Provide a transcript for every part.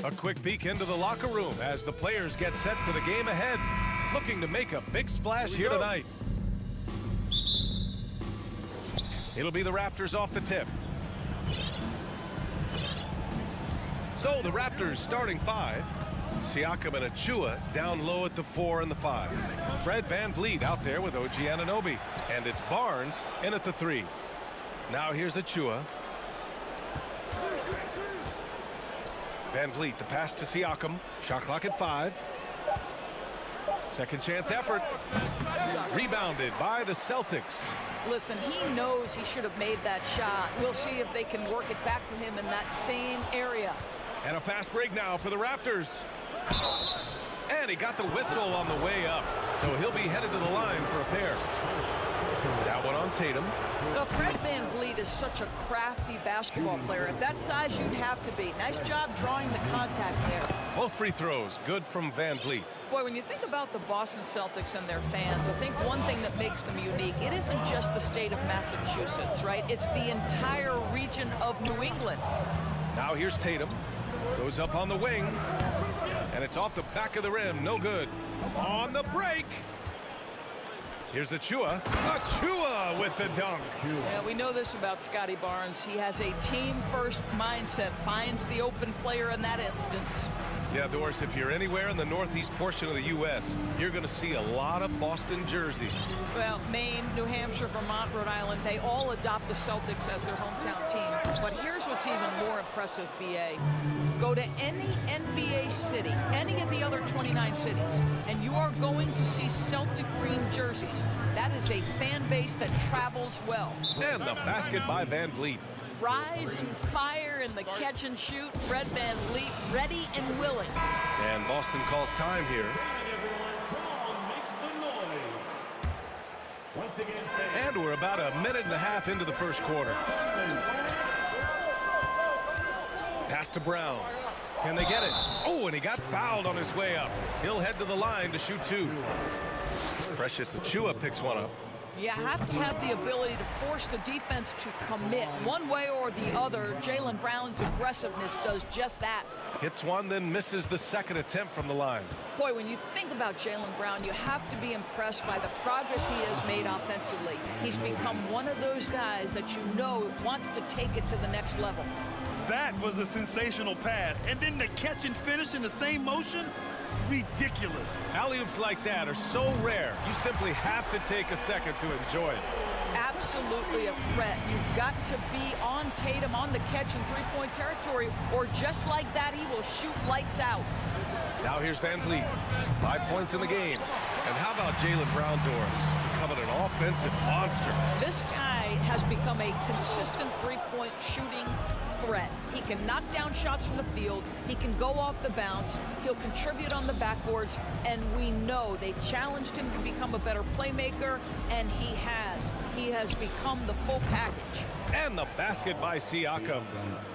A quick peek into the locker room as the players get set for the game ahead, looking to make a big splash here tonight. It'll be the Raptors off the tip. So the Raptors starting 5. Siakam and Achua down low at the 4 and the 5. Fred VanVleet out there with OG Anunoby. And it's Barnes in at the 3. Now here's Achua. VanVleet, the pass to Siakam. Shot clock at 5. Second chance effort. Rebounded by the Celtics. Listen, he knows he should have made that shot. We'll see if they can work it back to him in that same area. And a fast break now for the Raptors. And he got the whistle on the way up. So he'll be headed to the line for a pair. That one on Tatum. Well, Fred VanVleet is such a crafty basketball player. At that size, you'd have to be. Nice job drawing the contact there. Both free throws, good from VanVleet. Boy, when you think about the Boston Celtics and their fans, I think one thing that makes them unique, it isn't just the state of Massachusetts, right? It's the entire region of New England. Now here's Tatum. Goes up on the wing. And it's off the back of the rim. No good. On the break. Here's Achua. Achua with the dunk. Yeah, we know this about Scotty Barnes. He has a team-first mindset. Finds the open player in that instance. Yeah, Doris, if you're anywhere in the northeast portion of the U.S., you're going to see a lot of Boston jerseys. Well, Maine, New Hampshire, Vermont, Rhode Island, they all adopt the Celtics as their hometown team. But here's what's even more impressive, B.A. Go to any NBA city, any of the other 29 cities, and you are going to see Celtic green jerseys. That is a fan base that travels well. And the basket by VanVleet. Rise and fire in the catch and shoot. Fred VanVleet ready and willing. And Boston calls time here. And we're about a minute and a half into the first quarter. Pass to Brown. Can they get it? Oh, and he got fouled on his way up. He'll head to the line to shoot 2. Precious Achua picks one up. You have to have the ability to force the defense to commit one way or the other. Jaylen Brown's aggressiveness does just that. Hits one, then misses the second attempt from the line. Boy, when you think about Jaylen Brown, you have to be impressed by the progress he has made offensively. He's become one of those guys that you know wants to take it to the next level. That was a sensational pass. And then the catch and finish in the same motion? Ridiculous. Alley-oops like that are so rare, you simply have to take a second to enjoy it. Absolutely a threat. You've got to be on Tatum on the catch in three-point territory, or just like that, he will shoot lights out. Now here's VanVleet. 5 points in the game. And how about Jaylen Brown, Doris? Becoming an offensive monster. This guy has become a consistent three-point shooting threat. He can knock down shots from the field. He can go off the bounce. He'll contribute on the backboards. And we know they challenged him to become a better playmaker, and he has. He has become the full package. And the basket by Siakam.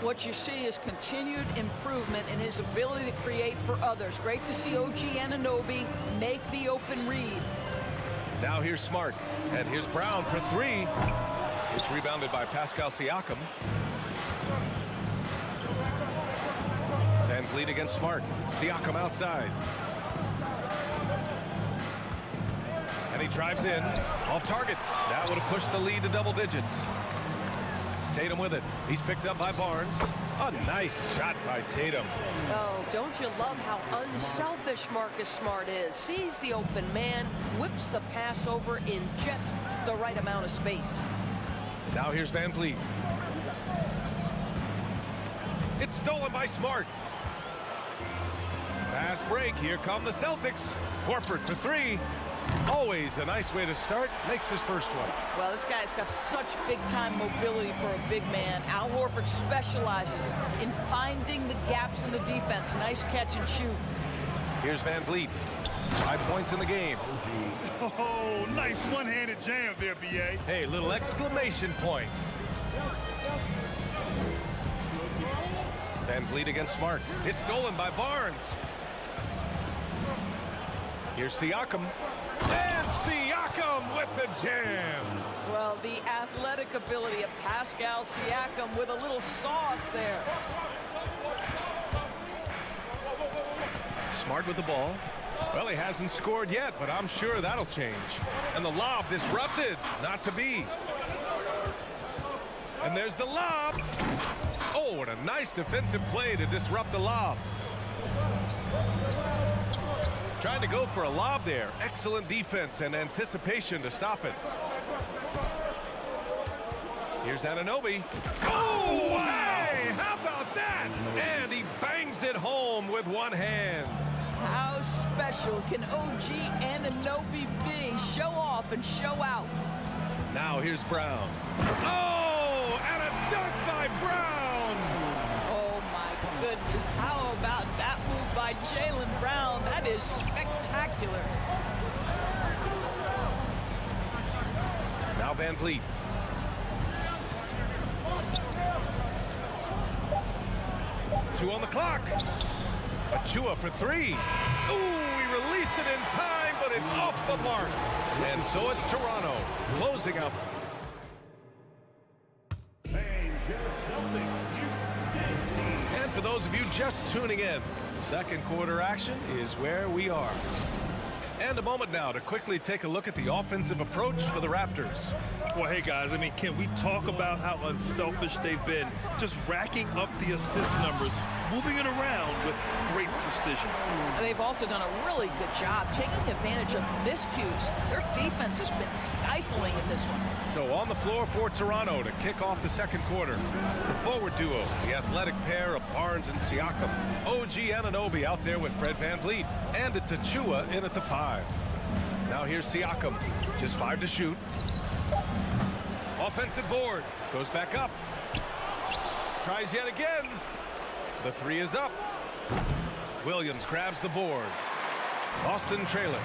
What you see is continued improvement in his ability to create for others. Great to see OG Anunoby make the open read. Now here's Smart. And here's Brown for 3. It's rebounded by Pascal Siakam. VanVleet against Smart. Siakam outside. And he drives in. Off target. That would have pushed the lead to double digits. Tatum with it. He's picked up by Barnes. A nice shot by Tatum. Oh, don't you love how unselfish Marcus Smart is? Sees the open man, whips the pass over in just the right amount of space. Now here's VanVleet. It's stolen by Smart. Fast break. Here come the Celtics. Horford for 3. Always a nice way to start. Makes his first one. Well, this guy's got such big-time mobility for a big man. Al Horford specializes in finding the gaps in the defense. Nice catch and shoot. Here's VanVleet. 5 points in the game. Oh, nice one-handed jam there, B.A. Hey, little exclamation point. VanVleet against Smart. It's stolen by Barnes. Here's Siakam. And Siakam with the jam. Well, the athletic ability of Pascal Siakam with a little sauce there. Smart with the ball. Well, he hasn't scored yet, but I'm sure that'll change. And the lob disrupted. Not to be. And there's the lob. Oh, what a nice defensive play to disrupt the lob. Trying to go for a lob there. Excellent defense and anticipation to stop it. Here's Anunoby. Oh, hey! How about that? And he bangs it home with one hand. How special can OG Anunoby be? Show off and show out. Now here's Brown. Oh, and a dunk by Brown. Oh, my goodness. How about that move by Jaylen Brown? That is spectacular. Now Van Vliet. Two on the clock. Achua for three. Ooh, he released it in time, but it's off the mark. And so it's Toronto closing up. And for those of you just tuning in, second quarter action is where we are. And a moment now to quickly take a look at the offensive approach for the Raptors. Well, hey, guys, I mean, can we talk about how unselfish they've been? Just racking up the assist numbers, moving it around with great precision. They've also done a really good job taking advantage of miscues. Their defense has been stifling in this one. So on the floor for Toronto to kick off the second quarter. The forward duo, the athletic pair of Barnes and Siakam. OG Anunoby out there with Fred Van Vliet. And it's Achua in at the 5. Now here's Siakam. Just 5 to shoot. Offensive board. Goes back up. Tries yet again. The 3 is up. Williams grabs the board. Boston trailing.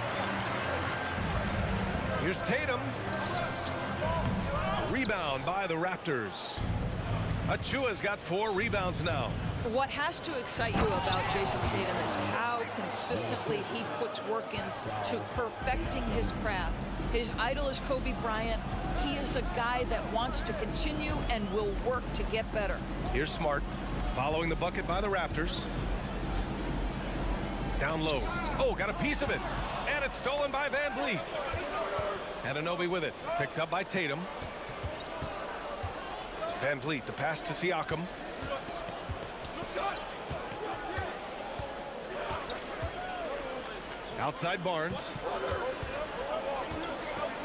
Here's Tatum. Rebound by the Raptors. Achua's got 4 rebounds now. What has to excite you about Jason Tatum is how consistently he puts work into perfecting his craft. His idol is Kobe Bryant. He is a guy that wants to continue and will work to get better. Here's Smart, following the bucket by the Raptors. Down low. Oh, got a piece of it. And it's stolen by Van Vliet. Anunoby with it. Picked up by Tatum. Van Vliet, the pass to Siakam. Outside Barnes.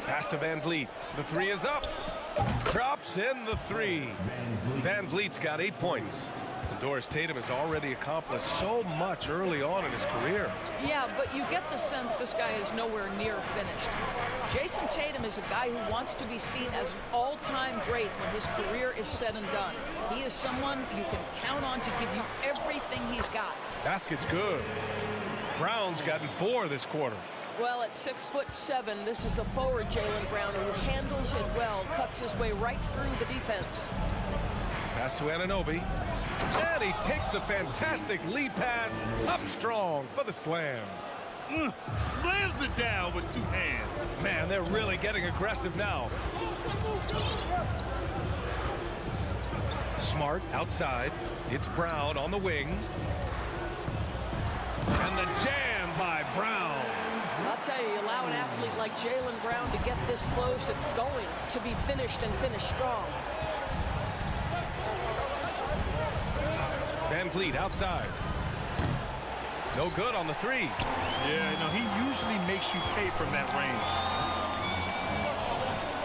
Pass to Van Vliet. The 3 is up. Drops in the 3. Van Vliet's got 8 points. Doris Tatum has already accomplished so much early on in his career. Yeah, but you get the sense this guy is nowhere near finished. Jason Tatum is a guy who wants to be seen as an all-time great when his career is said and done. He is someone you can count on to give you everything he's got. Basket's good. Brown's gotten 4 this quarter. Well, at 6'7", this is a forward Jaylen Brown who handles it well, cuts his way right through the defense. Pass to Anunoby. And he takes the fantastic lead pass up strong for the slam. Slams it down with 2 hands. Man, they're really getting aggressive now. Smart outside. It's Brown on the wing. And the jam by Brown. I'll tell you, allow an athlete like Jaylen Brown to get this close, it's going to be finished and finished strong. Van Vliet outside. No good on the 3. Yeah, no, he usually makes you pay from that range.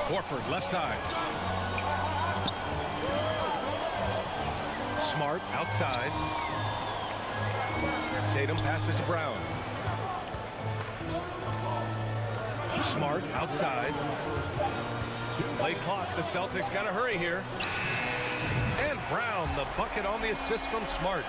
Horford left side. Smart outside. Tatum passes to Brown. Smart outside. Late clock. The Celtics got to hurry here. And Brown, the bucket on the assist from Smart.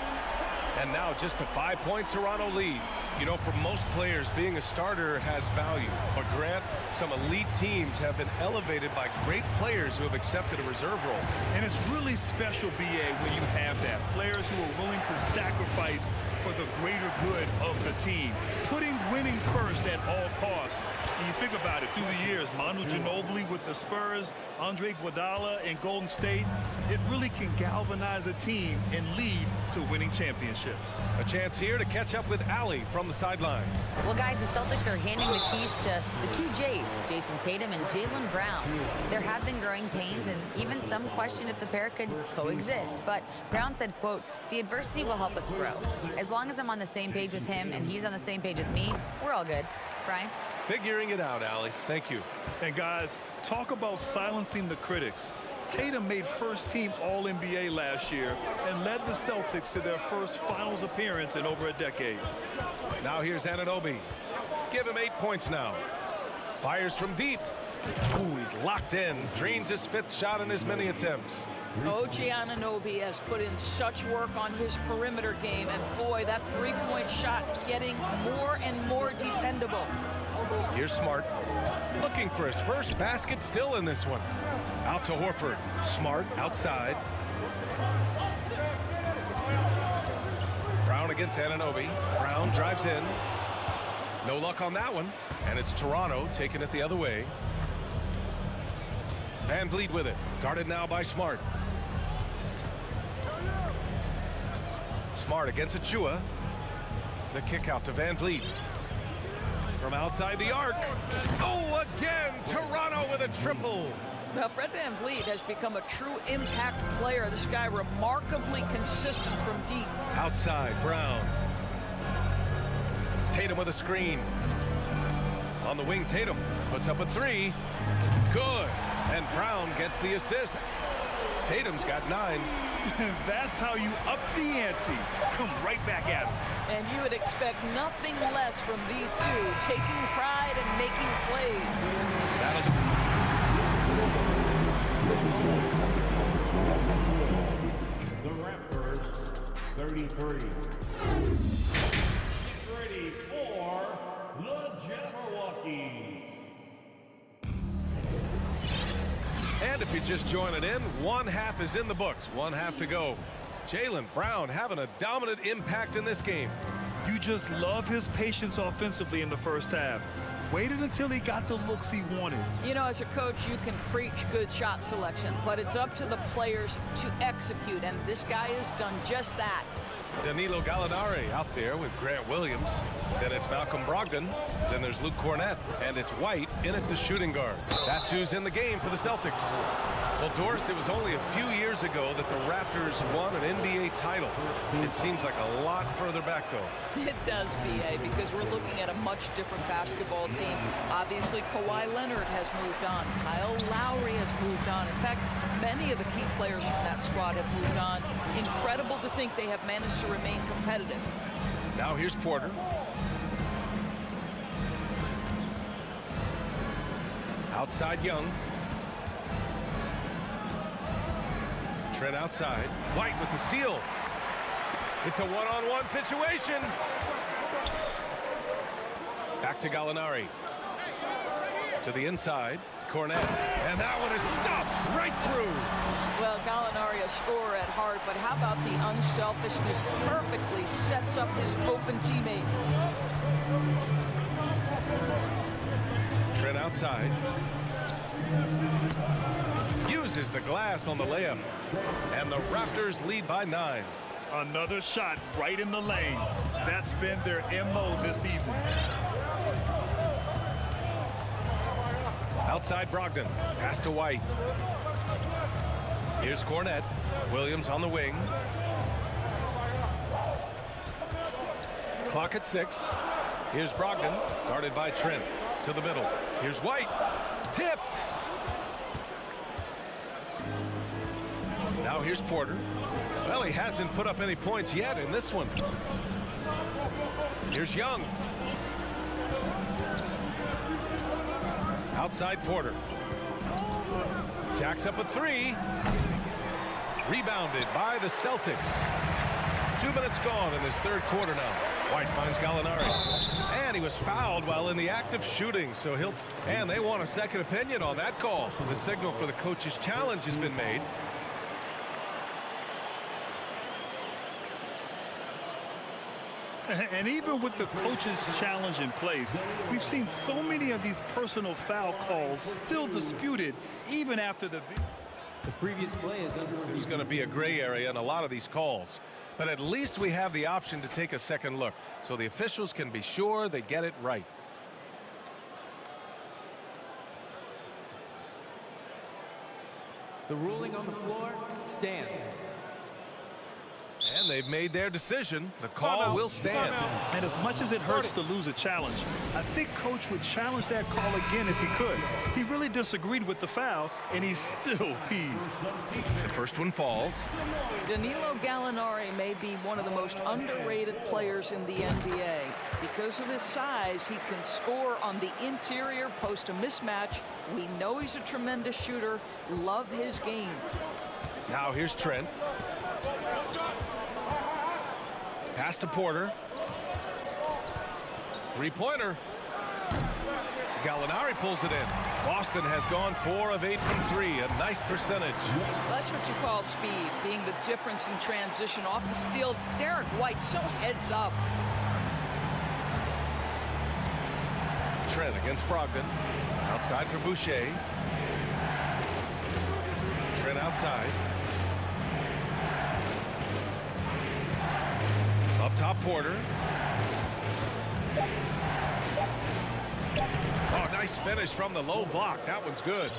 And now just a 5-point Toronto lead. You know, for most players, being a starter has value. But Grant, some elite teams have been elevated by great players who have accepted a reserve role. And it's really special, BA, when you have that. Players who are willing to sacrifice for the greater good of the team. Putting winning first at all costs. And you think about it, through the years, Manu Ginobili with the Spurs, Andre Iguodala in Golden State, it really can galvanize a team and lead to winning championships. A chance here to catch up with Allie from the sideline. Well, guys, the Celtics are handing the keys to the two J's, Jason Tatum and Jaylen Brown. There have been growing pains and even some question if the pair could coexist. But Brown said, quote, "The adversity will help us grow. As long as I'm on the same page with him and he's on the same page with me, we're all good." Brian? Figuring it out, Allie. Thank you. And guys, talk about silencing the critics. Tatum made first-team All-NBA last year and led the Celtics to their first finals appearance in over a decade. Now here's Anunoby. Give him 8 points now. Fires from deep. Ooh, he's locked in. Drains his 5th shot in as many attempts. OG Anunoby has put in such work on his perimeter game, and boy, that three-point shot getting more and more dependable. Here's Smart. Looking for his first basket still in this one. Out to Horford. Smart outside. Brown against Anunoby. Brown drives in. No luck on that one. And it's Toronto taking it the other way. Van Vliet with it. Guarded now by Smart. Smart against Achua. The kick out to Van Vliet. From outside the arc. Oh, again, Toronto with a triple. Well, Fred Van Vliet has become a true impact player. This guy remarkably consistent from deep. Outside, Brown. Tatum with a screen. On the wing, Tatum puts up a 3. Good. And Brown gets the assist. Tatum's got 9. That's how you up the ante. Come right back at him. And you would expect nothing less from these two, taking pride and making plays. The Raptors, 33. Ready for the Jabberwockies. And if you're just joining in, one half is in the books. One half to go. Jaylen Brown having a dominant impact in this game. You just love his patience offensively in the first half. Waited until he got the looks he wanted. You know, as a coach, you can preach good shot selection, but it's up to the players to execute, and this guy has done just that. Danilo Gallinari out there with Grant Williams. Then it's Malcolm Brogdon. Then there's Luke Cornett. And it's White in at the shooting guard. That's who's in the game for the Celtics. Well, Doris, it was only a few years ago that the Raptors won an NBA title. It seems like a lot further back, though. It does, B.A., because we're looking at a much different basketball team. Obviously, Kawhi Leonard has moved on. Kyle Lowry has moved on. In fact, many of the key players from that squad have moved on. Incredible to think they have managed to remain competitive. Now here's Porter. Outside Young. Trent outside. White with the steal. It's a one-on-one situation. Back to Gallinari. To the inside. Cornett. And that one is stuffed right through. Well, Gallinari a scorer at heart, but how about the unselfishness? Perfectly sets up his open teammate. Trent outside. Uses the glass on the layup. And the Raptors lead by 9. Another shot right in the lane. That's been their MO this evening. Outside Brogdon. Pass to White. Here's Cornett. Williams on the wing. Clock at 6. Here's Brogdon. Guarded by Trent. To the middle. Here's White. Tipped. Now here's Porter. Well, he hasn't put up any points yet in this one. Here's Young. Outside Porter. Jacks up a 3. Rebounded by the Celtics. 2 minutes gone in this third quarter now. White finds Gallinari. And he was fouled while in the act of shooting. So and they want a second opinion on that call. The signal for the coach's challenge has been made. And even with the coach's challenge in place, we've seen so many of these personal foul calls still disputed even after the previous play is under review. There's going to be a gray area in a lot of these calls, but at least we have the option to take a second look so the officials can be sure they get it right. The ruling on the floor stands. And they've made their decision. The call will stand. And as much as it hurts to lose a challenge, I think Coach would challenge that call again if he could. He really disagreed with the foul, and he's still peeved. The first one falls. Danilo Gallinari may be one of the most underrated players in the NBA. Because of his size, he can score on the interior, post a mismatch. We know he's a tremendous shooter. Love his game. Now here's Trent. Pass to Porter. Three-pointer. Gallinari pulls it in. Boston has gone 4 of 8 from 3. A nice percentage. That's what you call speed, being the difference in transition. Off the steal, Derek White so heads up. Trent against Brogdon. Outside for Boucher. Trent outside. Up top, Porter. Oh, nice finish from the low block. That one's good.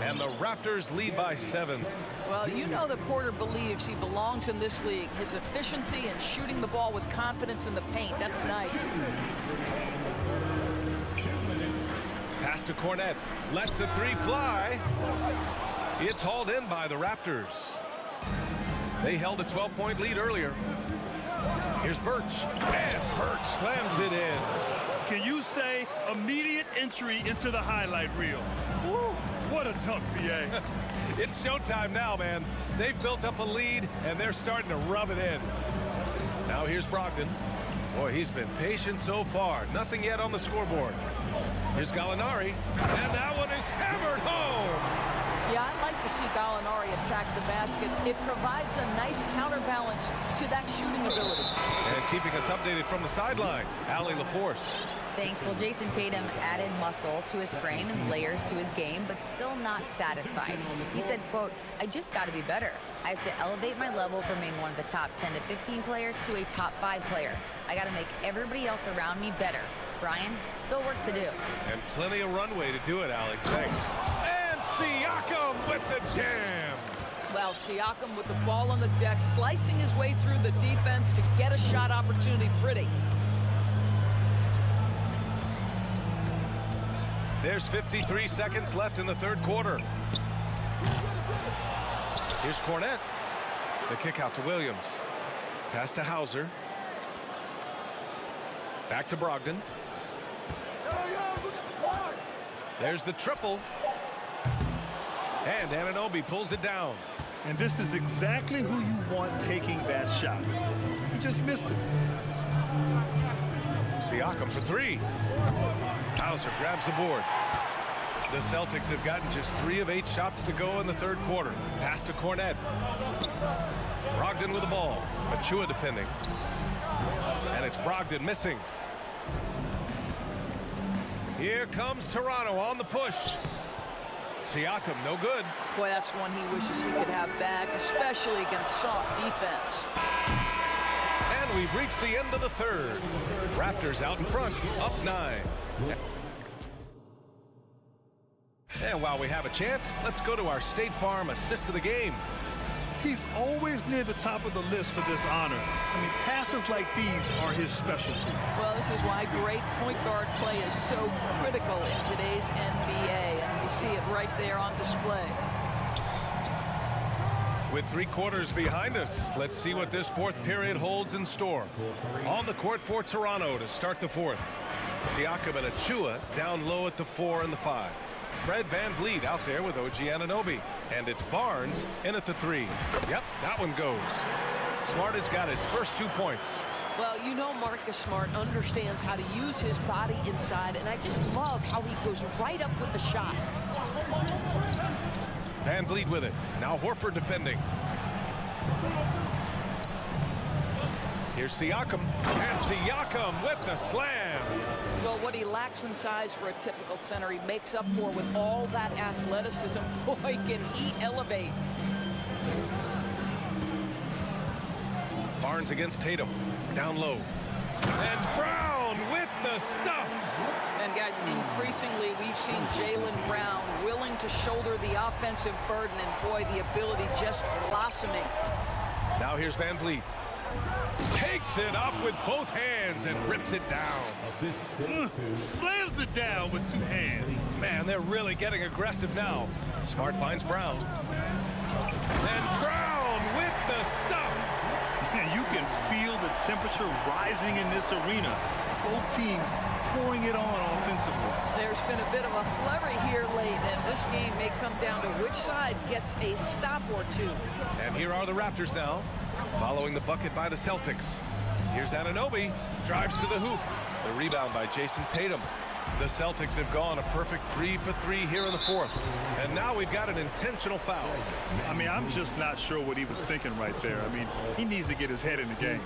And the Raptors lead by 7. Well, you know that Porter believes he belongs in this league. His efficiency and shooting the ball with confidence in the paint. That's nice. Pass to Cornet. Lets the three fly. It's hauled in by the Raptors. They held a 12-point lead earlier. Here's Birch. And Birch slams it in. Can you say immediate entry into the highlight reel? Woo, what a dunk, BA. It's showtime now, man. They've built up a lead, and they're starting to rub it in. Now here's Brogdon. Boy, he's been patient so far. Nothing yet on the scoreboard. Here's Gallinari, and that one is hammered home. Yeah, I'd like to see Gallinari attack the basket. It provides a nice counterbalance to that shooting ability. And keeping us updated from the sideline, Allie LaForce. Thanks. Well, Jason Tatum added muscle to his frame and layers to his game, but still not satisfied. He said, quote, "I just got to be better. I have to elevate my level from being one of the top 10 to 15 players to a top 5 player. I got to make everybody else around me better. Brian, still work to do." And plenty of runway to do it, Allie. Thanks. And Siakam with the jam. Well, Siakam with the ball on the deck, slicing his way through the defense to get a shot opportunity. Pretty. There's 53 seconds left in the third quarter. Here's Cornet. The kick out to Williams. Pass to Hauser. Back to Brogdon. There's the triple. And Anunoby pulls it down. And this is exactly who you want taking that shot. He just missed it. Siakam for 3. Hauser grabs the board. The Celtics have gotten just 3 of 8 shots to go in the third quarter. Pass to Cornet. Brogdon with the ball. Achua defending. And it's Brogdon missing. Here comes Toronto on the push. Siakam, no good. Boy, that's one he wishes he could have back, especially against soft defense. And we've reached the end of the third. Raptors out in front, up 9. And while we have a chance, let's go to our State Farm assist of the game. He's always near the top of the list for this honor. I mean, passes like these are his specialty. Well, this is why great point guard play is so critical in today's NBA, and you see it right there on display. With 3 quarters behind us, let's see what this fourth period holds in store. On the court for Toronto to start the fourth. Siakam and Achua down low at the 4 and the 5. Fred VanVleet out there with OG Anunoby. And it's Barnes in at the 3. Yep, that one goes. Smart has got his first 2 points. Well, you know Marcus Smart understands how to use his body inside, and I just love how he goes right up with the shot. VanVleet with it. Now Horford defending. Here's Siakam. And Siakam with the slam. Well, what he lacks in size for a typical center, he makes up for with all that athleticism. Boy, can he elevate. Barnes against Tatum. Down low. And Brown with the stuff. And guys, increasingly we've seen Jaylen Brown willing to shoulder the offensive burden, and boy, the ability just blossoming. Now here's Van Vliet. Takes it up with both hands and rips it down. Slams it down with 2 hands. Man, they're really getting aggressive now. Smart finds Brown. And Brown with the stuff. And you can feel the temperature rising in this arena. Both teams pouring it on offensively. There's been a bit of a flurry here late, and this game may come down to which side gets a stop or two. And here are the Raptors now, following the bucket by the Celtics. Here's Anunoby, drives to the hoop. The rebound by Jason Tatum. The Celtics have gone a perfect 3 for 3 here in the fourth. And now we've got an intentional foul. I mean, I'm just not sure what he was thinking right there. I mean, he needs to get his head in the game.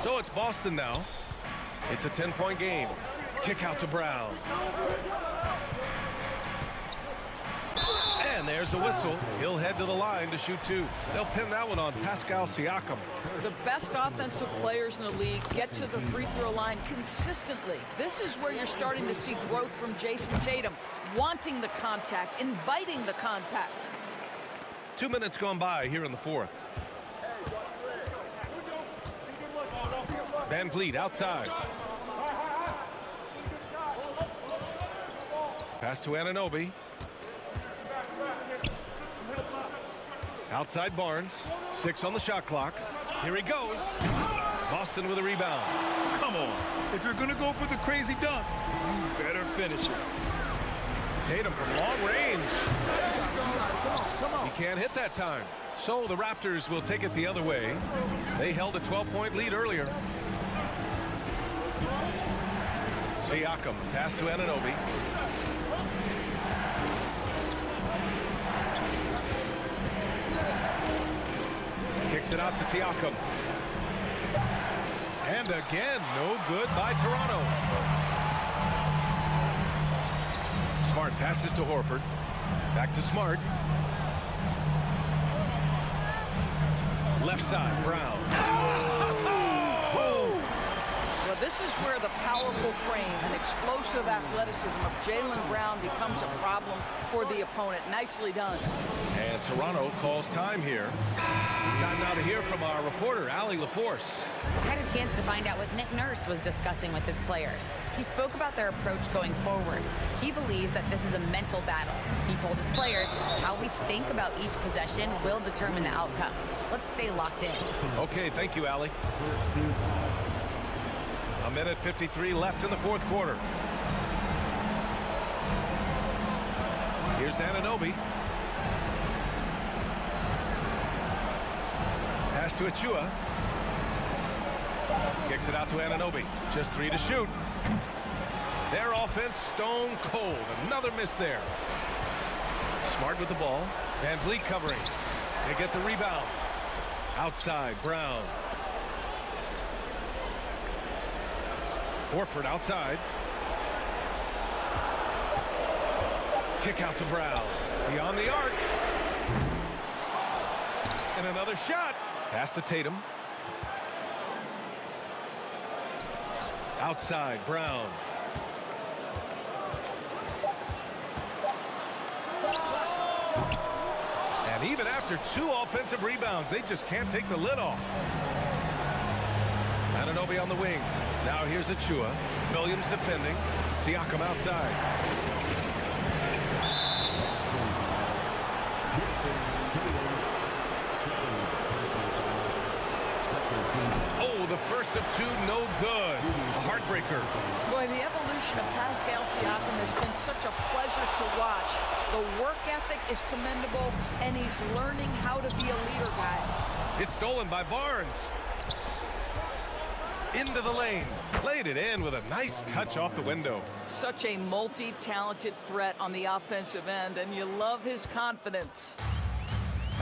So it's Boston now. It's a 10-point game. Kick out to Brown. And there's a whistle. He'll head to the line to shoot 2. They'll pin that one on Pascal Siakam. The best offensive players in the league get to the free throw line consistently. This is where you're starting to see growth from Jason Tatum, wanting the contact, inviting the contact. 2 minutes gone by here in the fourth. Van Vliet outside. Pass to Anunoby. Outside Barnes. 6 on the shot clock. Here he goes. Boston with a rebound. Come on. If you're going to go for the crazy dunk, you better finish it. Tatum from long range. He can't hit that time. So the Raptors will take it the other way. They held a 12-point lead earlier. Siakam, pass to Anunoby. Kicks it out to Siakam. And again, no good by Toronto. Smart passes to Horford. Back to Smart. Left side, Brown. Well, this is where the powerful frame and explosive athleticism of Jaylen Brown becomes a problem for the opponent. Nicely done. And Toronto calls time here. Time now to hear from our reporter, Allie LaForce. I had a chance to find out what Nick Nurse was discussing with his players. He spoke about their approach going forward. He believes that this is a mental battle. He told his players how we think about each possession will determine the outcome. Let's stay locked in. Okay, thank you, Allie. A minute 53 left in the fourth quarter. Here's Anunoby. Pass to Achua. Kicks it out to Anunoby. Just 3 to shoot. Their offense stone cold. Another miss there. Smart with the ball. Van Vliet covering. They get the rebound. Outside, Brown. Horford outside. Kick out to Brown. Beyond the arc. And another shot. Pass to Tatum. Outside, Brown. And even after 2 offensive rebounds, they just can't take the lid off. Anunoby on the wing. Now here's Achua. Williams defending. Siakam outside. Oh, the first of 2, no good. A heartbreaker. Boy, the evolution of Pascal Siakam has been such a pleasure to watch. The work ethic is commendable, and he's learning how to be a leader, guys. It's stolen by Barnes. Into the lane. Played it in with a nice touch off the window. Such a multi-talented threat on the offensive end, and you love his confidence.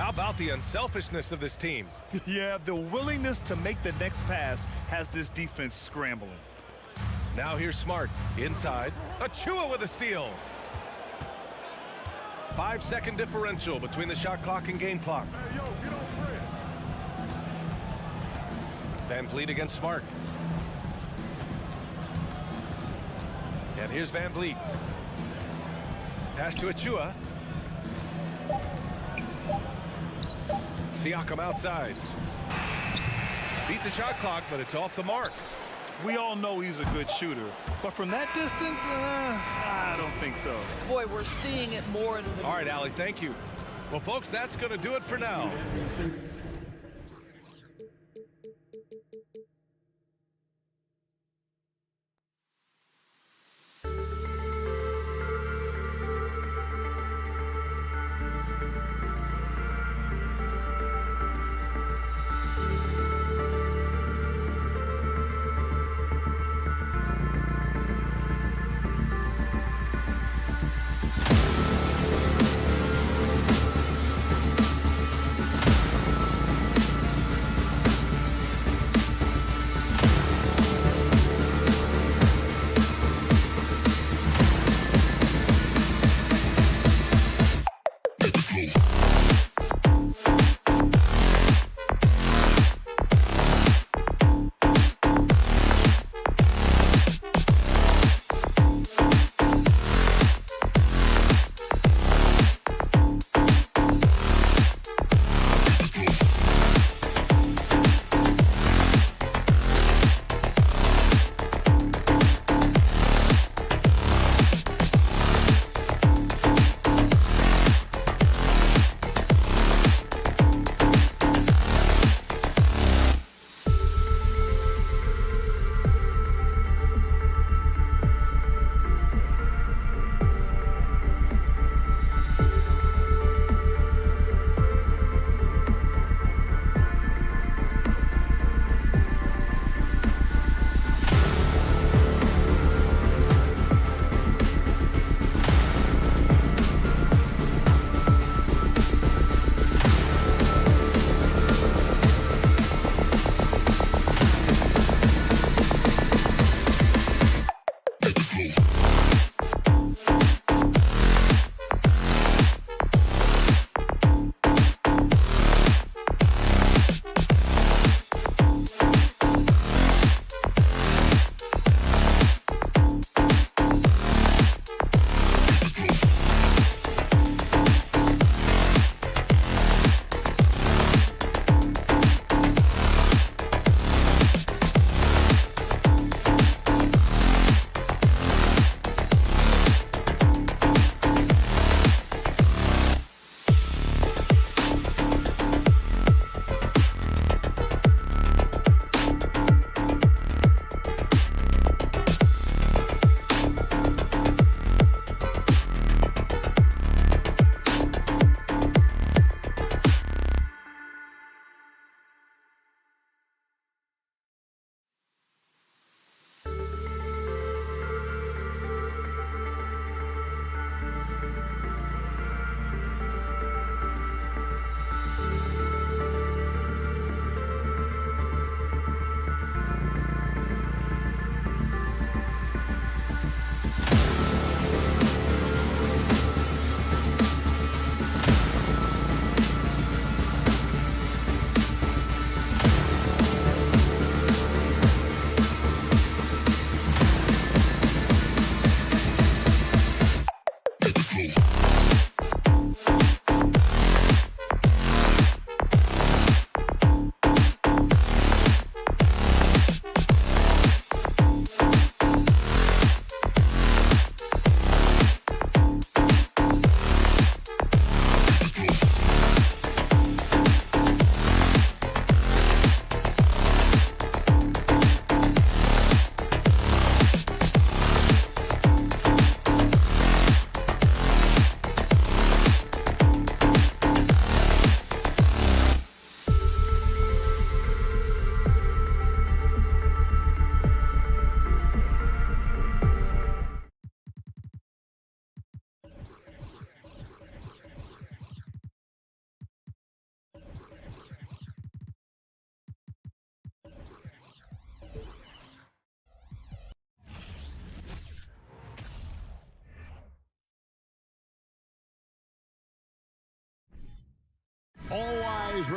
How about the unselfishness of this team? Yeah, the willingness to make the next pass has this defense scrambling. Now here's Smart. Inside. Achua with a steal. 5-second differential between the shot clock and game clock. Van Vliet against Smart. And here's Van Vliet. Pass to Achua. Siakam outside. Beat the shot clock, but it's off the mark. We all know he's a good shooter, but from that distance, I don't think so. Boy, we're seeing it more in the... All right, Allie, thank you. Well, folks, that's going to do it for now.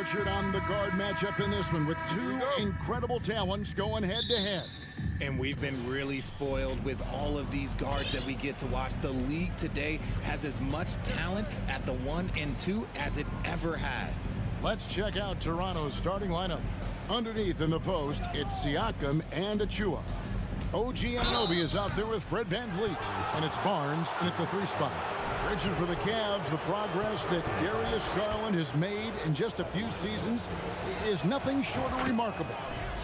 Richard, on the guard matchup in this one with two incredible talents going head-to-head. And we've been really spoiled with all of these guards that we get to watch. The league today has as much talent at the 1 and 2 as it ever has. Let's check out Toronto's starting lineup. Underneath in the post, it's Siakam and Achua. OG Anunoby is out there with Fred VanVleet, and it's Barnes in at the 3 spot. Richard, for the Cavs, the progress that Darius Garland has made in just a few seasons is nothing short of remarkable.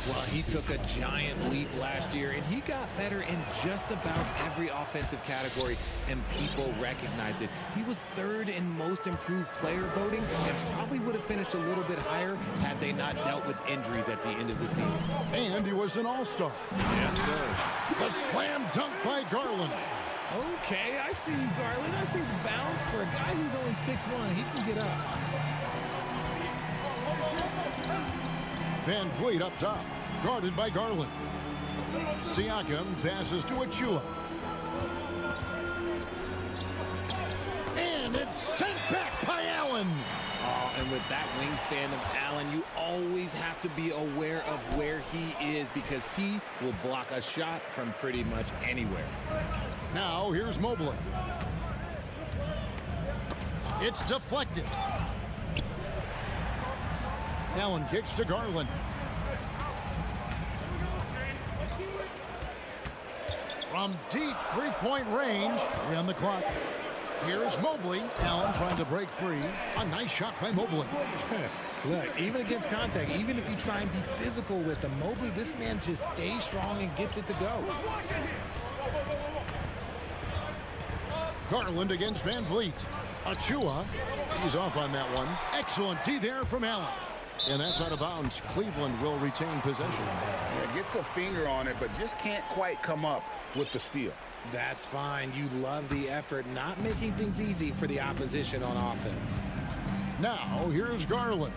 Well, he took a giant leap last year, and he got better in just about every offensive category, and people recognized it. He was 3rd in most improved player voting, and probably would have finished a little bit higher had they not dealt with injuries at the end of the season. And he was an all-star. Yes, sir. The slam dunk by Garland. Okay, I see you, Garland. I see the bounce for a guy who's only 6'1". He can get up. VanVleet up top, guarded by Garland. Siakam passes to Achua. And it's sent back by Allen. Oh, and with that wingspan of Allen, you always have to be aware of where he is because he will block a shot from pretty much anywhere. Now here's Mobley. It's deflected. Allen kicks to Garland. From deep three-point range, 3 on the clock. Here's Mobley. Allen trying to break free. A nice shot by Mobley. Look, even against contact, even if you try and be physical with him, Mobley, this man just stays strong and gets it to go. Garland against VanVleet. Achua, he's off on that one. Excellent D there from Allen. And that's out of bounds. Cleveland will retain possession. Yeah, gets a finger on it, but just can't quite come up with the steal. That's fine. You love the effort, not making things easy for the opposition on offense. Now, here's Garland.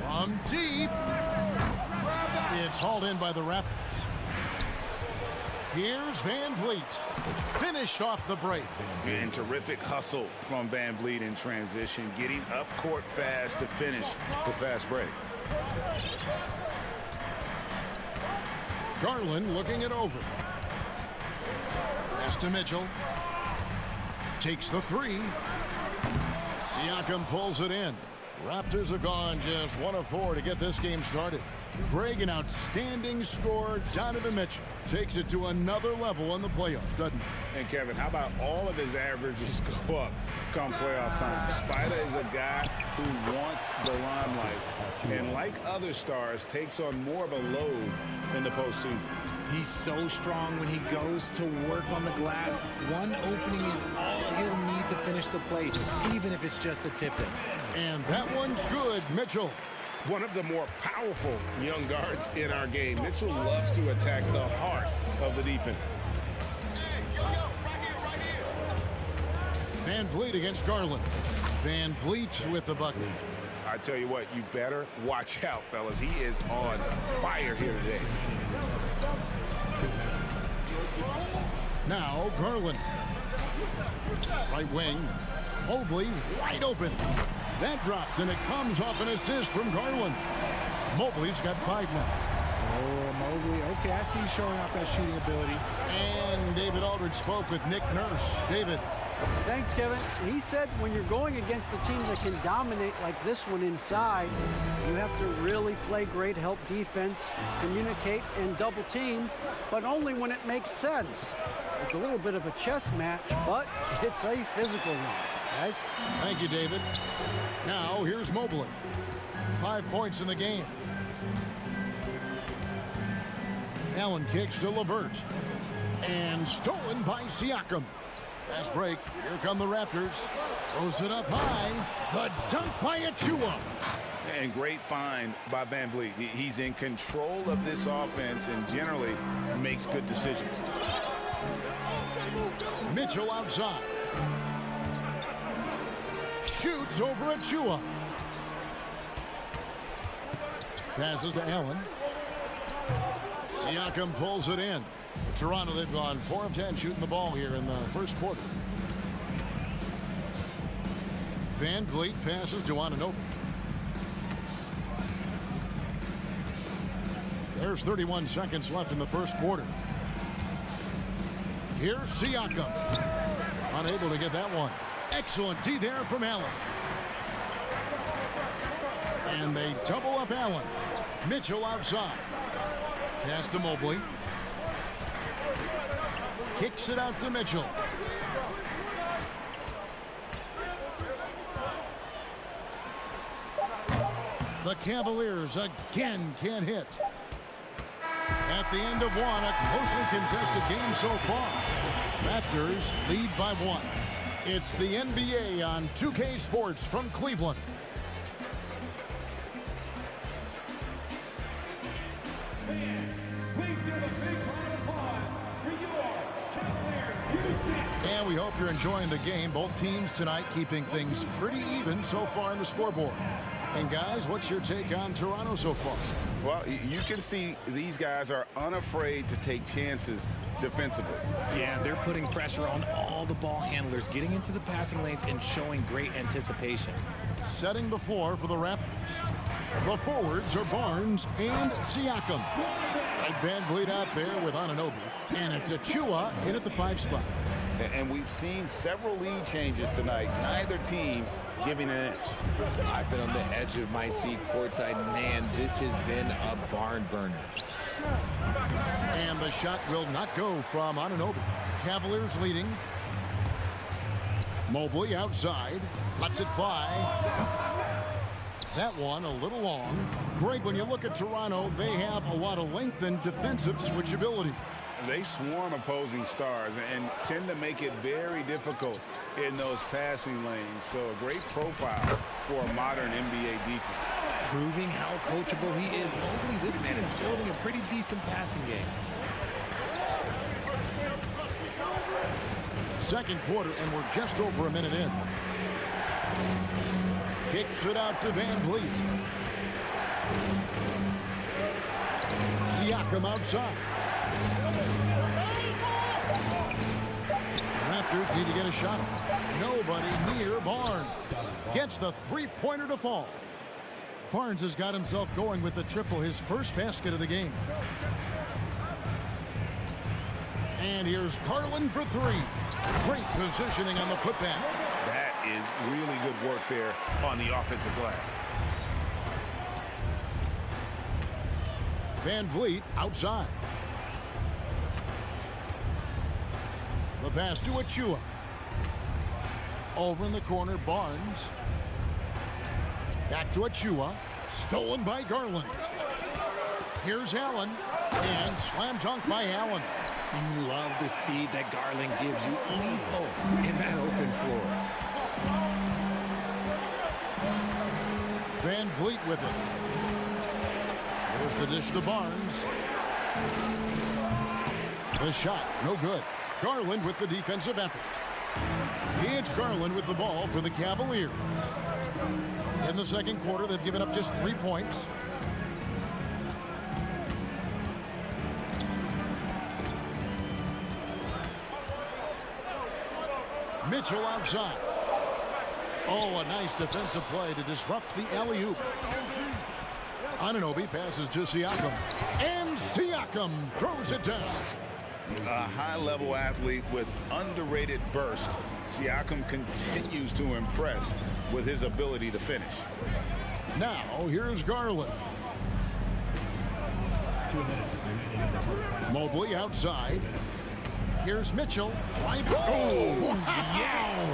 From deep. It's hauled in by the Raptors. Here's VanVleet. Finished off the break. And terrific hustle from VanVleet in transition, getting up court fast to finish the fast break. Garland looking it over. Pass to Mitchell. Takes the 3. Siakam pulls it in. Raptors are gone just 1 of 4 to get this game started. Greg, an outstanding scorer. Donovan Mitchell takes it to another level in the playoffs, doesn't he? And Kevin, how about all of his averages go up come playoff time? Spider is a guy who wants the limelight, and like other stars, takes on more of a load in the postseason. He's so strong when he goes to work on the glass. One opening is all he'll need to finish the play, even if it's just a tip-in. And that one's good, Mitchell. One of the more powerful young guards in our game. Mitchell loves to attack the heart of the defense. VanVleet against Garland. VanVleet with the bucket. I tell you what, you better watch out, fellas. He is on fire here today. Now Garland. Right wing. Mobley wide open. That drops, and it comes off an assist from Garland. Mobley's got 5 now. Oh, Mobley. Okay, I see you showing off that shooting ability. And David Aldridge spoke with Nick Nurse. David. Thanks, Kevin. He said when you're going against a team that can dominate like this one inside, you have to really play great help defense, communicate, and double team, but only when it makes sense. It's a little bit of a chess match, but it's a physical one, guys. Thank you, David. Now, here's Mobley. 5 points in the game. Allen kicks to LeVert. And stolen by Siakam. Fast break. Here come the Raptors. Throws it up high. The dunk by Achua. And great find by VanVleet. He's in control of this offense and generally makes good decisions. Mitchell outside. Shoots over Achua. Passes to Allen. Siakam pulls it in. Toronto, they've gone 4 of 10 shooting the ball here in the first quarter. Van Vliet passes to Anunoby. There's 31 seconds left in the first quarter. Here's Siakam. Unable to get that one. Excellent D there from Allen. And they double up Allen. Mitchell outside. Pass to Mobley. Kicks it out to Mitchell. The Cavaliers again can't hit. At the end of one, a closely contested game so far. Raptors lead by 1. It's the NBA on 2K Sports from Cleveland. And we hope you're enjoying the game. Both teams tonight keeping things pretty even so far in the scoreboard. And guys, what's your take on Toronto so far? Well, you can see these guys are unafraid to take chances defensively. Yeah, they're putting pressure on all the ball handlers, getting into the passing lanes and showing great anticipation. Setting the floor for the Raptors. The forwards are Barnes and Siakam. Van Vliet out there with Anunoby. And it's Achua in at the 5 spot. And we've seen several lead changes tonight. Neither team giving an inch. I've been on the edge of my seat courtside. Man, this has been a barn burner. And the shot will not go from Anunoby. Cavaliers leading. Mobley outside. Lets it fly. That one a little long. Greg, when you look at Toronto, they have a lot of length and defensive switchability. They swarm opposing stars and tend to make it very difficult in those passing lanes. So a great profile for a modern NBA defense. Proving how coachable he is. Mobley, this man is building a pretty decent passing game. Second quarter, and we're just over a minute in. Kicks it out to Van Vliet. Siakam outside. Raptors need to get a shot. Nobody near Barnes. Gets the three-pointer to fall. Barnes has got himself going with the triple, his first basket of the game. And here's Garland for 3. Great positioning on the putback. That is really good work there on the offensive glass. Van Vliet outside. The pass to Achua. Over in the corner, Barnes. Back to Achua. Stolen by Garland. Here's Allen. And slam dunk by Allen. You love the speed that Garland gives you. Lethal in that open floor. Van Vliet with it. There's the dish to Barnes. The shot, no good. Garland with the defensive effort. It's Garland with the ball for the Cavaliers. In the second quarter, they've given up just 3 points. Mitchell outside. Oh, a nice defensive play to disrupt the alley-oop. Anunoby passes to Siakam. And Siakam throws it down. A high-level athlete with underrated burst. Siakam continues to impress with his ability to finish. Now, here's Garland. Mobley outside. Here's Mitchell. Oh, wow. Yes!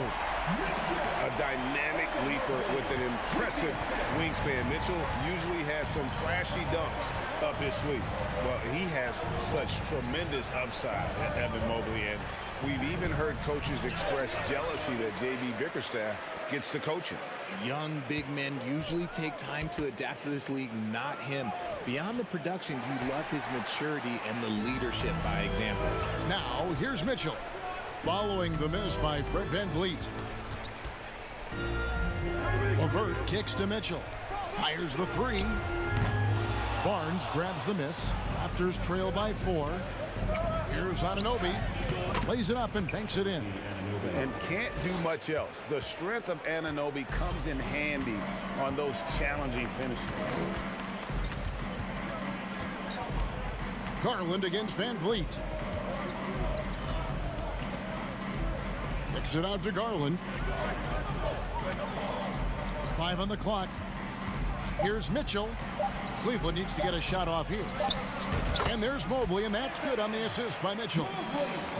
A dynamic leaper with an impressive wingspan. Mitchell usually has some flashy dunks up his sleeve. Well, he has such tremendous upside, Evan Mobley, and we've even heard coaches express jealousy that J.B. Bickerstaff gets to coaching. Young big men usually take time to adapt to this league, not him. Beyond the production, you love his maturity and the leadership by example. Now, here's Mitchell. Following the miss by Fred Van Vliet. Levert kicks to Mitchell. Fires the 3. Barnes grabs the miss. Raptors trail by 4. Here's Anunoby. Lays it up and banks it in. and can't do much else. The strength of Anunoby comes in handy on those challenging finishes. Garland against Van Vliet. Kicks it out to Garland. 5 on the clock. Here's Mitchell. Cleveland needs to get a shot off here. And there's Mobley, and that's good on the assist by Mitchell.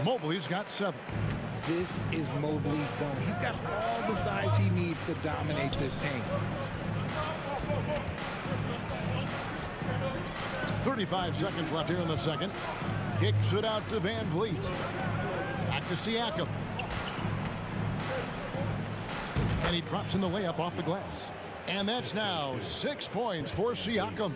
Mobley's got 7. This is Mobley's zone. He's got all the size he needs to dominate this paint. 35 seconds left here in the second. Kicks it out to Van Vliet. Back to Siakam. And he drops in the layup off the glass. And that's now 6 points for Siakam.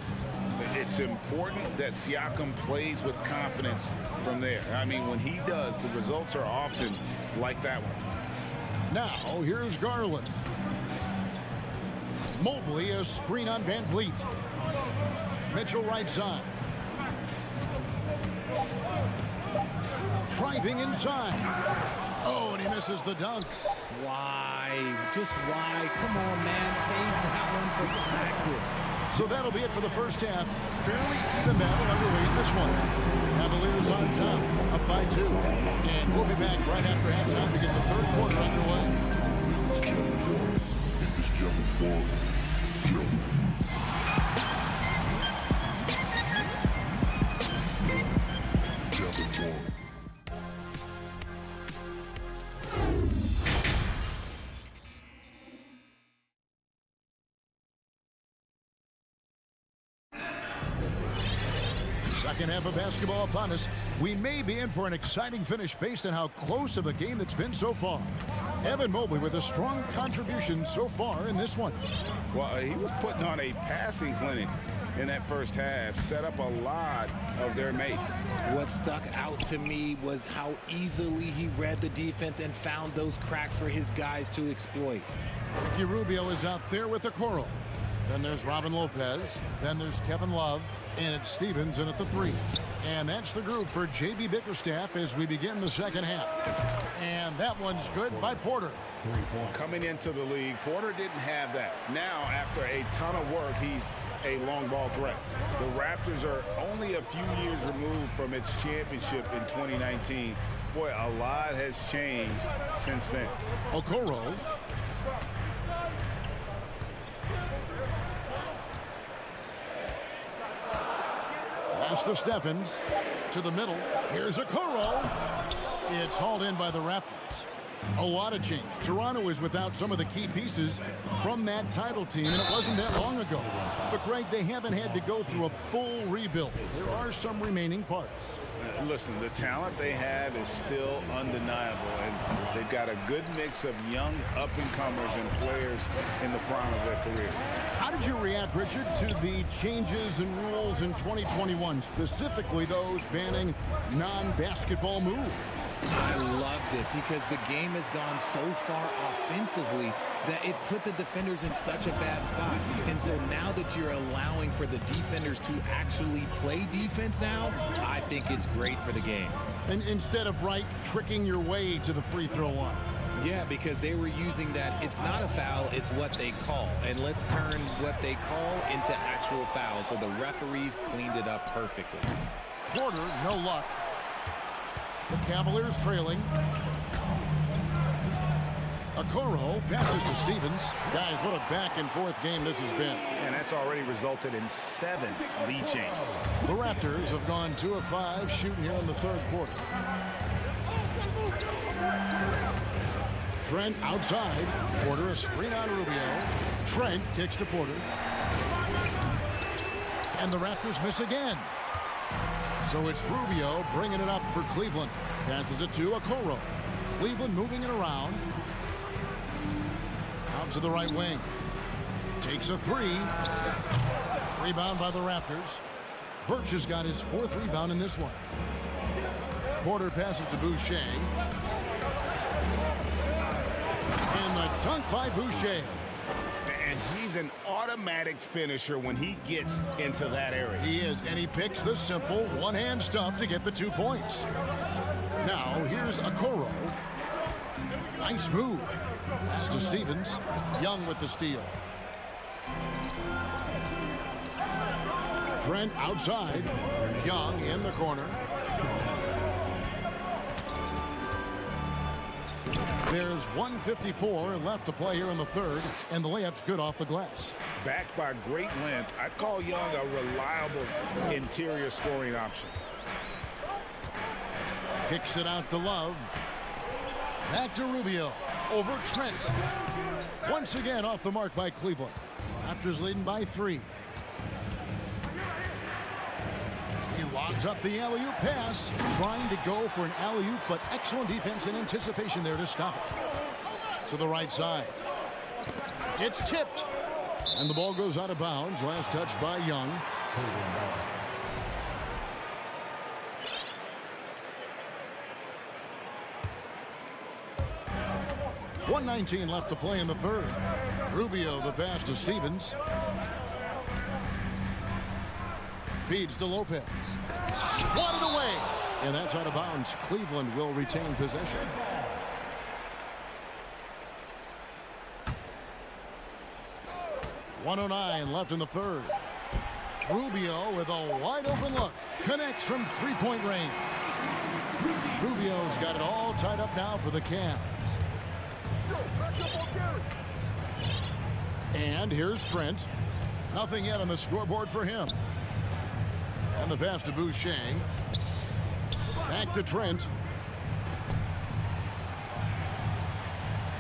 It's important that Siakam plays with confidence from there. I mean, when he does, the results are often like that one. Now, here's Garland. Mobley, a screen on Van Vliet. Mitchell right side. Driving inside. Oh, and he misses the dunk. Why? Just why? Come on, man. Save that one for practice. So that'll be it for the first half. Fairly even battle underway in this one. Cavaliers on top, up by 2. And we'll be back right after halftime to get the third quarter underway. Second half of basketball upon us. We may be in for an exciting finish based on how close of a game it's been so far. Evan Mobley with a strong contribution so far in this one. Well, he was putting on a passing clinic in that first half, set up a lot of their mates. What stuck out to me was how easily he read the defense and found those cracks for his guys to exploit. Ricky Rubio is out there with a Okoro. Then there's Robin Lopez. Then there's Kevin Love. And it's Stevens in at the 3. And that's the group for J.B. Bickerstaff as we begin the second half. And that one's good by Porter. Coming into the league, Porter didn't have that. Now, after a ton of work, he's a long ball threat. The Raptors are only a few years removed from its championship in 2019. Boy, a lot has changed since then. Okoro. Pass to Steffens. To the middle. Here's Okoro. It's hauled in by the Raptors. A lot of change. Toronto is without some of the key pieces from that title team, and it wasn't that long ago. But, Greg, they haven't had to go through a full rebuild. There are some remaining parts. Listen, the talent they have is still undeniable, and they've got a good mix of young up-and-comers and players in the prime of their career. How did you react, Richard, to the changes and rules in 2021, specifically those banning non-basketball moves? I loved it because the game has gone so far offensively that it put the defenders in such a bad spot. And so now that you're allowing for the defenders to actually play defense now, I think it's great for the game. And instead of tricking your way to the free throw line. Yeah, because they were using that it's not a foul, it's what they call. And let's turn what they call into actual fouls. So the referees cleaned it up perfectly. Porter, no luck. The Cavaliers trailing. Okoro passes to Stevens. Guys, what a back-and-forth game this has been. And that's already resulted in 7 lead changes. The Raptors have gone 2 of 5 shooting here in the third quarter. Trent outside. Porter a screen on Rubio. Trent kicks to Porter. And the Raptors miss again. So it's Rubio bringing it up for Cleveland. Passes it to Okoro. Cleveland moving it around. Out to the right wing. Takes a 3. Rebound by the Raptors. Birch has got his 4th rebound in this one. Porter passes to Boucher. And the dunk by Boucher. And he's an automatic finisher when he gets into that area. He is, and he picks the simple one-hand stuff to get the 2 points. Now, here's Okoro. Nice move. Pass to Stevens. Young with the steal. Trent outside. Young in the corner. There's 1:54 left to play here in the third, and the layup's good off the glass. Backed by great length, I call Young a reliable interior scoring option. Kicks it out to Love. Back to Rubio. Over Trent. Once again off the mark by Cleveland. Raptors leading by 3. He lobs up the alley-oop pass. Trying to go for an alley-oop, but excellent defense and anticipation there to stop it. To the right side. It's tipped. And the ball goes out of bounds. Last touch by Young. 1:19 left to play in the third. Rubio the pass to Stevens. Feeds to Lopez. Swatted away. And that's out of bounds. Cleveland will retain possession. .109 left in the third. Rubio with a wide open look. Connects from three-point range. Rubio's got it all tied up now for the Cavs. And here's Trent. Nothing yet on the scoreboard for him. And the pass to Boucher. Back to Trent.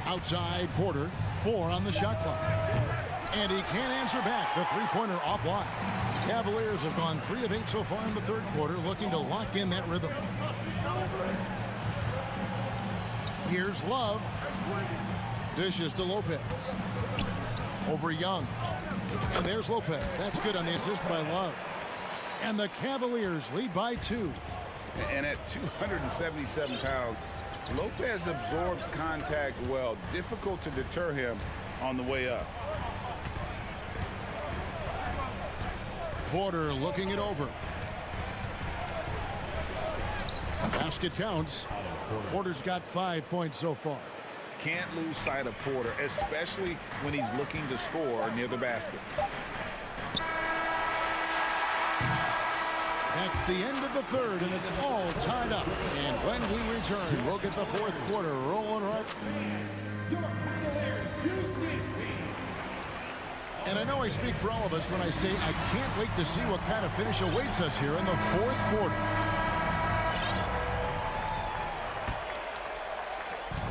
Outside Porter. 4 on the shot clock. And he can't answer back. The three-pointer offline. Cavaliers have gone 3 of 8 so far in the third quarter, looking to lock in that rhythm. Here's Love. Dishes to Lopez. Over Young. And there's Lopez. That's good on the assist by Love. And the Cavaliers lead by 2. And at 277 pounds, Lopez absorbs contact well. Difficult to deter him on the way up. Porter looking it over. Basket counts. Porter's got 5 points so far. Can't lose sight of Porter, especially when he's looking to score near the basket. That's the end of the third, and it's all tied up. And when we return, we'll get the fourth quarter rolling right. And I know I speak for all of us when I say I can't wait to see what kind of finish awaits us here in the fourth quarter.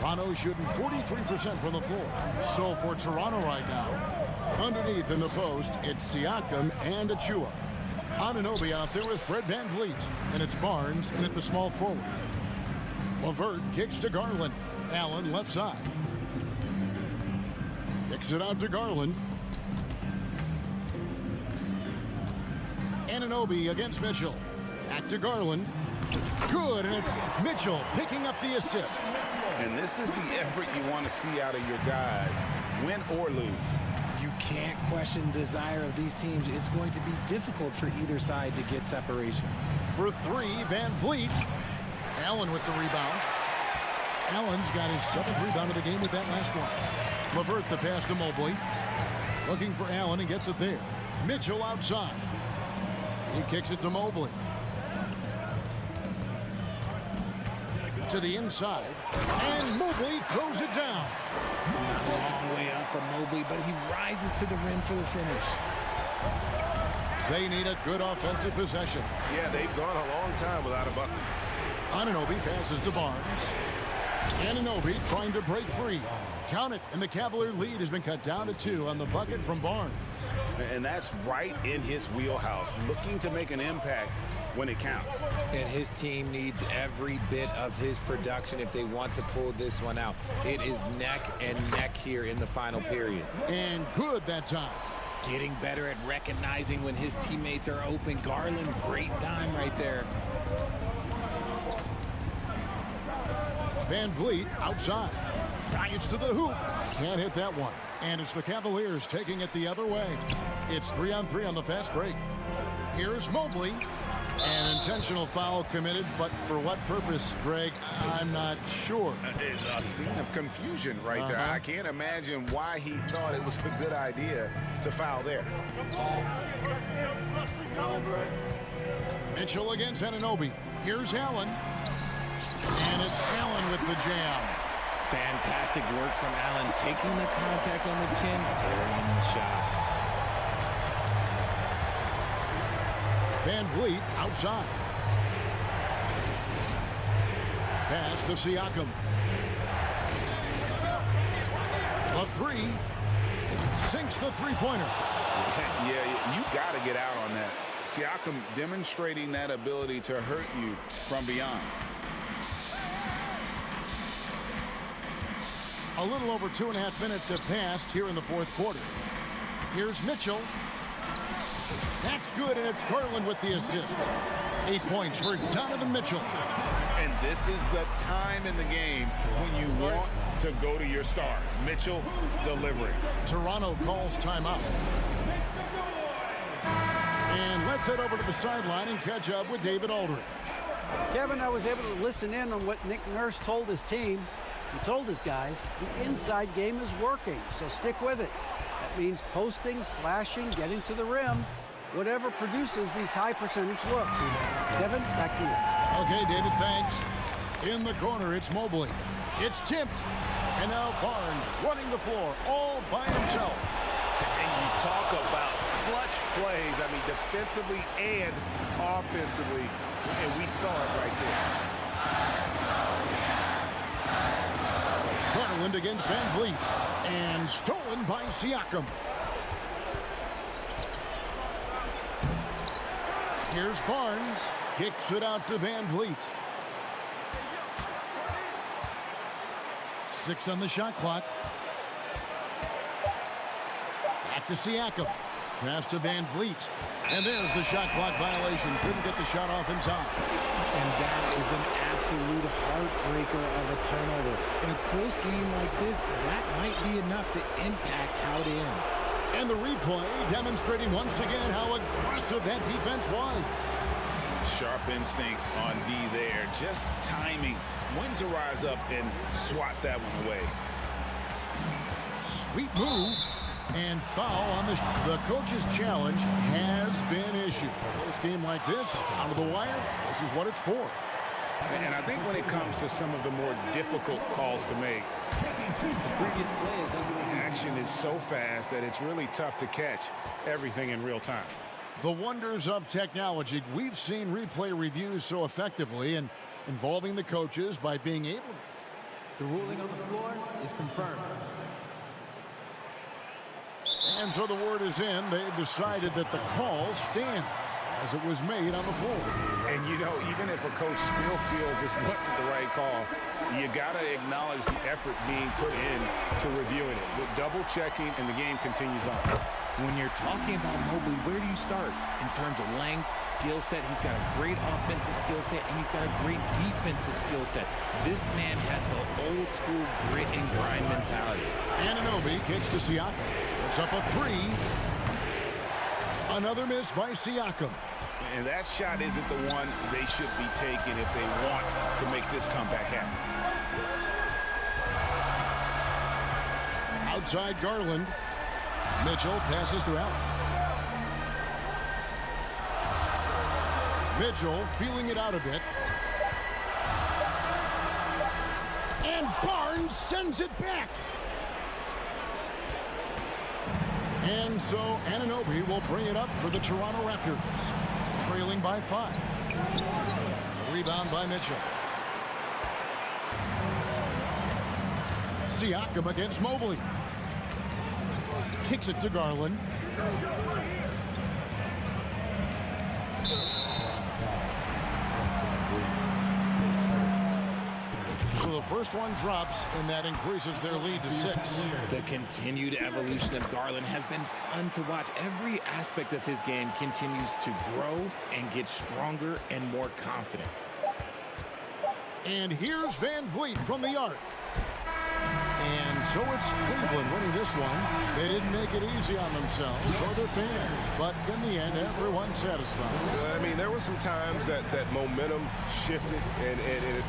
Toronto shooting 43% from the floor. So for Toronto right now, underneath in the post, it's Siakam and Achua. Anunoby out there with Fred VanVleet. And it's Barnes in at the small forward. LeVert kicks to Garland. Allen left side. Kicks it out to Garland. Anunoby against Mitchell. Back to Garland. Good, and it's Mitchell picking up the assist. And this is the effort you want to see out of your guys, win or lose. You can't question the desire of these teams. It's going to be difficult for either side to get separation. For 3, VanVleet. Allen with the rebound. Allen's got his 7th rebound of the game with that last one. LeVert the pass to Mobley. Looking for Allen and gets it there. Mitchell outside. He kicks it to Mobley. To the inside. And Mobley throws it down. A long way up for Mobley, but he rises to the rim for the finish. They need a good offensive possession. Yeah, they've gone a long time without a bucket. Anunoby passes to Barnes. Anunoby trying to break free. Count it, and the Cavalier lead has been cut down to 2 on the bucket from Barnes. And that's right in his wheelhouse, looking to make an impact when it counts. And his team needs every bit of his production if they want to pull this one out. It is neck and neck here in the final period. And good that time. Getting better at recognizing when his teammates are open. Garland, great dime right there. VanVleet outside. Drives to the hoop. Can't hit that one. And it's the Cavaliers taking it the other way. It's 3-on-3 on the fast break. Here's Mobley. An intentional foul committed, but for what purpose, Greg? I'm not sure. It's a scene of confusion right there. I can't imagine why he thought it was a good idea to foul there. Mitchell against Anunoby. Here's Allen. And it's Allen with the jam. Fantastic work from Allen, taking the contact on the chin, burying the shot. Van Vliet outside. Pass to Siakam. A three. Sinks the three-pointer. Yeah, you got to get out on that. Siakam demonstrating that ability to hurt you from beyond. A little over 2.5 minutes have passed here in the fourth quarter. Here's Mitchell. That's good, and it's Garland with the assist. 8 points for Donovan Mitchell. And this is the time in the game when you want to go to your stars. Mitchell delivering. Toronto calls timeout. And let's head over to the sideline and catch up with David Aldridge. Kevin, I was able to listen in on what Nick Nurse told his team. He told his guys the inside game is working, so stick with it. That means posting, slashing, getting to the rim, whatever produces these high percentage looks. Kevin, back to you. Okay, David, thanks. In the corner, it's Mobley. It's tipped. And now Barnes running the floor all by himself. And you talk about clutch plays, I mean, defensively and offensively, and we saw it right there. Garland against Van Vliet. And stolen by Siakam. Here's Barnes. Kicks it out to Van Vliet. 6 on the shot clock. Back to Siakam. Pass to Van Vliet. And there's the shot clock violation. Couldn't get the shot off in time. And that is an absolute heartbreaker of a turnover. In a close game like this, that might be enough to impact how it ends. And the replay demonstrating once again how aggressive that defense was. Sharp instincts on D there. Just timing when to rise up and swat that one away. Sweet move. And foul on the coach's challenge has been issued. This game like this, out of the wire, this is what it's for. And I think when it comes to some of the more difficult calls to make, action is so fast that it's really tough to catch everything in real time. The wonders of technology. We've seen replay reviews so effectively and involving the coaches by being able. The ruling on the floor is confirmed. And so the word is in. They've decided that the call stands as it was made on the floor. And, you know, even if a coach still feels this wasn't the right call, you got to acknowledge the effort being put in to reviewing it. With double checking, and the game continues on. When you're talking about Mobley, where do you start? In terms of length, skill set, he's got a great offensive skill set, and he's got a great defensive skill set. This man has the old school grit and grind mentality. Anunoby kicks to Siakam. It's up a three. Another miss by Siakam. And that shot isn't the one they should be taking if they want to make this comeback happen. Outside Garland. Mitchell passes to Allen. Mitchell feeling it out a bit. And Barnes sends it back. And so Anunoby will bring it up for the Toronto Raptors, trailing by 5. A rebound by Mitchell. Siakam against Mobley. Kicks it to Garland. So the first one drops, and that increases their lead to 6. The continued evolution of Garland has been fun to watch. Every aspect of his game continues to grow and get stronger and more confident. And here's Van Vliet from the arc. And So it's Cleveland winning this one. They didn't make it easy on themselves or their fans, but in the end, everyone's satisfied. I mean, there were some times that momentum shifted, and it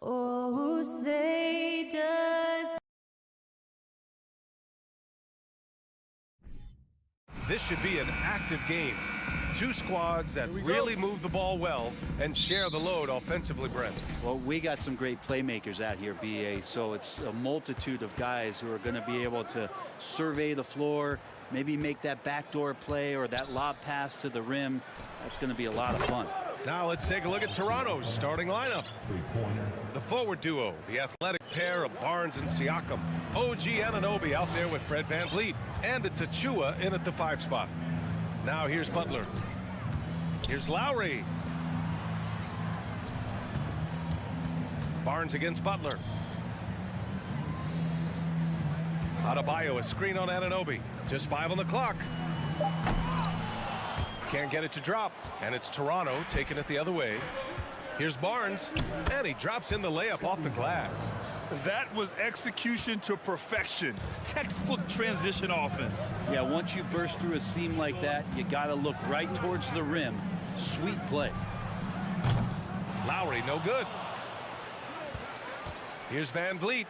Oh, say does. This should be an active game. Two squads that really move the ball well and share the load offensively, Brent. Well, we got some great playmakers out here, BA, so it's a multitude of guys who are going to be able to survey the floor, maybe make that backdoor play or that lob pass to the rim. That's going to be a lot of fun. Now let's take a look at Toronto's starting lineup. The forward duo, the athletic pair of Barnes and Siakam. OG Anunoby out there with Fred VanVleet. And it's Achua in at the 5 spot. Now here's Butler. Here's Lowry. Barnes against Butler. Adebayo, a screen on Anunoby. Just 5 on the clock. Can't get it to drop. And it's Toronto taking it the other way. Here's Barnes, and he drops in the layup off the glass. That was execution to perfection. Textbook transition offense. Yeah, once you burst through a seam like that, you got to look right towards the rim. Sweet play. Lowry, no good. Here's VanVleet.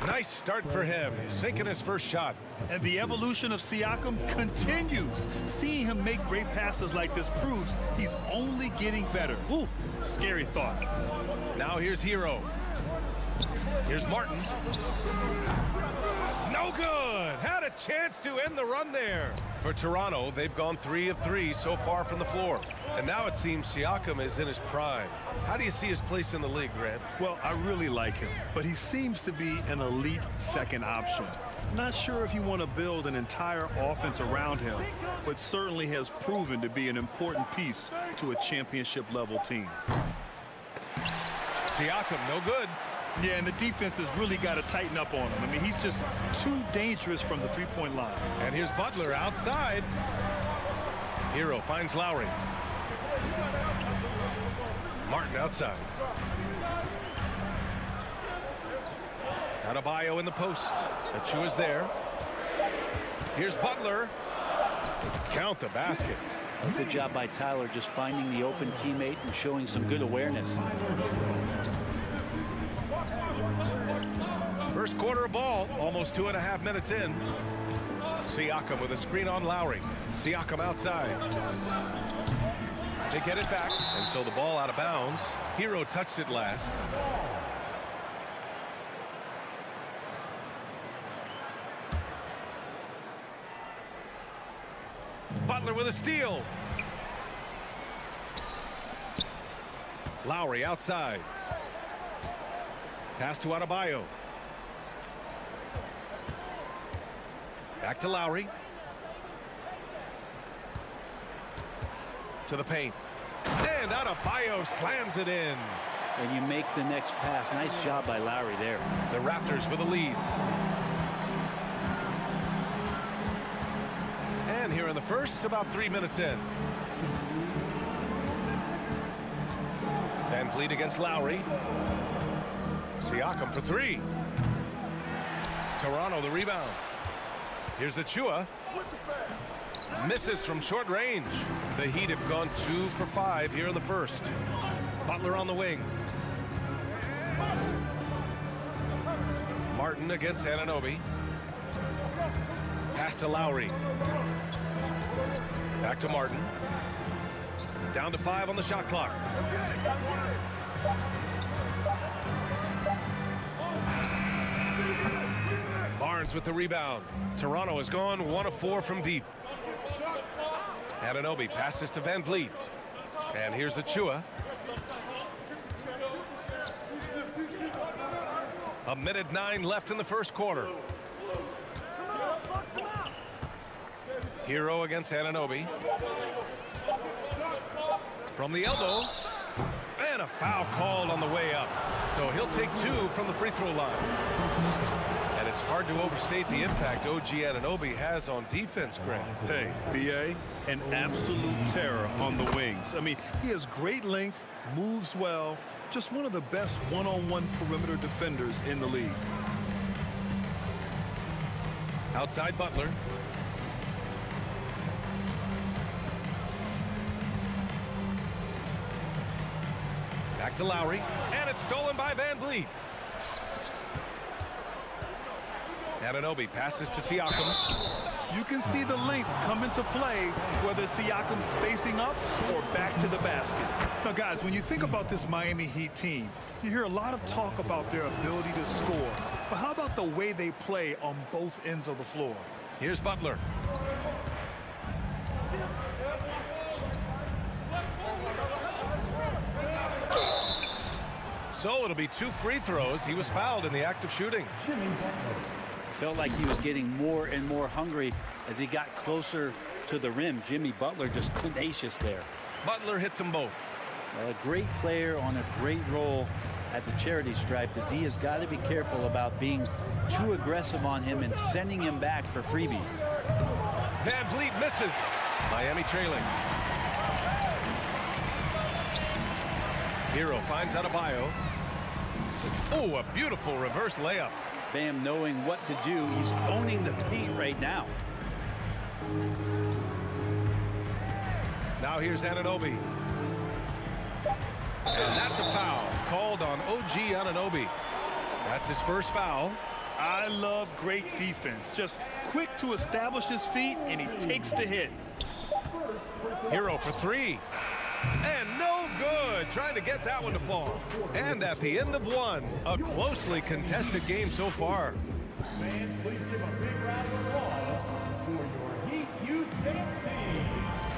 Nice start for him, sinking his first shot. And the evolution of Siakam continues. Seeing him make great passes like this proves he's only getting better. Ooh, scary thought. Now here's Hero. Here's Martin. No good. Had a chance to end the run there. For Toronto, they've gone 3 of 3 so far from the floor. And now it seems Siakam is in his prime. How do you see his place in the league, Grant? Well, I really like him, but he seems to be an elite second option. Not sure if you want to build an entire offense around him, but certainly has proven to be an important piece to a championship-level team. Siakam, no good. Yeah, and the defense has really got to tighten up on him. I mean, he's just too dangerous from the three-point line. And here's Butler outside. Hero finds Lowry. Martin outside. Adebayo in the post. Achua's there. Here's Butler. Count the basket. Good job by Tyler just finding the open teammate and showing some good awareness. First quarter of ball, almost 2.5 minutes in. Siakam with a screen on Lowry. Siakam outside. They get it back, and so the ball out of bounds. Hero touched it last. Butler with a steal. Lowry outside. Pass to Adebayo. Back to Lowry. To the paint. And Adebayo slams it in. And you make the next pass. Nice job by Lowry there. The Raptors with the lead. And here in the first, about 3 minutes in. VanVleet against Lowry. Siakam for 3. Toronto the rebound. Here's Achua. Misses from short range. The Heat have gone 2 for 5 here in the first. Butler on the wing. Martin against Anunoby. Pass to Lowry. Back to Martin. Down to 5 on the shot clock. Barnes with the rebound. Toronto has gone 1 of 4 from deep. Anunoby passes to VanVleet. And here's Achua. A minute 9 left in the first quarter. Hero against Anunoby. From the elbow. And a foul called on the way up. So he'll take 2 from the free throw line. And it's hard to overstate the impact OG Anunoby has on defense, Grant. Hey, BA, an absolute terror on the wings. I mean, he has great length, moves well, just one of the best one-on-one perimeter defenders in the league. Outside Butler. Back Back to Lowry, and it's stolen by Van Vliet. Anunoby passes to Siakam. You can see the length come into play, whether Siakam's facing up or back to the basket. Now, guys, when you think about this Miami Heat team, you hear a lot of talk about their ability to score. But how about the way they play on both ends of the floor? Here's Butler. So it'll be 2 free throws. He was fouled in the act of shooting. Felt like he was getting more and more hungry as he got closer to the rim. Jimmy Butler just tenacious there. Butler hits them both. Well, a great player on a great role at the charity stripe. The D has got to be careful about being too aggressive on him and sending him back for freebies. Van Vliet misses. Miami trailing. Hero finds Adebayo. Oh, a beautiful reverse layup. Bam knowing what to do. He's owning the paint right now. Now here's Anunoby. And that's a foul called on OG Anunoby. That's his first foul. I love great defense. Just quick to establish his feet, and he takes the hit. Hero for 3. And no good. Trying to get that one to fall. And at the end of 1, a closely contested game so far. Fans, please give a big round of applause for your Heat Youth team.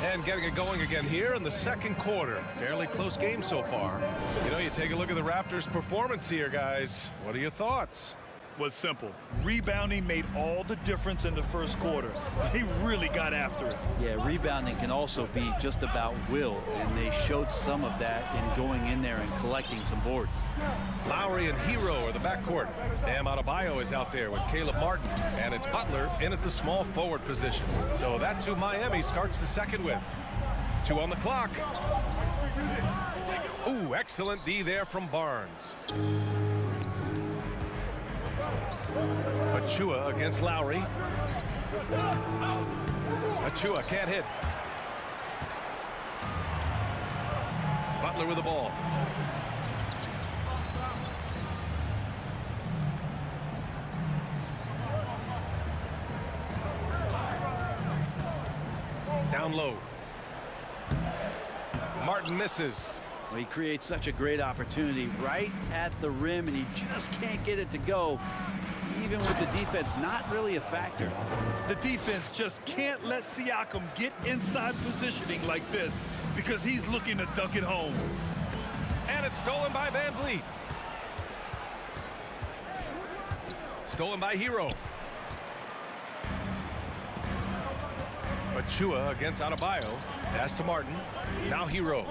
And getting it going again here in the second quarter. Fairly close game so far. You know, you take a look at the Raptors' performance here, guys. What are your thoughts? Was simple. Rebounding made all the difference in the first quarter. They really got after it. Yeah, rebounding can also be just about will, and they showed some of that in going in there and collecting some boards. Lowry and Hero are the backcourt. Bam Adebayo is out there with Caleb Martin, and it's Butler in at the small forward position. So that's who Miami starts the second with. 2 on the clock. Ooh, excellent D there from Barnes. Achua against Lowry. Achua can't hit. Butler with the ball. Down low. Martin misses. Well, he creates such a great opportunity right at the rim, and he just can't get it to go. Even with the defense not really a factor. The defense just can't let Siakam get inside positioning like this because he's looking to dunk it home. And it's stolen by Van Vliet. Stolen by Hero. Achua against Adebayo. Pass to Martin. Now Hero.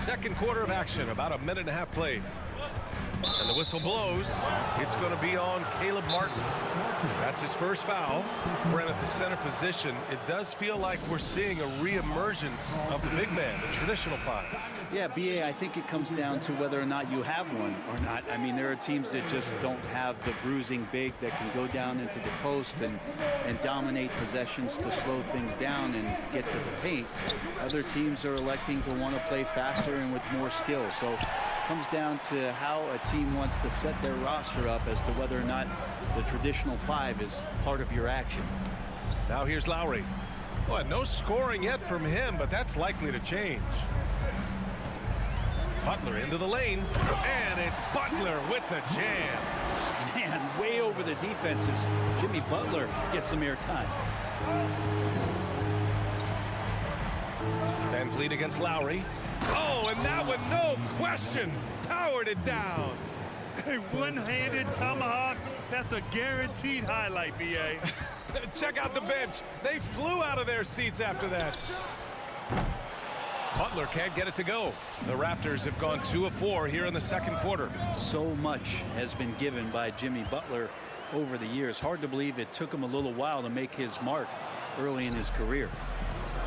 Second quarter of action, about a minute and a half played. And the whistle blows. It's going to be on Caleb Martin. That's his first foul. Brent at the center position. It does feel like we're seeing a reemergence of the big man, the traditional 5. Yeah, BA, I think it comes down to whether or not you have one or not. I mean, there are teams that just don't have the bruising big that can go down into the post and dominate possessions to slow things down and get to the paint. Other teams are electing to want to play faster and with more skill. So it comes down to how a team wants to set their roster up as to whether or not the traditional 5 is part of your action. Now here's Lowry. Well, no scoring yet from him, but that's likely to change. Butler into the lane, and it's Butler with the jam. Man, way over the defenses. Jimmy Butler gets some airtime. Van Vliet against Lowry. Oh, and that one, no question, powered it down. A one-handed tomahawk, that's a guaranteed highlight, BA. Check out the bench. They flew out of their seats after that. Butler can't get it to go. The Raptors have gone 2 of 4 here in the second quarter. So much has been given by Jimmy Butler over the years. Hard to believe it took him a little while to make his mark early in his career.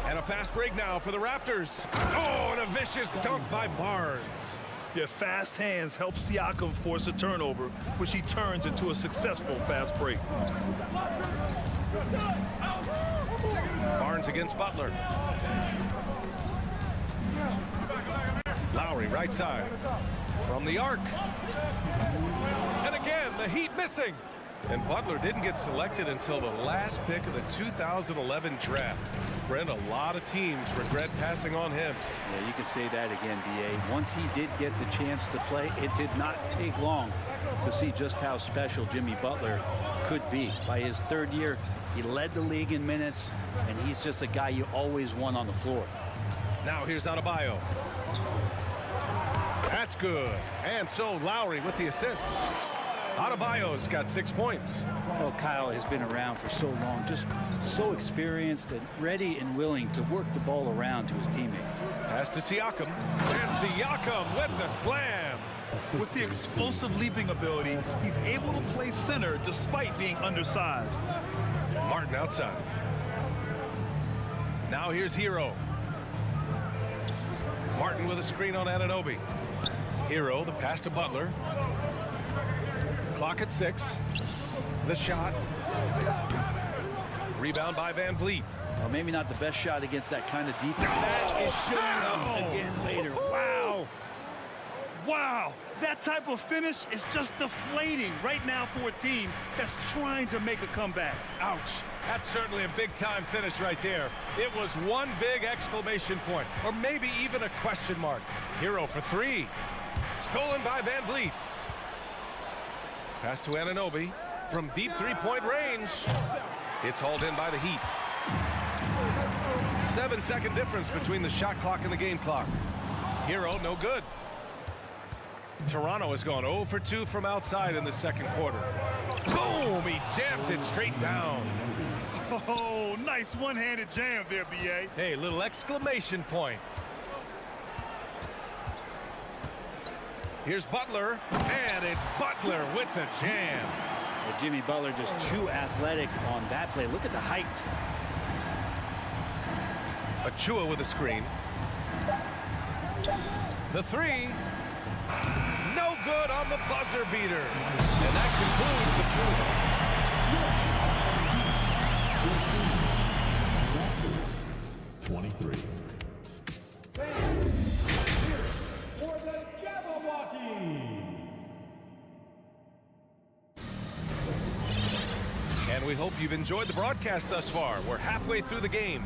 And a fast break now for the Raptors. Oh, and a vicious dunk by Barnes. Yeah, fast hands help Siakam force a turnover, which he turns into a successful fast break. Barnes against Butler. Lowry right side. From the arc. And again, the Heat missing. And Butler didn't get selected until the last pick of the 2011 draft. Brent, a lot of teams regret passing on him. Yeah, you can say that again, B.A. Once he did get the chance to play, it did not take long to see just how special Jimmy Butler could be. By his third year, he led the league in minutes, and he's just a guy you always want on the floor. Now here's Adebayo. That's good. And so Lowry with the assist. Adebayo's got 6 points. Well, Kyle has been around for so long, just so experienced and ready and willing to work the ball around to his teammates. Pass to Siakam. And Siakam with the slam. With the explosive leaping ability, he's able to play center despite being undersized. Martin outside. Now here's Hero. Martin with a screen on Anunoby. Hero, the pass to Butler. Clock at 6. The shot. Rebound by Van Vliet. Well, maybe not the best shot against that kind of defense. That is showing up again later. Wow. Wow, that type of finish is just deflating right now for a team that's trying to make a comeback. Ouch. That's certainly a big-time finish right there. It was one big exclamation point, or maybe even a question mark. Hero for 3. Stolen by Van Vliet. Pass to Anunoby from deep three-point range. It's hauled in by the Heat. 7-second difference between the shot clock and the game clock. Hero, no good. Toronto has gone 0 for 2 from outside in the second quarter. Boom! He jams it straight down. Oh, nice one-handed jam there, B.A. Hey, little exclamation point. Here's Butler, and it's Butler with the jam. Well, Jimmy Butler just too athletic on that play. Look at the height. Achua with a screen. The 3. No good on the buzzer beater. And that concludes the 23. For the Jabberwockies. And we hope you've enjoyed the broadcast thus far. We're halfway through the game.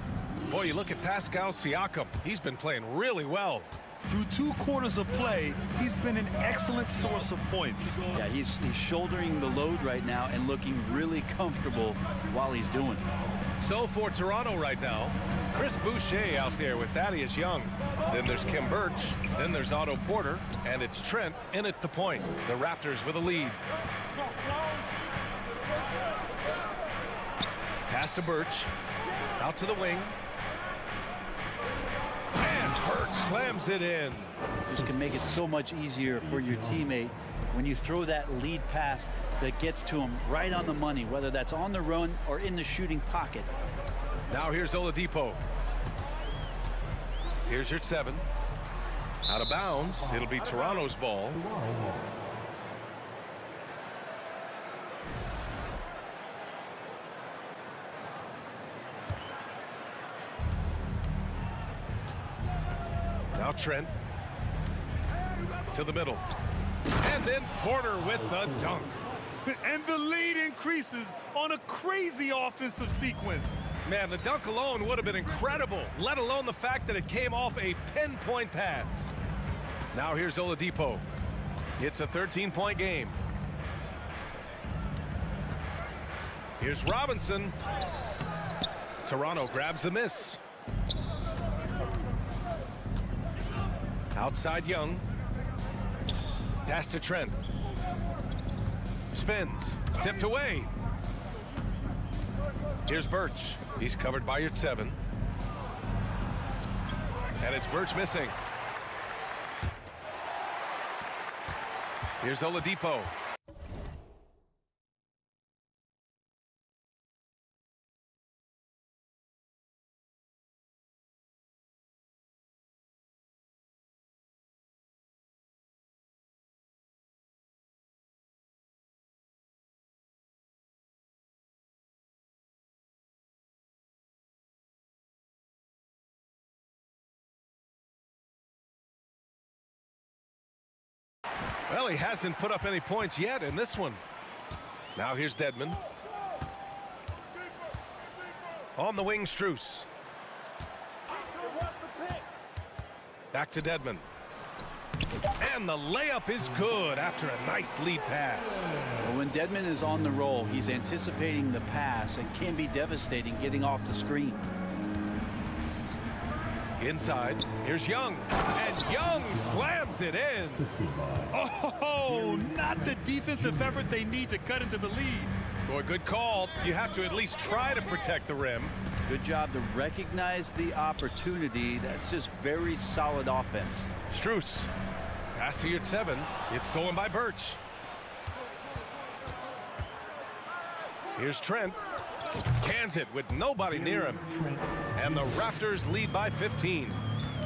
Boy, you look at Pascal Siakam. He's been playing really well. Through 2 quarters of play, he's been an excellent source of points. Yeah, he's shouldering the load right now and looking really comfortable while he's doing it. So for Toronto right now, Chris Boucher out there with Thaddeus Young. Then there's Kim Birch. Then there's Otto Porter. And it's Trent in at the point. The Raptors with a lead. Pass to Birch. Out to the wing. And Birch slams it in. This can make it so much easier for your teammate when you throw that lead pass that gets to him right on the money, whether that's on the run or in the shooting pocket. Now here's Oladipo. Here's your 7. Out of bounds. It'll be Toronto's ball. Now Trent to the middle. And then Porter with the dunk. And the lead increases on a crazy offensive sequence. Man, the dunk alone would have been incredible, let alone the fact that it came off a pinpoint pass. Now here's Oladipo. It's a 13-point game. Here's Robinson. Toronto grabs the miss. Outside Young. Pass to Trent. Spins. Tipped away. Here's Birch. He's covered by your 7. And it's Birch missing. Here's Oladipo. Well, he hasn't put up any points yet in this one. Now here's Dedmon. On the wing, Strus. Back to Dedmon. And the layup is good after a nice lead pass. Well, when Dedmon is on the roll, he's anticipating the pass and can be devastating getting off the screen. Inside, here's Young. And Young slams it in. Oh, not the defensive effort they need to cut into the lead. Boy, good call. You have to at least try to protect the rim. Good job to recognize the opportunity. That's just very solid offense. Strus. Pass to your 7. It's stolen by Birch. Here's Trent. Cans it with nobody near him. And the Raptors lead by 15.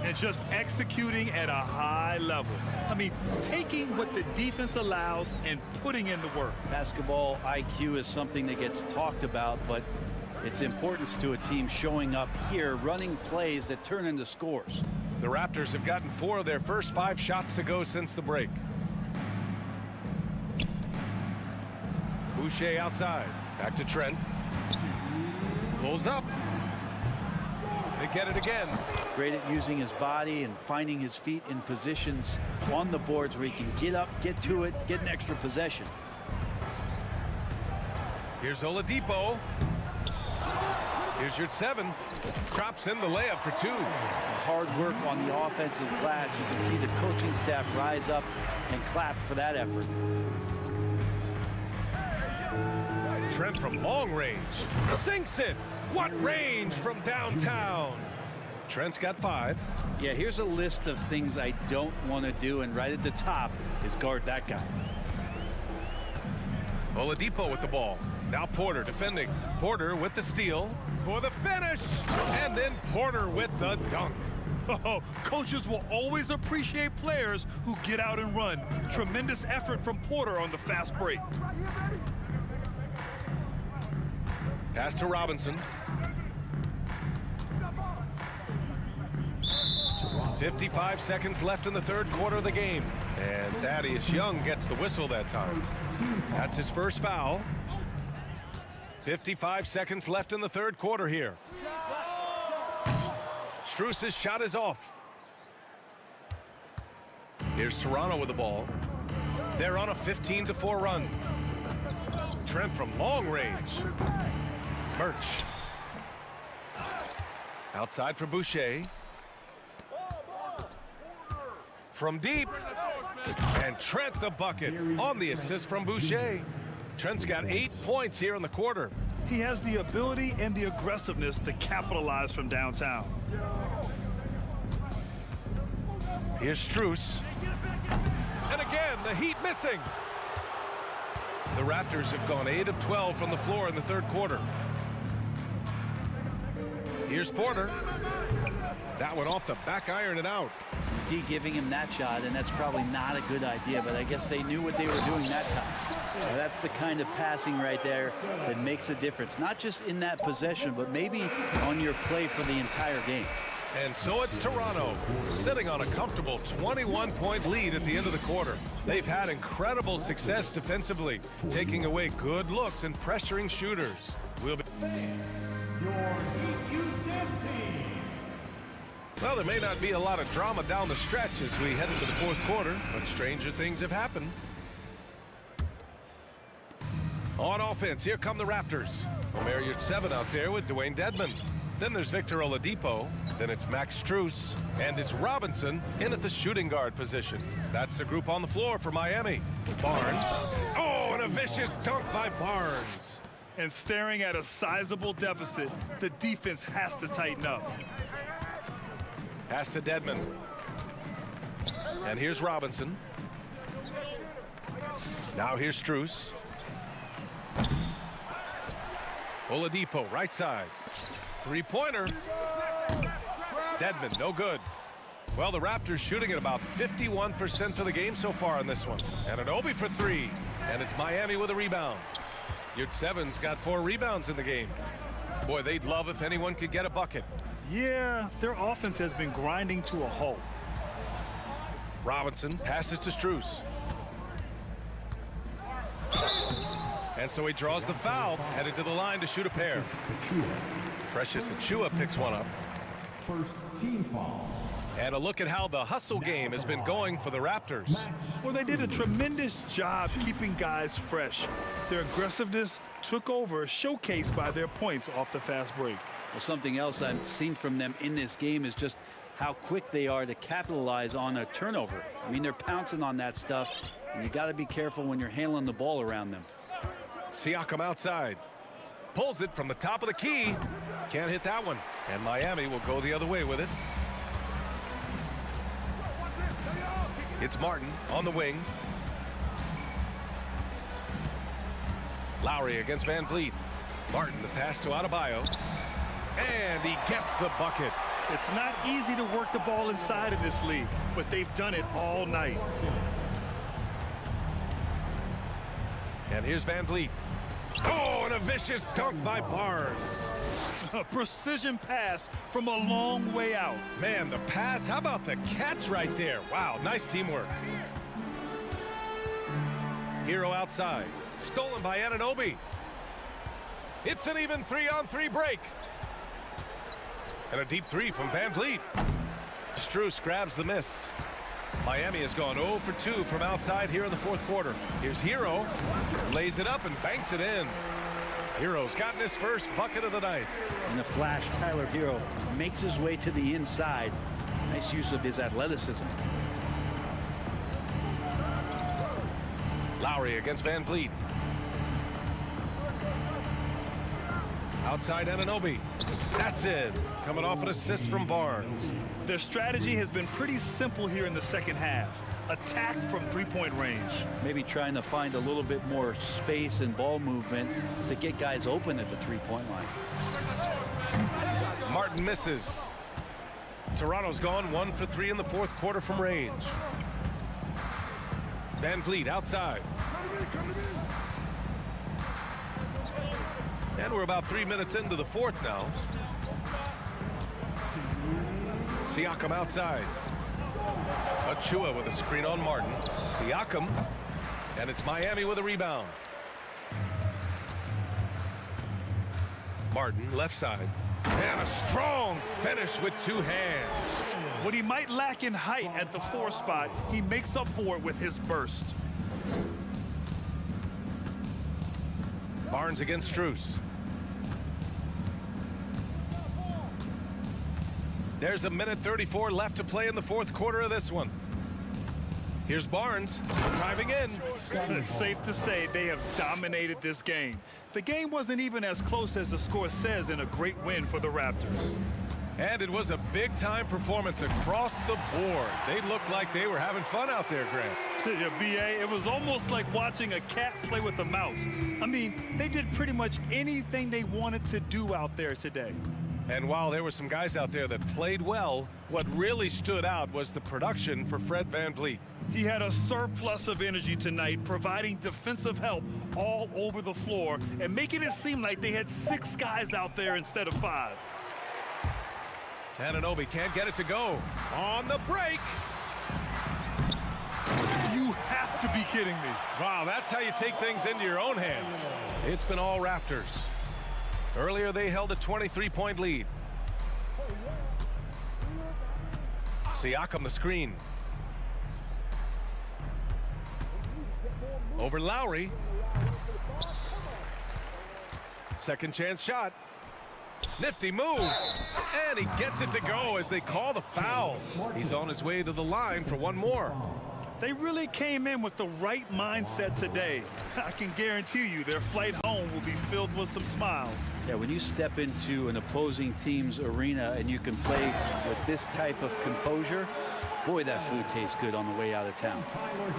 And just executing at a high level. I mean, taking what the defense allows and putting in the work. Basketball IQ is something that gets talked about, but its importance to a team showing up here, running plays that turn into scores. The Raptors have gotten 4 of their first 5 shots to go since the break. Boucher outside. Back to Trent. Pulls up. They get it again. Great at using his body and finding his feet in positions on the boards where he can get up, get to it, get an extra possession. Here's Oladipo. Here's your 7. Drops in the layup for 2. Hard work on the offensive glass. You can see the coaching staff rise up and clap for that effort. Trent from long range. Sinks it. What range from downtown? Trent's got 5. Yeah, here's a list of things I don't want to do, and right at the top is guard that guy. Oladipo with the ball. Now Porter defending. Porter with the steal for the finish. And then Porter with the dunk. Oh, coaches will always appreciate players who get out and run. Tremendous effort from Porter on the fast break. Pass to Robinson. 55 seconds left in the third quarter of the game. And Thaddeus Young gets the whistle that time. That's his first foul. 55 seconds left in the third quarter here. Strus's shot is off. Here's Toronto with the ball. They're on a 15-4 run. Trent from long range. Birch. Outside for Boucher. From deep. And Trent the bucket on the assist from Boucher. Trent's got 8 points here in the quarter. He has the ability and the aggressiveness to capitalize from downtown. Here's Strus. And again, the Heat missing. The Raptors have gone 8 of 12 from the floor in the third quarter. Here's Porter. That one off the back iron and out. D giving him that shot, and that's probably not a good idea, but I guess they knew what they were doing that time. Now, that's the kind of passing right there that makes a difference, not just in that possession, but maybe on your play for the entire game. And so it's Toronto sitting on a comfortable 21-point lead at the end of the quarter. They've had incredible success defensively, taking away good looks and pressuring shooters. We'll be... Well, there may not be a lot of drama down the stretch as we head into the fourth quarter, but stranger things have happened. On offense, here come the Raptors. Omer Yurtseven out there with Dwayne Dedmon. Then there's Victor Oladipo. Then it's Max Strus. And it's Robinson in at the shooting guard position. That's the group on the floor for Miami. Barnes. Oh, and a vicious dunk by Barnes. And staring at a sizable deficit, the defense has to tighten up. Pass to Dedmon. And here's Robinson. Now here's Strus. Oladipo, right side. Three-pointer. Dedmon, no good. Well, the Raptors shooting at about 51% for the game so far in this one. And an Obi for 3. And it's Miami with a rebound. Yurtseven's got 4 rebounds in the game. Boy, they'd love if anyone could get a bucket. Yeah, their offense has been grinding to a halt. Robinson passes to Strus. And so he draws the foul, headed to the line to shoot a pair. Precious Achiuwa picks one up. First team foul. And a look at how the hustle game has been going for the Raptors. Well, they did a tremendous job keeping guys fresh. Their aggressiveness took over, showcased by their points off the fast break. Well, something else I've seen from them in this game is just how quick they are to capitalize on a turnover. I mean, they're pouncing on that stuff, and you got to be careful when you're handling the ball around them. Siakam outside. Pulls it from the top of the key. Can't hit that one. And Miami will go the other way with it. It's Martin on the wing. Lowry against Van Vliet. Martin, the pass to Adebayo. And he gets the bucket. It's not easy to work the ball inside of this league, but they've done it all night. And here's Van Vliet. Oh, and a vicious dunk by Barnes. A precision pass from a long way out. Man, the pass, how about the catch right there? Wow, nice teamwork. Hero outside. Stolen by Anunoby. It's an even 3-on-3 break. And a deep three from Van Vliet. Strus grabs the miss. Miami has gone 0 for 2 from outside here in the fourth quarter. Here's Hero. Lays it up and banks it in. Hero's gotten his first bucket of the night. In a flash, Tyler Hero makes his way to the inside. Nice use of his athleticism. Lowry against Van Vliet. Outside Anunoby. That's it. Coming off an assist from Barnes. Their strategy has been pretty simple here in the second half. Attack from three-point range. Maybe trying to find a little bit more space and ball movement to get guys open at the three-point line. Martin misses. Toronto's gone 1 for 3 in the fourth quarter from range. Van Vliet outside. And we're about 3 minutes into the fourth now. Siakam outside. Achiuwa with a screen on Martin. Siakam. And it's Miami with a rebound. Martin left side. And a strong finish with 2 hands. What he might lack in height at the 4 spot, he makes up for it with his burst. Barnes against Strus. There's a minute 34 left to play in the fourth quarter of this one. Here's Barnes driving in. It's safe to say they have dominated this game. The game wasn't even as close as the score says in a great win for the Raptors. And it was a big-time performance across the board. They looked like they were having fun out there, Grant. Yeah, B.A., it was almost like watching a cat play with a mouse. I mean, they did pretty much anything they wanted to do out there today. And while there were some guys out there that played well, what really stood out was the production for Fred Van Vliet. He had a surplus of energy tonight, providing defensive help all over the floor and making it seem like they had 6 guys out there instead of 5. Anunoby can't get it to go. On the break. You have to be kidding me. Wow, that's how you take things into your own hands. It's been all Raptors. Earlier, they held a 23-point lead. Siakam the screen. Over Lowry. Second chance shot. Nifty move. And he gets it to go as they call the foul. He's on his way to the line for one more. They really came in with the right mindset today. I can guarantee you their flight home will be filled with some smiles. Yeah, when you step into an opposing team's arena and you can play with this type of composure, boy, that food tastes good on the way out of town.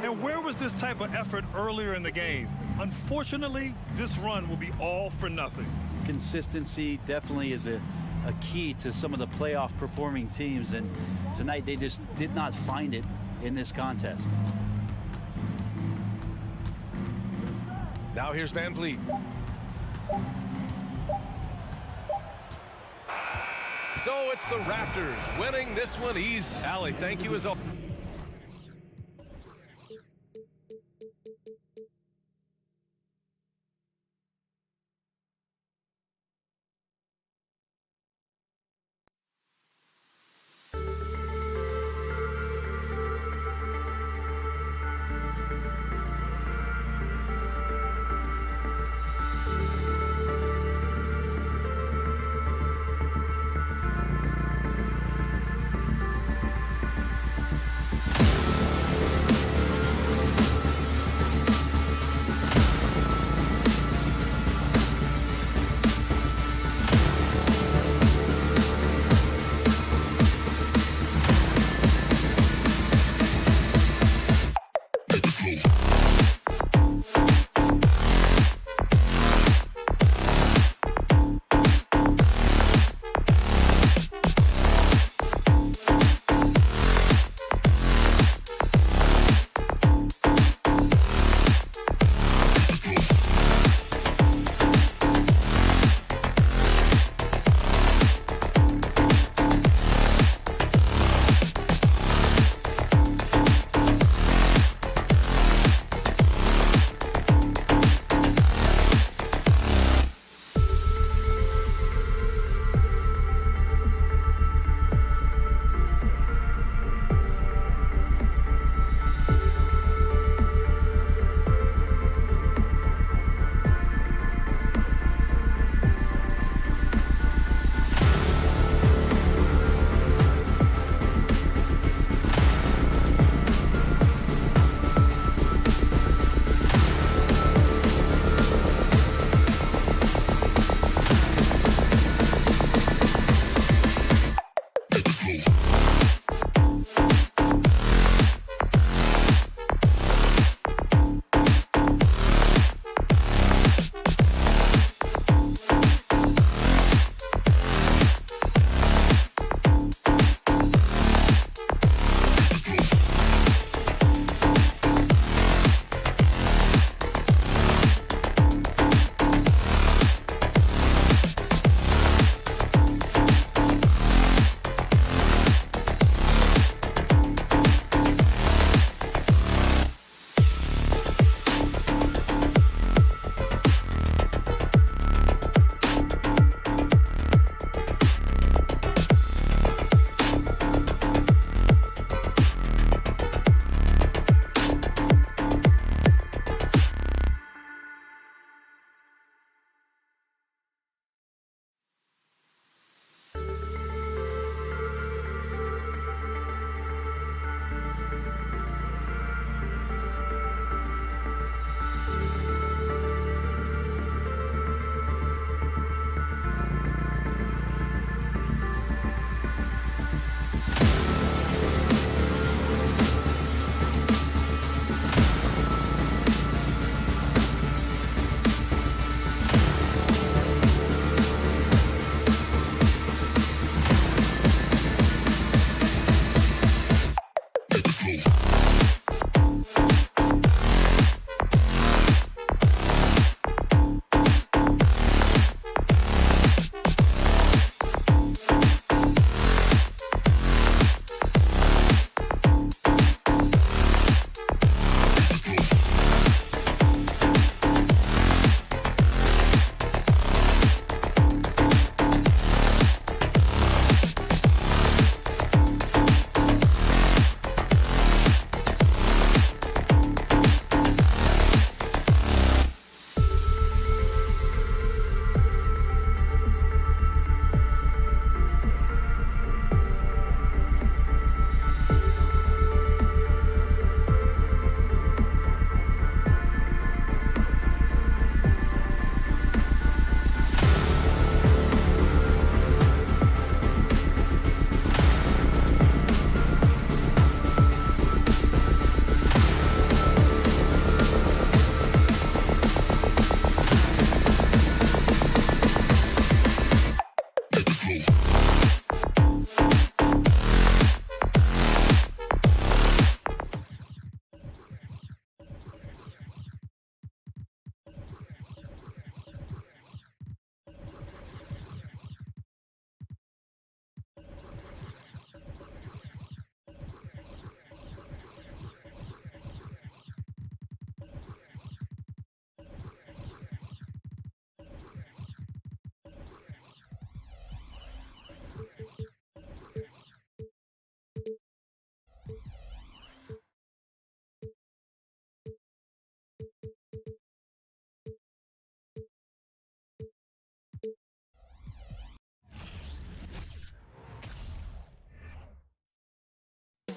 And where was this type of effort earlier in the game? Unfortunately, this run will be all for nothing. Consistency definitely is a key to some of the playoff performing teams, and tonight they just did not find it in this contest. Now here's Van Vliet. So it's the Raptors winning this one easy. Allie, thank you as always.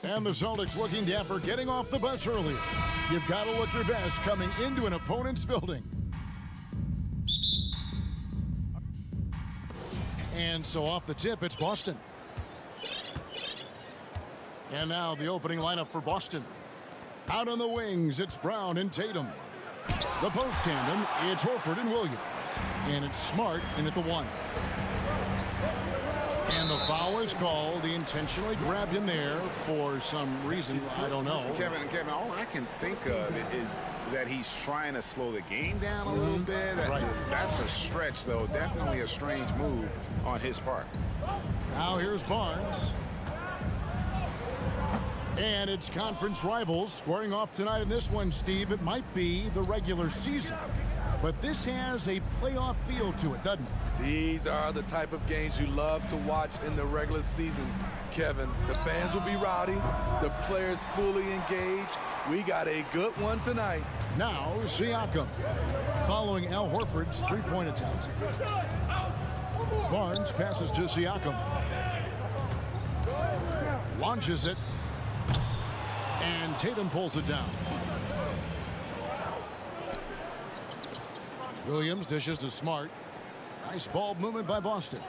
And the Celtics looking dapper, getting off the bus earlier. You've got to look your best coming into an opponent's building. And so off the tip, it's Boston. And now the opening lineup for Boston. Out on the wings, it's Brown and Tatum. The post tandem, it's Horford and Williams. And it's Smart in at the 1. And the foul is called. He intentionally grabbed him there for some reason. I don't know. Kevin, all I can think of is that he's trying to slow the game down a little bit. Right. That's a stretch, though. Definitely a strange move on his part. Now here's Barnes. And it's conference rivals squaring off tonight in this one, Steve. It might be the regular season, but this has a playoff feel to it, doesn't it? These are the type of games you love to watch in the regular season, Kevin. The fans will be rowdy, the players fully engaged. We got a good one tonight. Now Siakam, following Al Horford's three-point attempt. Barnes passes to Siakam. Launches it. And Tatum pulls it down. Williams dishes to Smart. Nice ball movement by Boston.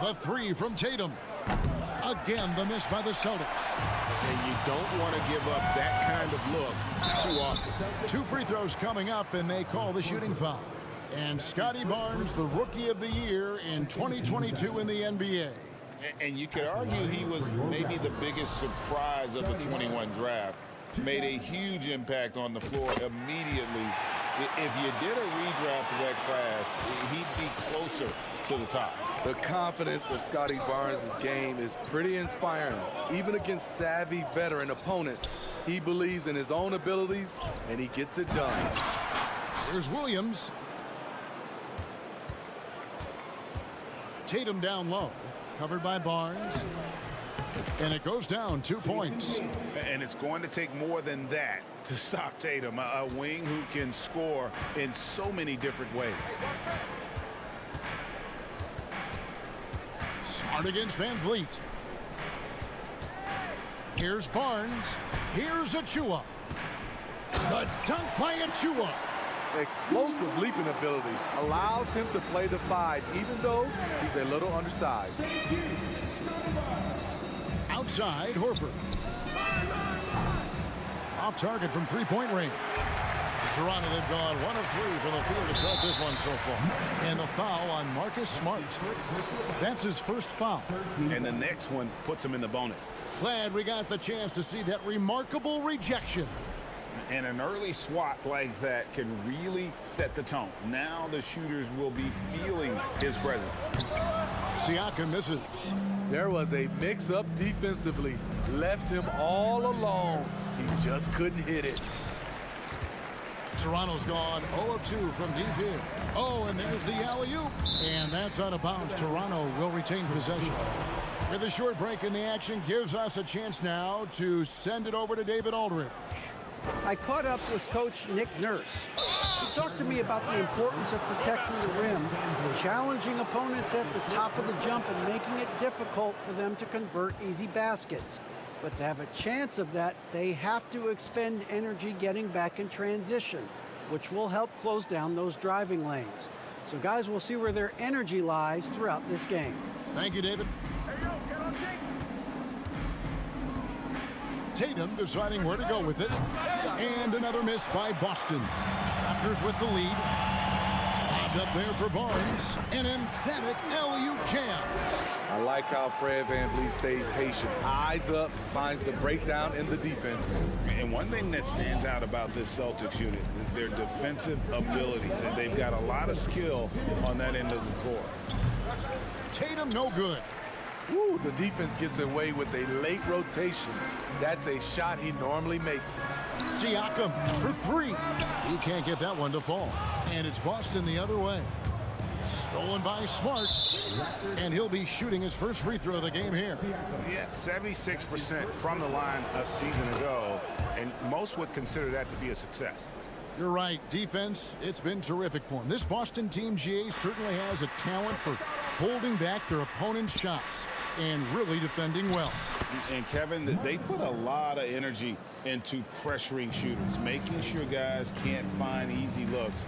The 3 from Tatum. Again, the miss by the Celtics. And you don't want to give up that kind of look too often. 2 free throws coming up, and they call the shooting foul. And Scotty Barnes, the Rookie of the Year in 2022 in the NBA. And you could argue he was maybe the biggest surprise of the 21 draft. Made a huge impact on the floor immediately. If you did a redraft of that class, he'd be closer to the top. The confidence of Scotty Barnes' game is pretty inspiring. Even against savvy veteran opponents, he believes in his own abilities, and he gets it done. Here's Williams. Tatum down low. Covered by Barnes. And it goes down 2 points. And it's going to take more than that to stop Tatum, a wing who can score in so many different ways. Smart against Van Vliet. Here's Barnes. Here's Achua. The dunk by Achua. Explosive leaping ability allows him to play the 5, even though he's a little undersized. Outside, Horford. Off target from three-point range. Toronto, they've gone 1 of 3 from the field to start this one so far. And the foul on Marcus Smart. That's his first foul. And the next one puts him in the bonus. Glad we got the chance to see that remarkable rejection. And an early swat like that can really set the tone. Now the shooters will be feeling his presence. Siakam misses. There was a mix-up defensively. Left him all alone. He just couldn't hit it. Toronto's gone 0 of 2 from deep here. Oh, and there's the alley-oop. And that's out of bounds. Toronto will retain possession. With a short break in the action, gives us a chance now to send it over to David Aldridge. I caught up with Coach Nick Nurse. He talked to me about the importance of protecting the rim, challenging opponents at the top of the jump, and making it difficult for them to convert easy baskets. But to have a chance of that, they have to expend energy getting back in transition, which will help close down those driving lanes. So, guys, we'll see where their energy lies throughout this game. Thank you, David. Tatum deciding where to go with it. And another miss by Boston. Raptors with the lead. Lobbed up there for Barnes. An emphatic alley-oop jam. I like how Fred VanVleet stays patient. Eyes up, finds the breakdown in the defense. And one thing that stands out about this Celtics unit is their defensive ability. They've got a lot of skill on that end of the floor. Tatum no good. Woo, the defense gets away with a late rotation. That's a shot he normally makes. Siakam for 3. He can't get that one to fall. And it's Boston the other way. Stolen by Smart. And he'll be shooting his first free throw of the game here. Yeah, 76% from the line a season ago. And most would consider that to be a success. You're right. Defense, it's been terrific for him. This Boston team, GA, certainly has a talent for holding back their opponent's shots. and really defending well. And Kevin, they put a lot of energy into pressuring shooters, making sure guys can't find easy looks.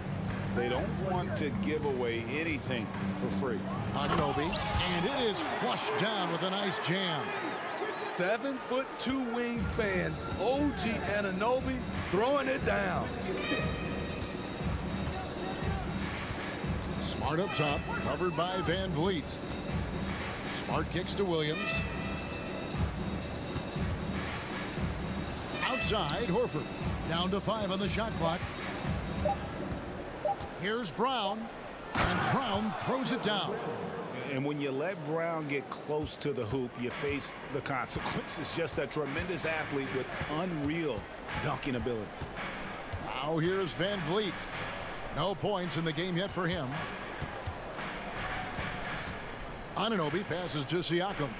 They don't want to give away anything for free. Anunoby, and it is flushed down with a nice jam. 7'2" wingspan, OG Anunoby throwing it down. Smart up top, covered by Van Vliet. Smart kicks to Williams. Outside, Horford. Down to 5 on the shot clock. Here's Brown, and Brown throws it down. And when you let Brown get close to the hoop, you face the consequences. Just a tremendous athlete with unreal dunking ability. Now here's Van Vliet. No points in the game yet for him. Anunoby passes to Siakam.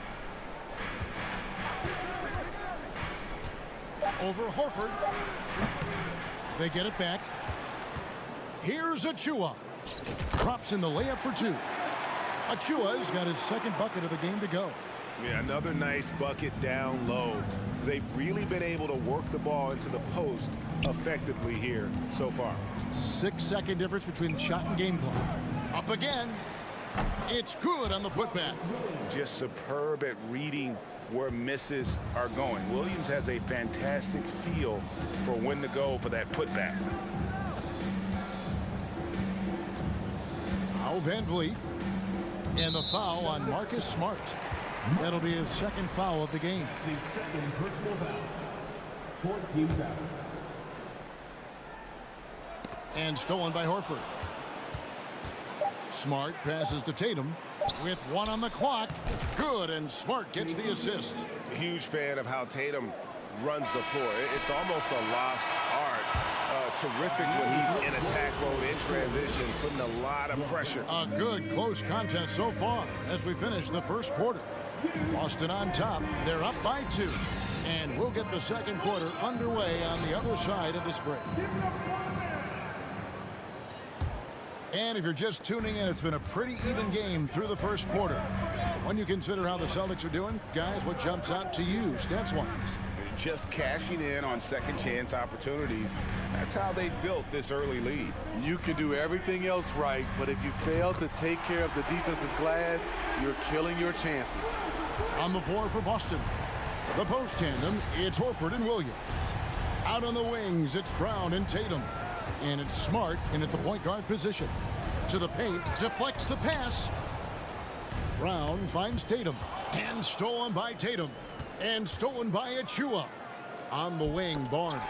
Over Horford. They get it back. Here's Achua. Drops in the layup for 2. Achua's got his second bucket of the game to go. Yeah, another nice bucket down low. They've really been able to work the ball into the post effectively here so far. 6-second difference between the shot and game clock. Up again. It's good on the putback. Just superb at reading where misses are going. Williams has a fantastic feel for when to go for that putback. Now Van Vliet. And the foul on Marcus Smart. That'll be his second foul of the game. His second personal foul. 14 foul. And stolen by Horford. Smart passes to Tatum with 1 on the clock. Good, and Smart gets the assist. Huge fan of how Tatum runs the floor. It's almost a lost art. Terrific when he's in attack mode, in transition, putting a lot of pressure. A good close contest so far as we finish the first quarter. Boston on top. They're up by 2. And we'll get the second quarter underway on the other side of this break. And if you're just tuning in, it's been a pretty even game through the first quarter. When you consider how the Celtics are doing, guys, what jumps out to you stats-wise? Just cashing in on second chance opportunities. That's how they built this early lead. You can do everything else right, but if you fail to take care of the defensive glass, you're killing your chances. On the floor for Boston. The post tandem, it's Horford and Williams. Out on the wings, it's Brown and Tatum. And it's Smart in at the point guard position. To the paint, deflects the pass. Brown finds Tatum. And stolen by Tatum. And stolen by Achua. On the wing, Barnes.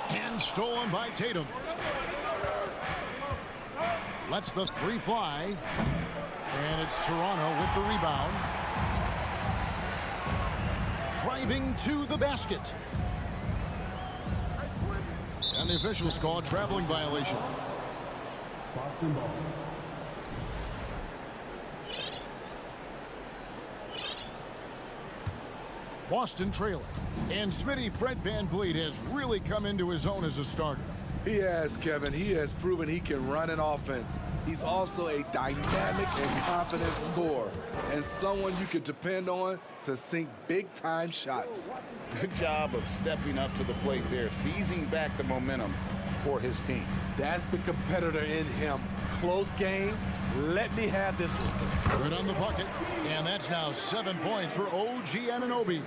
And stolen by Tatum. Lets the 3 fly. And it's Toronto with the rebound. Driving to the basket. And the officials call a traveling violation. Boston ball. Boston trailing. And Smitty, Fred Van Vliet has really come into his own as a starter. He has, Kevin. He has proven he can run an offense. He's also a dynamic and confident scorer and someone you can depend on to sink big-time shots. Good job of stepping up to the plate there, seizing back the momentum for his team. That's the competitor in him. Close game. Let me have this one. Good on the bucket. And that's now 7 points for OG Anunoby.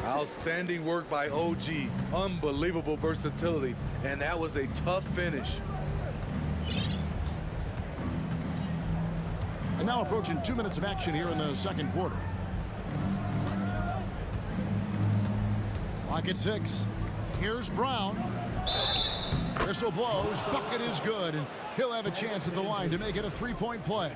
Outstanding work by OG. Unbelievable versatility. And that was a tough finish. And now approaching 2 minutes of action here in the second quarter. Clock at 6. Here's Brown. Whistle blows. Bucket is good. And he'll have a chance at the line to make it a 3-point play.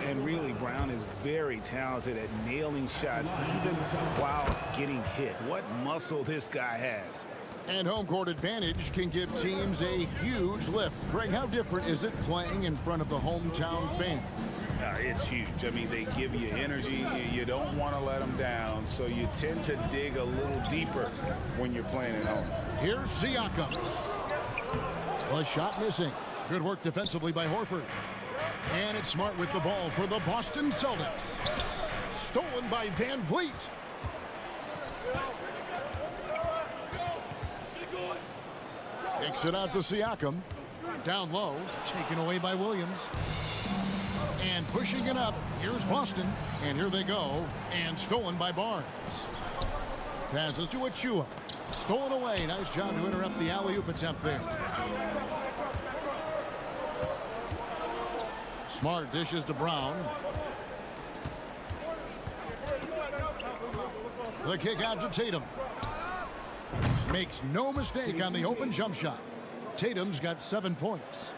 And really, Brown is very talented at nailing shots, even while getting hit. What muscle this guy has. And home court advantage can give teams a huge lift. Greg, how different is it playing in front of the hometown fans? It's huge. I mean, they give you energy. You don't want to let them down, so you tend to dig a little deeper when you're playing at home. Here's Siakam. A shot missing. Good work defensively by Horford. And it's Smart with the ball for the Boston Celtics. stolen by Van Vliet. Kicks it out to Siakam. Down low, taken away by Williams. And pushing it up, here's Boston. And here they go, and stolen by Barnes. Passes to Achua. Stolen away. Nice job to interrupt the alley-oop attempt there. Smart dishes to Brown. The kick out to Tatum. Makes no mistake on the open jump shot. Tatum's got 7 points.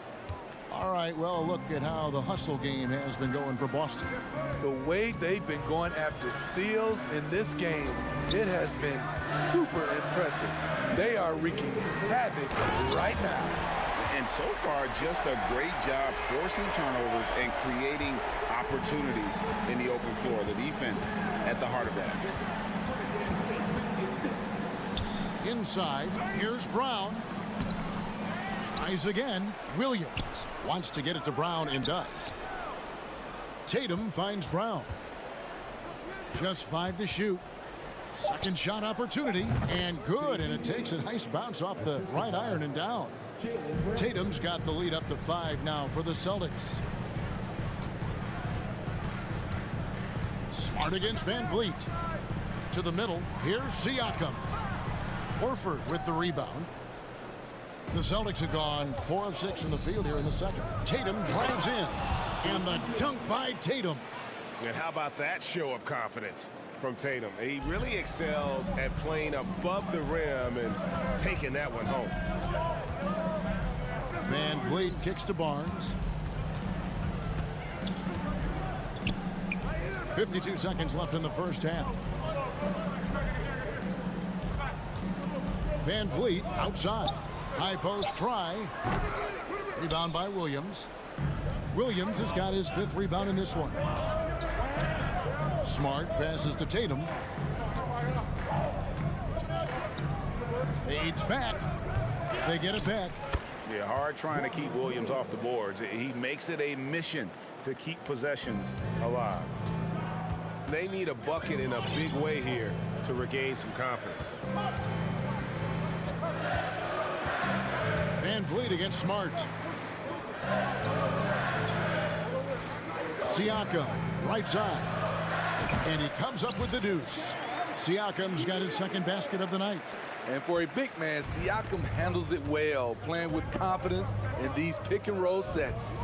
All right, well, look at how the hustle game has been going for Boston. The way they've been going after steals in this game, it has been super impressive. They are wreaking havoc right now. And so far, just a great job forcing turnovers and creating opportunities in the open floor. The defense at the heart of that. Inside, here's Brown. Tries again. Williams wants to get it to Brown and does. Tatum finds Brown. Just 5 to shoot. Second shot opportunity, and good, and it takes a nice bounce off the right iron and down. Tatum's got the lead up to 5 now for the Celtics. Smart against Van Vliet. To the middle, here's Siakam. Horford with the rebound. The Celtics have gone 4 of 6 from the field here in the second. Tatum drives in, and the dunk by Tatum. And how about that show of confidence from Tatum? He really excels at playing above the rim and taking that one home. Van Vliet kicks to Barnes. 52 seconds left in the first half. Van Vliet outside. High post try. Rebound by Williams. Williams has got his 5th rebound in this one. Smart passes to Tatum. Fades back. They get it back. Yeah, hard trying to keep Williams off the boards. He makes it a mission to keep possessions alive. They need a bucket in a big way here to regain some confidence. Van Vliet against Smart. Siakam, right side. And he comes up with the deuce. Siakam's got his 2nd basket of the night. And for a big man, Siakam handles it well, playing with confidence in these pick-and-roll sets.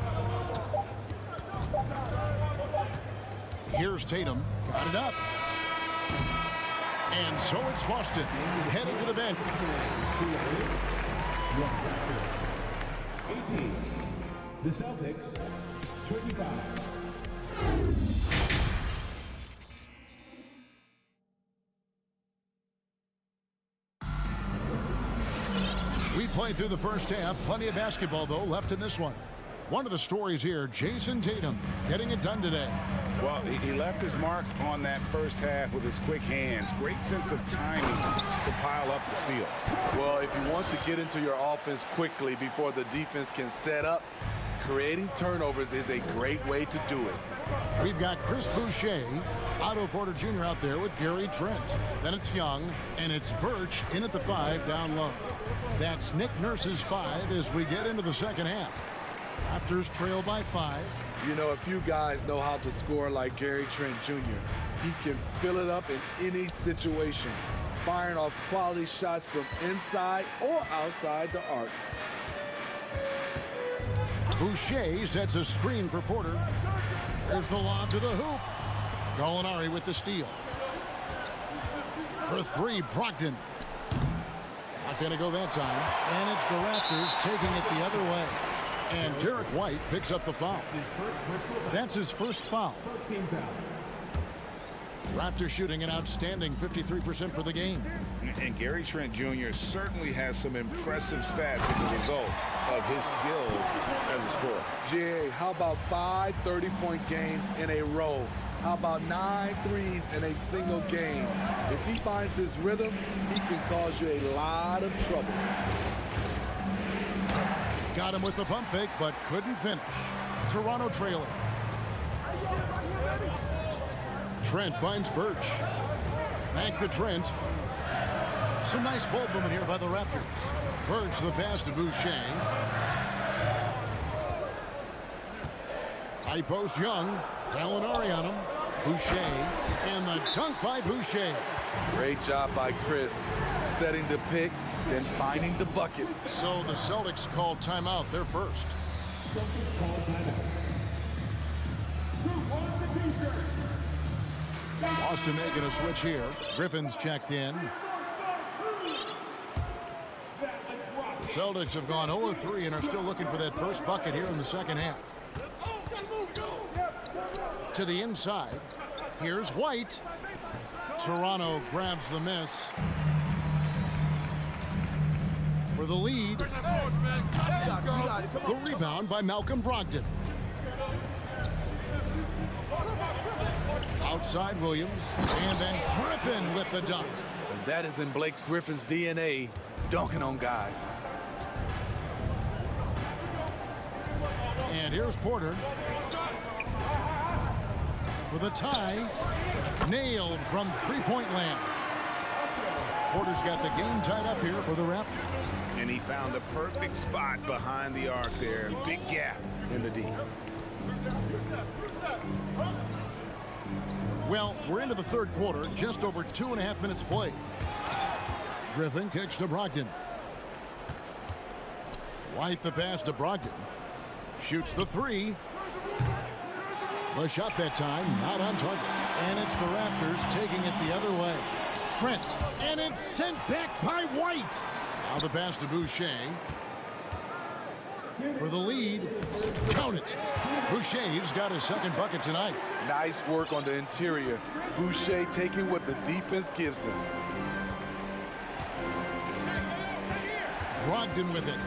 Here's Tatum. Got it up. And so it's Boston heading to the bench. 18. The Celtics, 25. We played through the first half. Plenty of basketball, though, left in this one. One of the stories here, Jason Tatum getting it done today. Well, he left his mark on that first half with his quick hands. Great sense of timing to pile up the steals. Well, if you want to get into your offense quickly before the defense can set up, creating turnovers is a great way to do it. We've got Chris Boucher, Otto Porter Jr. out there with Gary Trent. Then it's Young, and it's Birch in at the 5 down low. That's Nick Nurse's 5 as we get into the second half. Raptors trail by 5. You know, a few guys know how to score like Gary Trent Jr. He can fill it up in any situation, firing off quality shots from inside or outside the arc. Boucher sets a screen for Porter. There's the lob to the hoop. Gallinari with the steal. For 3, Brogdon. Not going to go that time. And it's the Raptors taking it the other way. And Derek White picks up the foul. That's his first foul. Raptors shooting an outstanding 53% for the game. And Gary Trent Jr. certainly has some impressive stats as a result of his skills as a scorer. Jay, how about 5 30-point games in a row? How about 9 threes in a single game? If he finds his rhythm, he can cause you a lot of trouble. Got him with the pump fake, but couldn't finish. Toronto trailing. Trent finds Birch. Back to Trent. Some nice ball movement here by the Raptors. Birch the pass to Boucher. High post Young. Gallinari on him. Boucher. And the dunk by Boucher. Great job by Chris. Setting the pick, then finding the bucket. So the Celtics called timeout. They're first. Boston making a switch here. Griffin's checked in. The Celtics have gone 0-3 and are still looking for that first bucket here in the second half. To the inside. Here's White. Toronto grabs the miss. For the lead. The rebound by Malcolm Brogdon. Outside Williams. And then Griffin with the dunk. And that is in Blake Griffin's DNA, dunking on guys. And here's Porter. For the tie. Nailed from three-point land. Porter's got the game tied up here for the Raptors. And he found the perfect spot behind the arc there. Big gap in the D. Well, we're into the third quarter. Just over 2.5 minutes played. Griffin kicks to Brogdon. White the pass to Brogdon. Shoots the three. The shot that time, not on target. And it's the Raptors taking it the other way. Trent, and it's sent back by White. Now the pass to Boucher. For the lead, count it. Boucher's got his second bucket tonight. Nice work on the interior. Boucher taking what the defense gives him. Brogdon with it.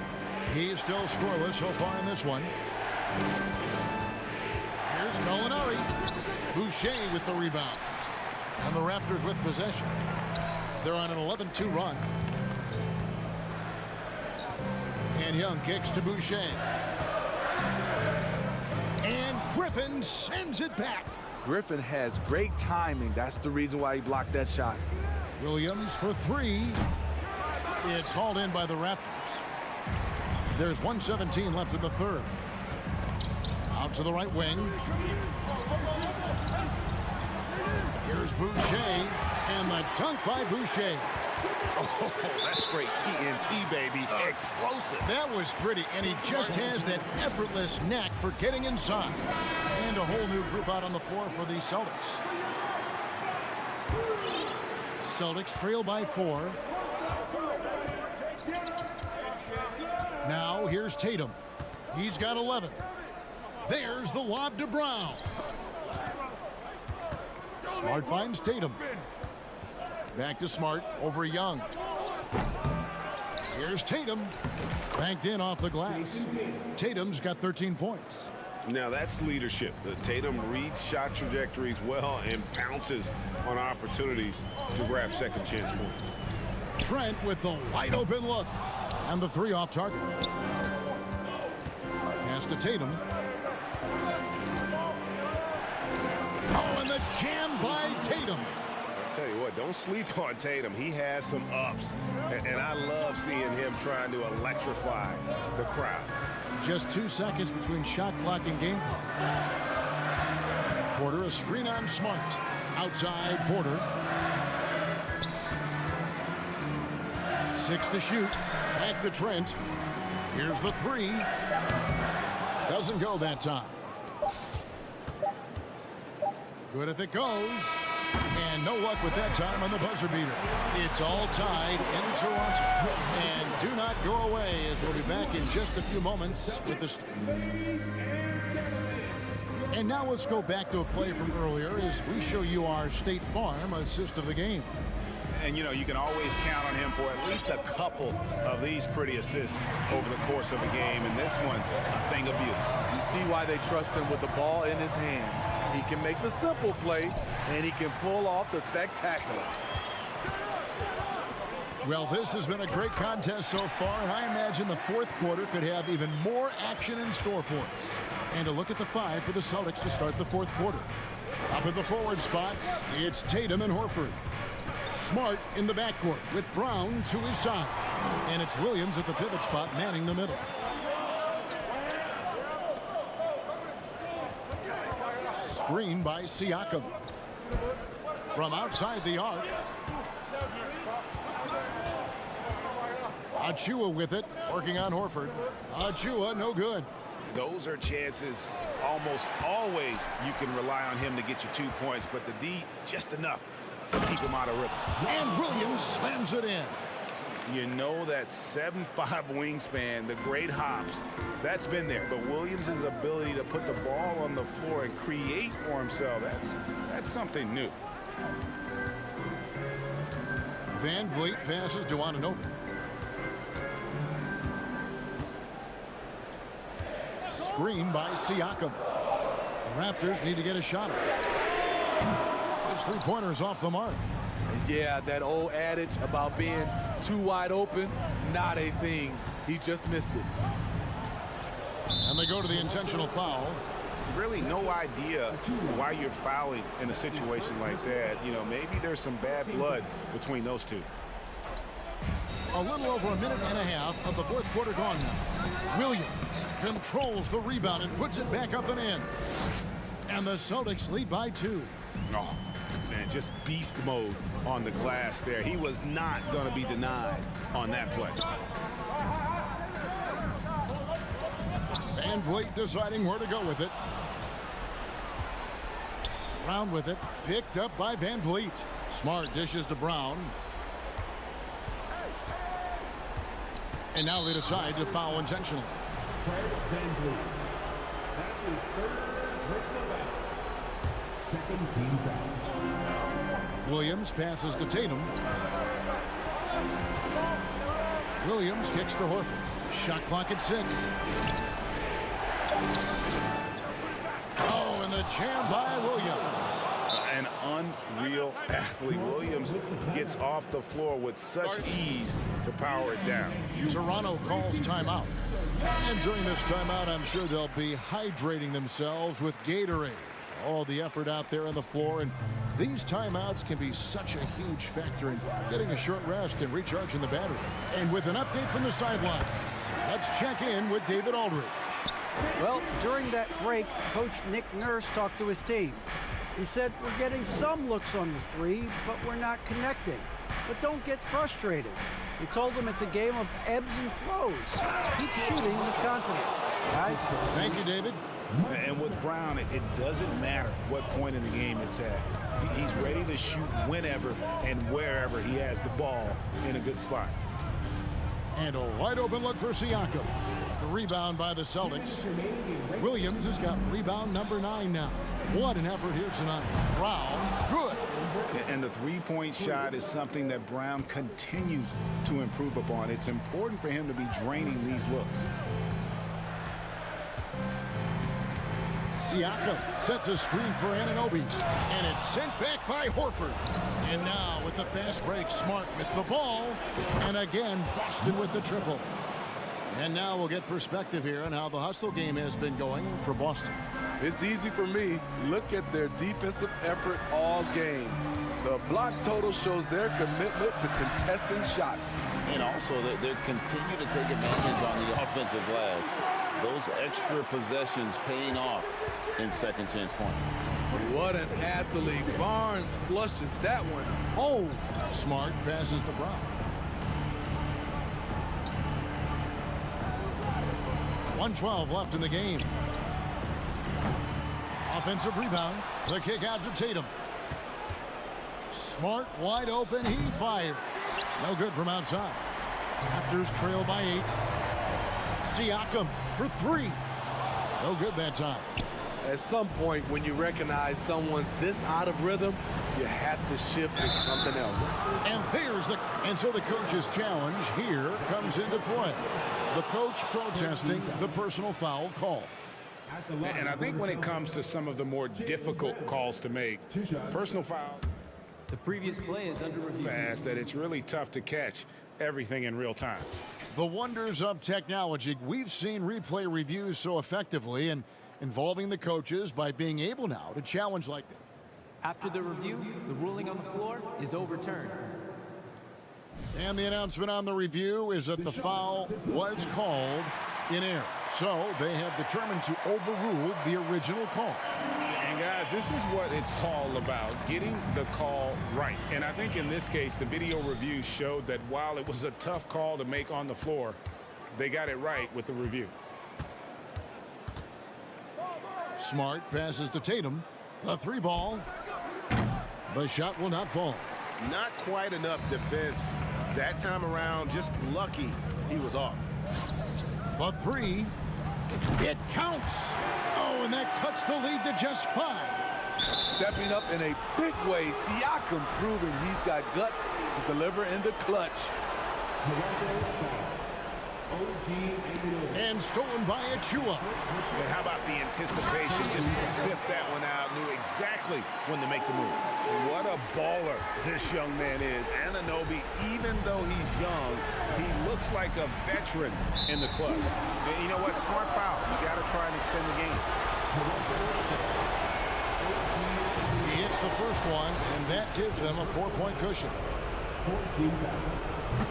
He's still scoreless so far in this one. Here's Gallinari. Boucher with the rebound. And the Raptors with possession. They're on an 11-2 run. And Young kicks to Boucher. And Griffin sends it back. Griffin has great timing. That's the reason why he blocked that shot. Williams for three. It's hauled in by the Raptors. There's 1:17 left in the third. Out to the right wing. Here's Boucher, and the dunk by Boucher. Oh, that's straight TNT, baby. Explosive. That was pretty, and he just has that effortless knack for getting inside. And a whole new group out on the floor for the Celtics. Celtics trail by 4. Now here's Tatum. He's got 11. There's the lob to Brown. Smart finds Tatum. Back to Smart over Young. Here's Tatum. Banked in off the glass. Tatum's got 13 points. Now that's leadership. Tatum reads shot trajectories well and pounces on opportunities to grab second chance points. Trent with the wide open look. And the three off target. Pass to Tatum. Oh, and the jam by Tatum. I'll tell you what, don't sleep on Tatum. He has some ups. And I love seeing him trying to electrify the crowd. Just 2 seconds between shot clock and game clock. Porter, a screen on Smart. Outside Porter. 6 to shoot. Back to Trent. Here's the three. Doesn't go that time. Good if it goes. And no luck with that time on the buzzer beater. It's all tied in Toronto. And do not go away, as we'll be back in just a few moments with this. And now let's go back to a play from earlier as we show you our State Farm assist of the game. And, you know, you can always count on him for at least a couple of these pretty assists over the course of a game. And this one, a thing of beauty. You see why they trust him with the ball in his hands. He can make the simple play, and he can pull off the spectacular. Well, this has been a great contest so far, and I imagine the fourth quarter could have even more action in store for us. And a look at the 5 for the Celtics to start the fourth quarter. Up at the forward spots, it's Tatum and Horford. Smart in the backcourt with Brown to his side. And it's Williams at the pivot spot manning the middle. Screen by Siakam. From outside the arc. Achua with it, working on Horford. Achua, no good. Those are chances almost always you can rely on him to get you 2 points, but the D, just enough to keep him out of rhythm. And Williams slams it in. You know that 7'5" wingspan, the great hops, that's been there. But Williams' ability to put the ball on the floor and create for himself, that's something new. Van Vliet passes to Anunoby. Screen by Siakam. The Raptors need to get a shot. His three-pointers off the mark. And yeah, that old adage about being too wide open, not a thing. He just missed it. And they go to the intentional foul. Really no idea why you're fouling in a situation like that. You know, maybe there's some bad blood between those two. A little over a minute and a half of the fourth quarter gone now. Williams controls the rebound and puts it back up and in. And the Celtics lead by 2. Oh, man, just beast mode on the glass there. He was not going to be denied on that play. Van Vliet deciding where to go with it. Brown with it. Picked up by Van Vliet. Smart dishes to Brown. And now they decide to foul intentionally. Fred Van Vliet. That's his third personal foul. Second team foul. Williams passes to Tatum. Williams kicks to Horford. Shot clock at 6. Oh, and the jam by Williams. An unreal athlete. Williams gets off the floor with such ease to power it down. Toronto calls timeout. And during this timeout, I'm sure they'll be hydrating themselves with Gatorade. All the effort out there on the floor, and these timeouts can be such a huge factor in getting a short rest and recharging the battery. And with an update from the sidelines, let's check in with David Aldridge. Well, during that break, Coach Nick Nurse talked to his team. He said, we're getting some looks on the three, but we're not connecting. But don't get frustrated. He told them it's a game of ebbs and flows. Keep shooting with confidence. Guys, thank you, David. And with Brown, it doesn't matter what point in the game it's at. He's ready to shoot whenever and wherever he has the ball in a good spot. And a wide open look for Siakam. The rebound by the Celtics. Williams has got rebound number 9 now. What an effort here tonight. Brown, good. And the three-point shot is something that Brown continues to improve upon. It's important for him to be draining these looks. Siakam sets a screen for Anunoby. And it's sent back by Horford. And now with the fast break, Smart with the ball. And again, Boston with the triple. And now we'll get perspective here on how the hustle game has been going for Boston. It's easy for me. Look at their defensive effort all game. The block total shows their commitment to contesting shots. And also that they continue to take advantage on the offensive glass. Those extra possessions paying off in second chance points. What an athlete. Barnes flushes that one home. Smart passes to Brown. 1:12 left in the game. Offensive rebound. The kick out to Tatum. Smart wide open. He fires. No good from outside. Raptors trail by 8. Siakam for 3. No good that time. At some point, when you recognize someone's this out of rhythm, you have to shift to something else. And so the coach's challenge here comes into play. The coach protesting the personal foul call. And I think when it comes to some of the more difficult calls to make, personal foul, the previous play is under review. Fast that it's really tough to catch everything in real time. The wonders of technology. We've seen replay reviews so effectively and involving the coaches by being able now to challenge like that. After the review, the ruling on the floor is overturned. And the announcement on the review is that the foul was called in error. So they have determined to overrule the original call. And guys, this is what it's all about, getting the call right. And I think in this case, the video review showed that while it was a tough call to make on the floor, they got it right with the review. Smart passes to Tatum. The three ball. The shot will not fall. Not quite enough defense that time around. Just lucky he was off. The three. It counts. Oh, and that cuts the lead to just 5. Stepping up in a big way, Siakam proving he's got guts to deliver in the clutch. And stolen by Achua. And how about the anticipation? Just sniffed that one out, knew exactly when to make the move. What a baller this young man is. Anunoby, even though he's young, he looks like a veteran in the clutch. And you know what? Smart foul. You got to try and extend the game. He hits the first one, and that gives them a 4-point cushion.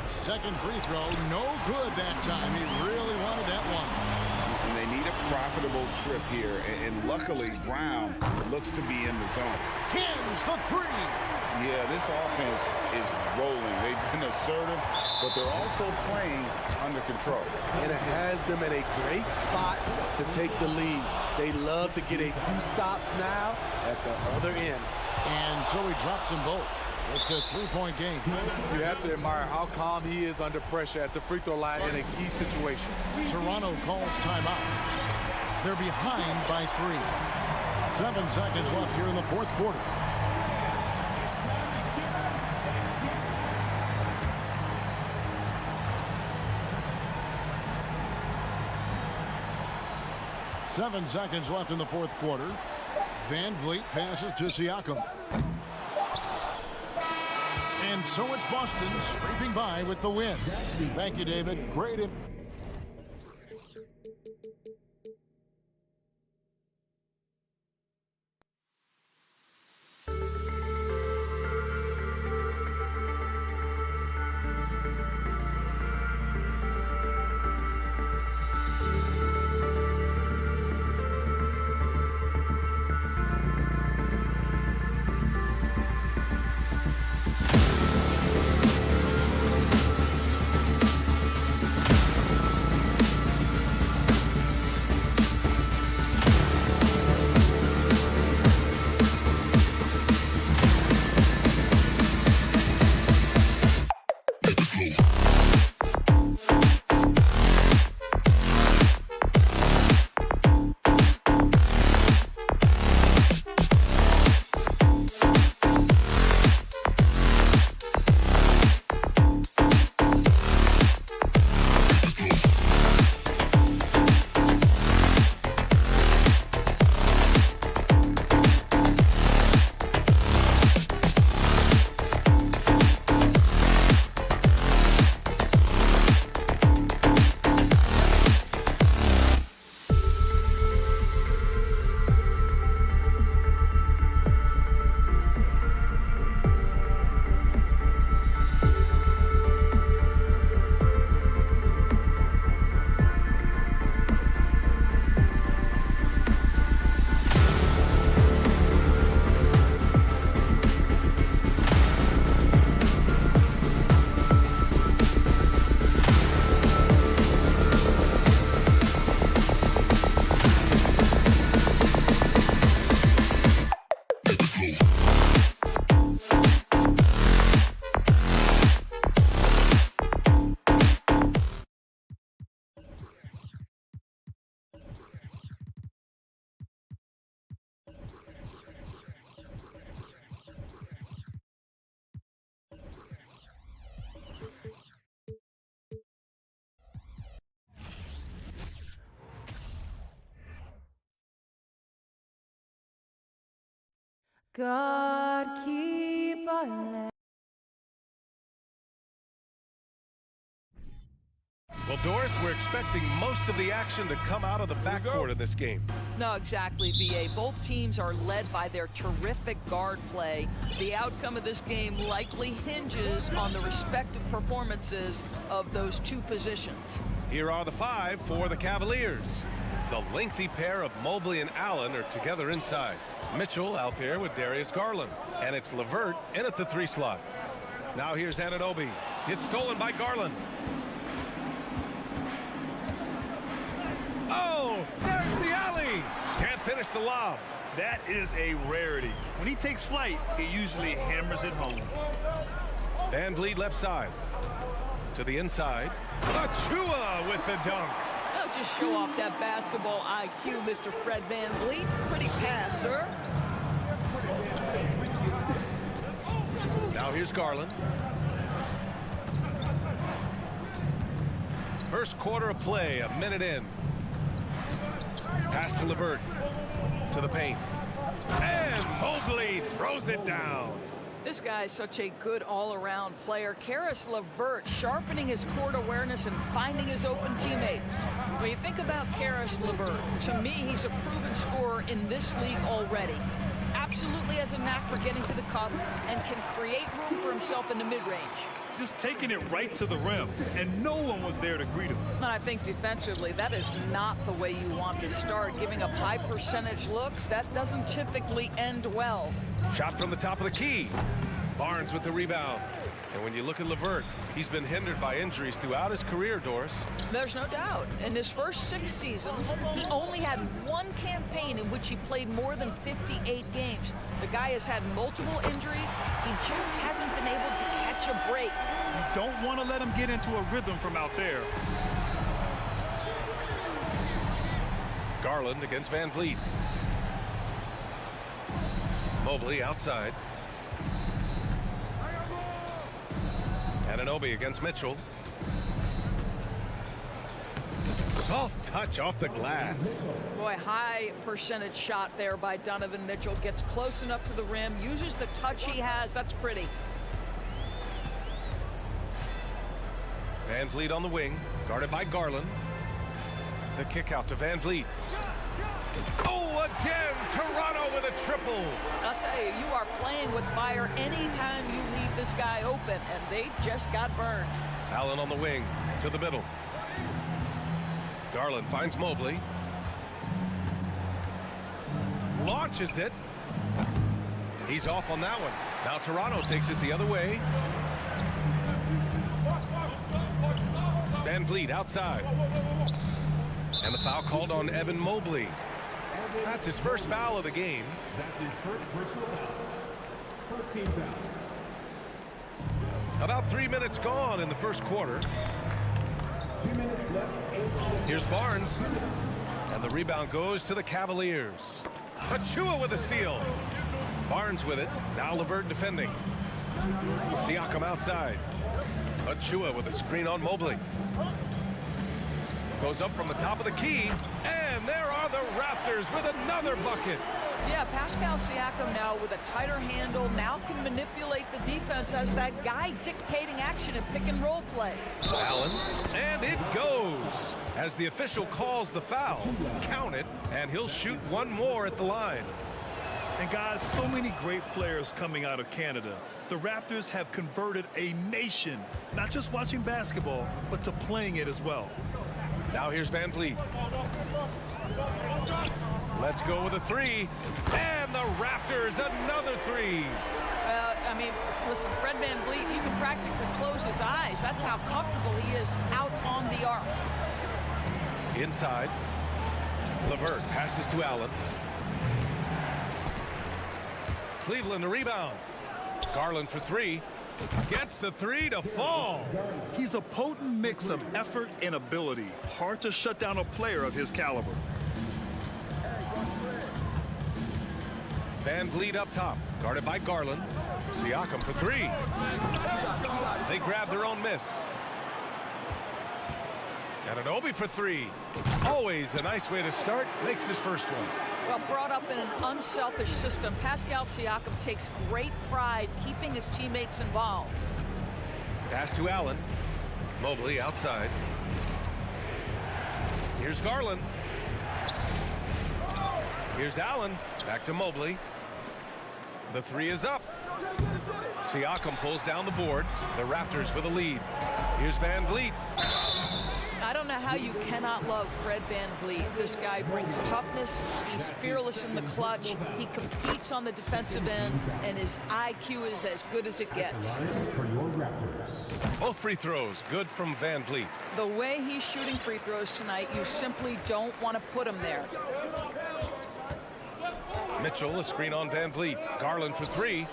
Second free throw, no good that time. He really wanted that one. And they need a profitable trip here. And luckily, Brown looks to be in the zone. Hins the three. Yeah, this offense is rolling. They've been assertive, but they're also playing under control. And it has them at a great spot to take the lead. They love to get a few stops now at the other end. And so he drops them both. It's a 3-point game. You have to admire how calm he is under pressure at the free throw line in a key situation. Toronto calls timeout. They're behind by 3. 7 seconds left here in the fourth quarter. Seven seconds left in the fourth quarter. Van Vliet passes to Siakam. And so it's Boston scraping by with the win. Thank you, David. Great. God keep our land. Well, Doris, we're expecting most of the action to come out of the backcourt in this game. No, exactly, B.A. Both teams are led by their terrific guard play. The outcome of this game likely hinges on the respective performances of those two positions. Here are the 5 for the Cavaliers. The lengthy pair of Mobley and Allen are together inside. Mitchell out there with Darius Garland. And it's LeVert in at the 3 slot. Now here's Anunoby. It's stolen by Garland. Oh, there's the alley. Can't finish the lob. That is a rarity. When he takes flight, he usually hammers it home. Van Vliet left side. To the inside. Achua with the dunk. Now just show off that basketball IQ, Mr. Fred Van Vliet. Pretty pass, sir. Now here's Garland. First quarter of play, a minute in. Pass to LeVert. To the paint. And Mobley throws it down. This guy is such a good all-around player. Caris LeVert sharpening his court awareness and finding his open teammates. When you think about Caris LeVert, to me, he's a proven scorer in this league already. Absolutely has a knack for getting to the cup and can create room for himself in the mid-range. Just taking it right to the rim, and no one was there to greet him. And I think defensively, that is not the way you want to start. Giving up high percentage looks, that doesn't typically end well. Shot from the top of the key. Barnes with the rebound. And when you look at LeVert, he's been hindered by injuries throughout his career, Doris. There's no doubt. In his first 6 seasons, he only had 1 campaign in which he played more than 58 games. The guy has had multiple injuries. He just hasn't been able to catch a break. You don't want to let him get into a rhythm from out there. Garland against Van Vliet. Mobley outside. Anunoby against Mitchell. Soft touch off the glass. Boy, high percentage shot there by Donovan Mitchell. Gets close enough to the rim, uses the touch he has. That's pretty. Van Vliet on the wing, guarded by Garland. The kick out to Van Vliet. Oh, again, Toronto with a triple. I'll tell you, you are playing with fire anytime you leave this guy open, and they just got burned. Allen on the wing, to the middle. Garland finds Mobley. Launches it. He's off on that one. Now Toronto takes it the other way. Van Vliet outside. And the foul called on Evan Mobley. That's his first foul of the game. That's his first personal foul. First team foul. About 3 minutes gone in the first quarter. 2 minutes left. Here's Barnes. And the rebound goes to the Cavaliers. Achua with a steal. Barnes with it. Now LeVert defending. Siakam outside. Achua with a screen on Mobley. Goes up from the top of the key. And there are the Raptors with another bucket. Yeah, Pascal Siakam now with a tighter handle, now can manipulate the defense as that guy dictating action in pick and roll play. Allen, and it goes. As the official calls the foul, count it, and he'll shoot one more at the line. And guys, so many great players coming out of Canada. The Raptors have converted a nation, not just watching basketball, but to playing it as well. Now here's Van Vliet. Let's go with a 3. And the Raptors, another 3. Well, I mean, listen, Fred Van Vliet, you can practically close his eyes. That's how comfortable he is out on the arc. Inside. LeVert passes to Allen. Cleveland a rebound. Garland for 3. Gets the 3 to fall. He's a potent mix of effort and ability. Hard to shut down a player of his caliber. Van Vliet up top, guarded by Garland. Siakam for 3. They grab their own miss. Anunoby for 3. Always a nice way to start. Makes his first one. Well, brought up in an unselfish system, Pascal Siakam takes great pride keeping his teammates involved. Pass to Allen. Mobley outside. Here's Garland. Here's Allen. Back to Mobley. The three is up. Siakam pulls down the board. The Raptors with a lead. Here's Van Vliet. I don't know how you cannot love Fred Van Vliet. This guy brings toughness. He's fearless in the clutch. He competes on the defensive end, and his IQ is as good as it gets. Both free throws good from Van Vliet. The way he's shooting free throws tonight, you simply don't want to put him there. Mitchell, a screen on Van Vliet. Garland for three.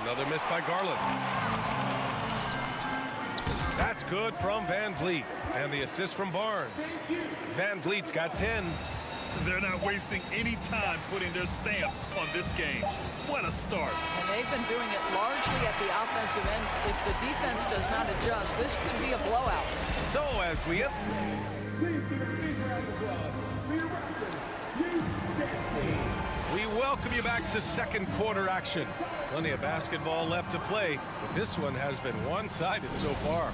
Another miss by Garland. That's good from Van Vliet. And the assist from Barnes. Van Vliet's got 10. They're not wasting any time putting their stamp on this game. What a start. And they've been doing it largely at the offensive end. If the defense does not adjust, this could be a blowout. So as we up. We welcome you back to second quarter action. Plenty of basketball left to play, but this one has been one-sided so far.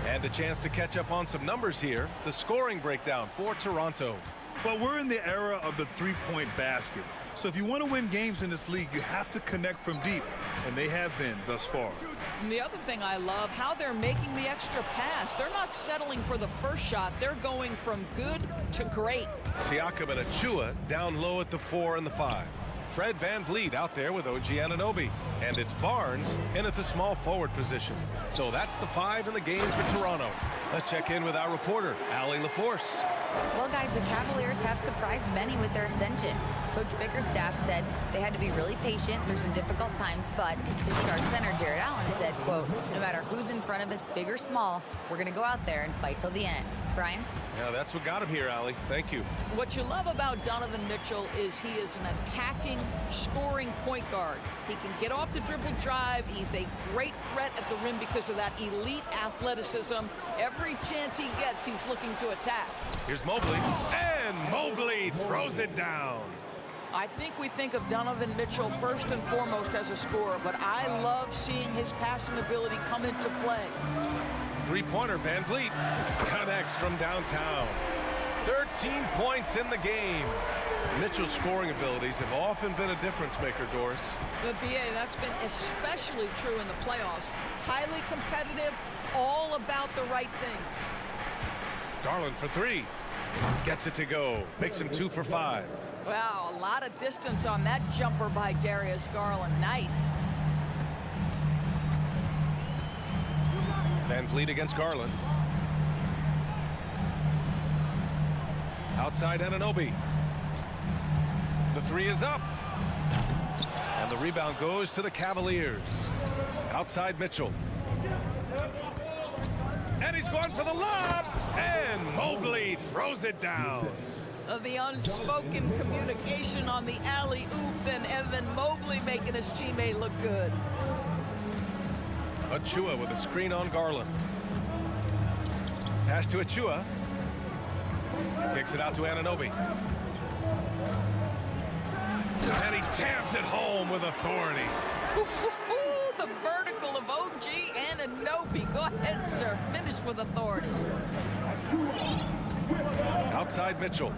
And a chance to catch up on some numbers here. The scoring breakdown for Toronto. Well, we're in the era of the three-point basket. So if you want to win games in this league, you have to connect from deep. And they have been thus far. And the other thing I love, how they're making the extra pass. They're not settling for the first shot. They're going from good to great. Siakam and Achua down low at the 4 and the 5. Fred Van Vliet out there with OG Anunoby. And it's Barnes in at the small forward position. So that's the 5 in the game for Toronto. Let's check in with our reporter, Allie LaForce. Well, guys, the Cavaliers have surprised many with their ascension. Coach Bickerstaff said they had to be really patient through some difficult times, but his star center, Jared Allen, said, quote, no matter who's in front of us, big or small, we're going to go out there and fight till the end. Brian? Yeah, that's what got him here, Allie. Thank you. What you love about Donovan Mitchell is he is an attacking, scoring point guard. He can get off the dribble drive. He's a great threat at the rim because of that elite athleticism. Every chance he gets, he's looking to attack. Here's Mobley. And Mobley throws it down. I think we think of Donovan Mitchell first and foremost as a scorer, but I love seeing his passing ability come into play. Three-pointer, Van Vliet connects from downtown. 13 points in the game. Mitchell's scoring abilities have often been a difference maker, Doris. The BA, that's been especially true in the playoffs. Highly competitive, all about the right things. Garland for three. Gets it to go. Makes him 2 for 5. Wow, a lot of distance on that jumper by Darius Garland. Nice. Van Vliet against Garland. Outside Anunoby. The three is up. And the rebound goes to the Cavaliers. Outside Mitchell. And he's going for the lob. And Mobley throws it down. The unspoken communication on the alley-oop, and Evan Mobley making his teammate look good. Achua with a screen on Garland. Pass to Achua. Kicks it out to Anunoby. And he jams it home with authority. The vertical of OG Anunoby. Go ahead, sir. Finish with authority. Outside Mitchell.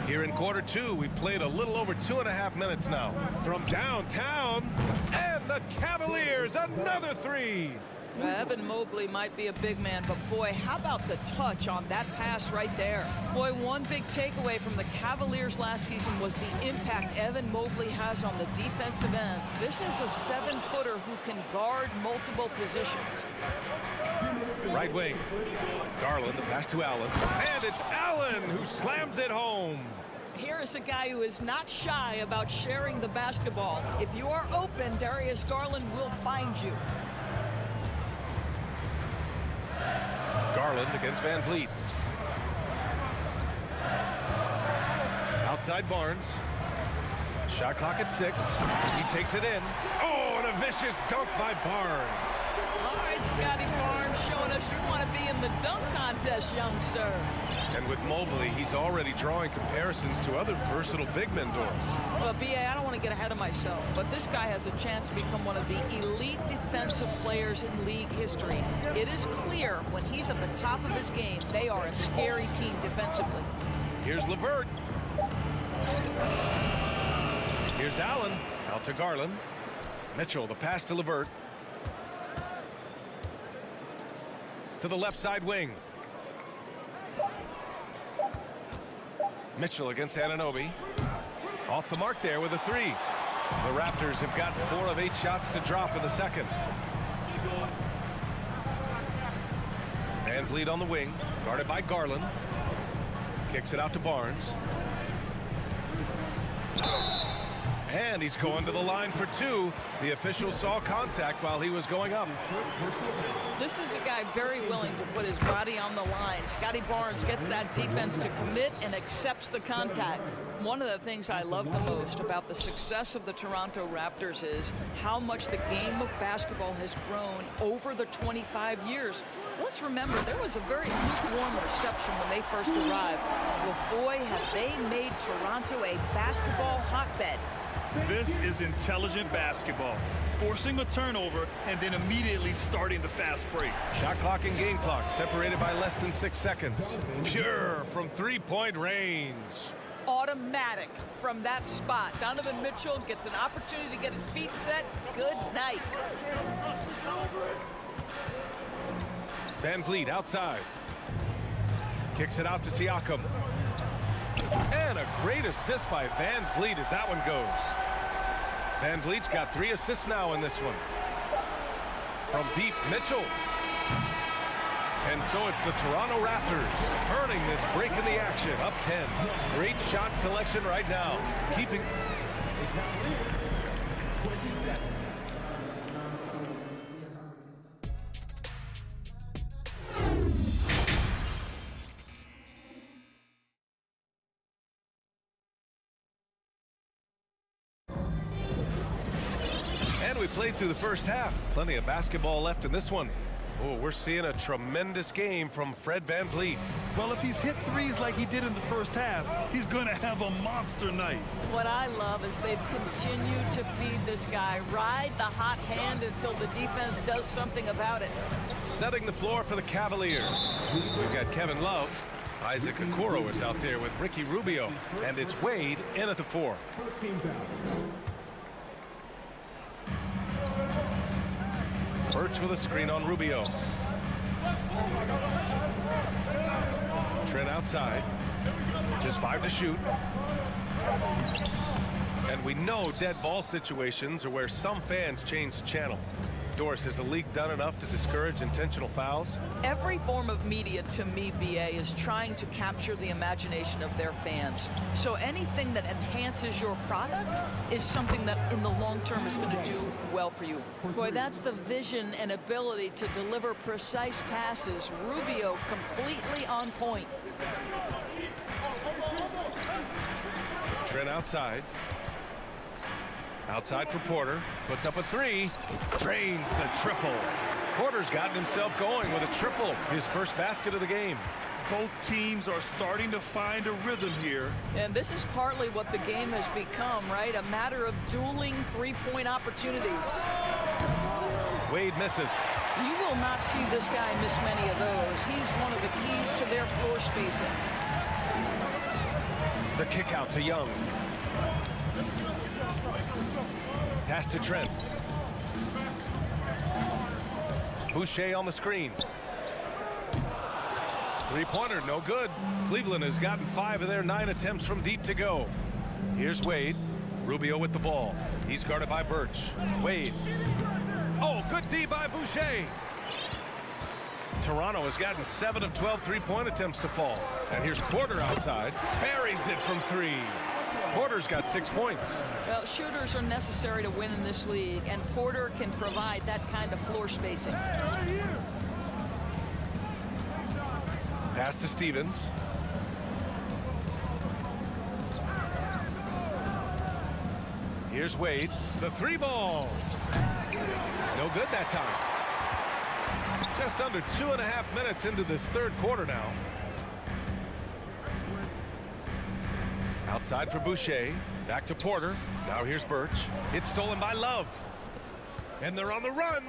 Here in quarter two, we've played a little over 2.5 minutes now. From downtown, and the Cavaliers, another three. Evan Mobley might be a big man, but boy, how about the touch on that pass right there? Boy, one big takeaway from the Cavaliers last season was the impact Evan Mobley has on the defensive end. This is a 7-footer who can guard multiple positions. Right wing. Garland, the pass to Allen. And it's Allen who slams it home. Here is a guy who is not shy about sharing the basketball. If you are open, Darius Garland will find you. Garland against Van Vliet. Outside Barnes. Shot clock at 6. He takes it in. Oh, and a vicious dunk by Barnes. All right, Scotty Barnes showing us you want to be in the dunk contest, young sir. And with Mobley, he's already drawing comparisons to other versatile big men, Doris. Well, B.A., I don't want to get ahead of myself, but this guy has a chance to become one of the elite defensive players in league history. It is clear when he's at the top of his game, they are a scary team defensively. Here's LeVert. Here's Allen. Out to Garland. Mitchell, the pass to LeVert. To the left side wing. Mitchell against Anunoby. Off the mark there with a three. The Raptors have got 4 of 8 shots to drop in the second. VanVleet on the wing, guarded by Garland. Kicks it out to Barnes. And he's going to the line for 2. The official saw contact while he was going up. This is a guy very willing to put his body on the line. Scotty Barnes gets that defense to commit and accepts the contact. One of the things I love the most about the success of the Toronto Raptors is how much the game of basketball has grown over the 25 years. Let's remember, there was a very lukewarm reception when they first arrived. Well, boy, have they made Toronto a basketball hotbed. This is intelligent basketball. Forcing a turnover and then immediately starting the fast break. Shot clock and game clock separated by less than 6 seconds. Pure from 3-point range. Automatic from that spot. Donovan Mitchell gets an opportunity to get his feet set. Good night. VanVleet outside. Kicks it out to Siakam. And a great assist by VanVleet as that one goes. VanVleet's got 3 assists now in this one. From deep, Mitchell. And so it's the Toronto Raptors earning this break in the action. Up 10. Great shot selection right now. Keeping... And we played through the first half. Plenty of basketball left in this one. Oh, we're seeing a tremendous game from Fred VanVleet. Well, if he's hit threes like he did in the first half, he's going to have a monster night. What I love is they've continued to feed this guy. Ride the hot hand until the defense does something about it. Setting the floor for the Cavaliers. We've got Kevin Love. Isaac Okoro is out there with Ricky Rubio. And it's Wade in at the 4. Birch with a screen on Rubio. Trent outside. Just 5 to shoot. And we know dead ball situations are where some fans change the channel. Doris, has the league done enough to discourage intentional fouls? Every form of media, to me, BA, is trying to capture the imagination of their fans. So anything that enhances your product is something that in the long term is going to do well for you. Boy, that's the vision and ability to deliver precise passes. Rubio completely on point. Trent outside. Outside for Porter. Puts up a 3. Drains the triple. Porter's gotten himself going with a triple. His first basket of the game. Both teams are starting to find a rhythm here. And this is partly what the game has become, right? A matter of dueling three-point opportunities. Wade misses. You will not see this guy miss many of those. He's one of the keys to their floor spacing. The kick out to Young. Pass to Trent. Boucher on the screen. Three-pointer, no good. Cleveland has gotten 5 of their 9 attempts from deep to go. Here's Wade. Rubio with the ball. He's guarded by Birch. Wade. Oh, good D by Boucher. Toronto has gotten 7 of 12 three-point attempts to fall. And here's Porter outside. Buries it from 3. Porter's got 6 points. Well, shooters are necessary to win in this league, and Porter can provide that kind of floor spacing. Pass to Stevens. Here's Wade. The 3 ball. No good that time. Just under 2.5 minutes into this third quarter now. Outside for Boucher. Back to Porter. Now here's Birch. It's stolen by Love. And they're on the run.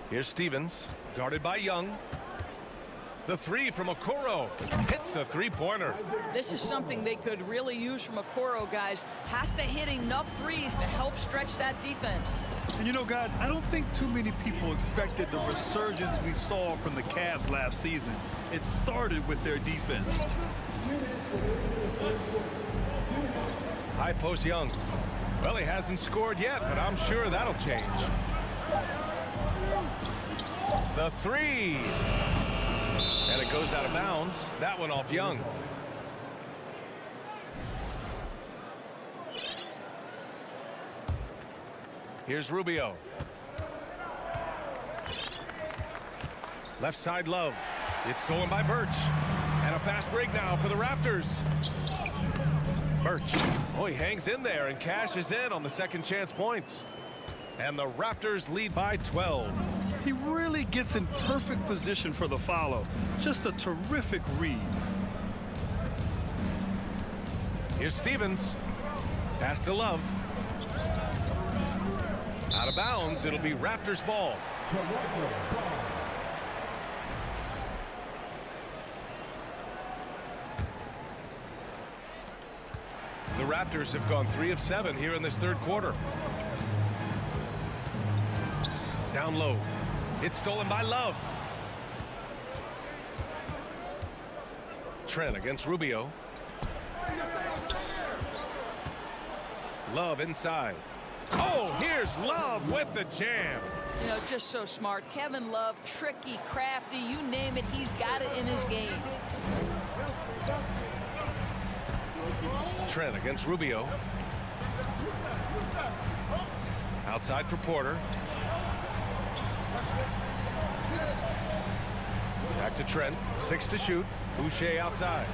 Here's Stevens. Guarded by Young. The three from Okoro. Hits the three-pointer. This is something they could really use from Okoro, guys. Has to hit enough threes to help stretch that defense. And you know, guys, I don't think too many people expected the resurgence we saw from the Cavs last season. It started with their defense. High post Young. Well, he hasn't scored yet, but I'm sure that'll change. The three. And it goes out of bounds. That one off Young. Here's Rubio. Left side Love. It's stolen by Birch. And a fast break now for the Raptors. Birch. Oh, he hangs in there and cashes in on the second chance points. And the Raptors lead by 12. He really gets in perfect position for the follow. Just a terrific read. Here's Stevens. Pass to Love. Out of bounds. It'll be Raptors ball. The Raptors have gone 3 of 7 here in this third quarter. Down low. It's stolen by Love. Trent against Rubio. Love inside. Oh, here's Love with the jam. You know, just so smart. Kevin Love, tricky, crafty, you name it, he's got it in his game. Trent against Rubio. Outside for Porter. Back to Trent. 6 to shoot. Boucher outside.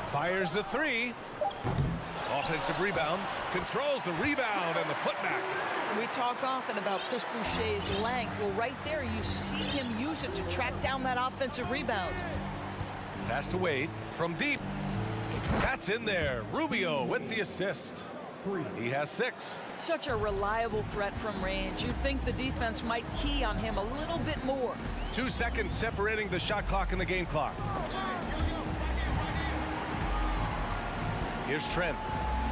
Fires the three. Offensive rebound. Controls the rebound and the putback. We talk often about Chris Boucher's length. Well, right there, you see him use it to track down that offensive rebound. Pass to Wade from deep. That's in there. Rubio with the assist. He has 6. Such a reliable threat from range. You'd think the defense might key on him a little bit more. 2 seconds separating the shot clock and the game clock. Here's Trent.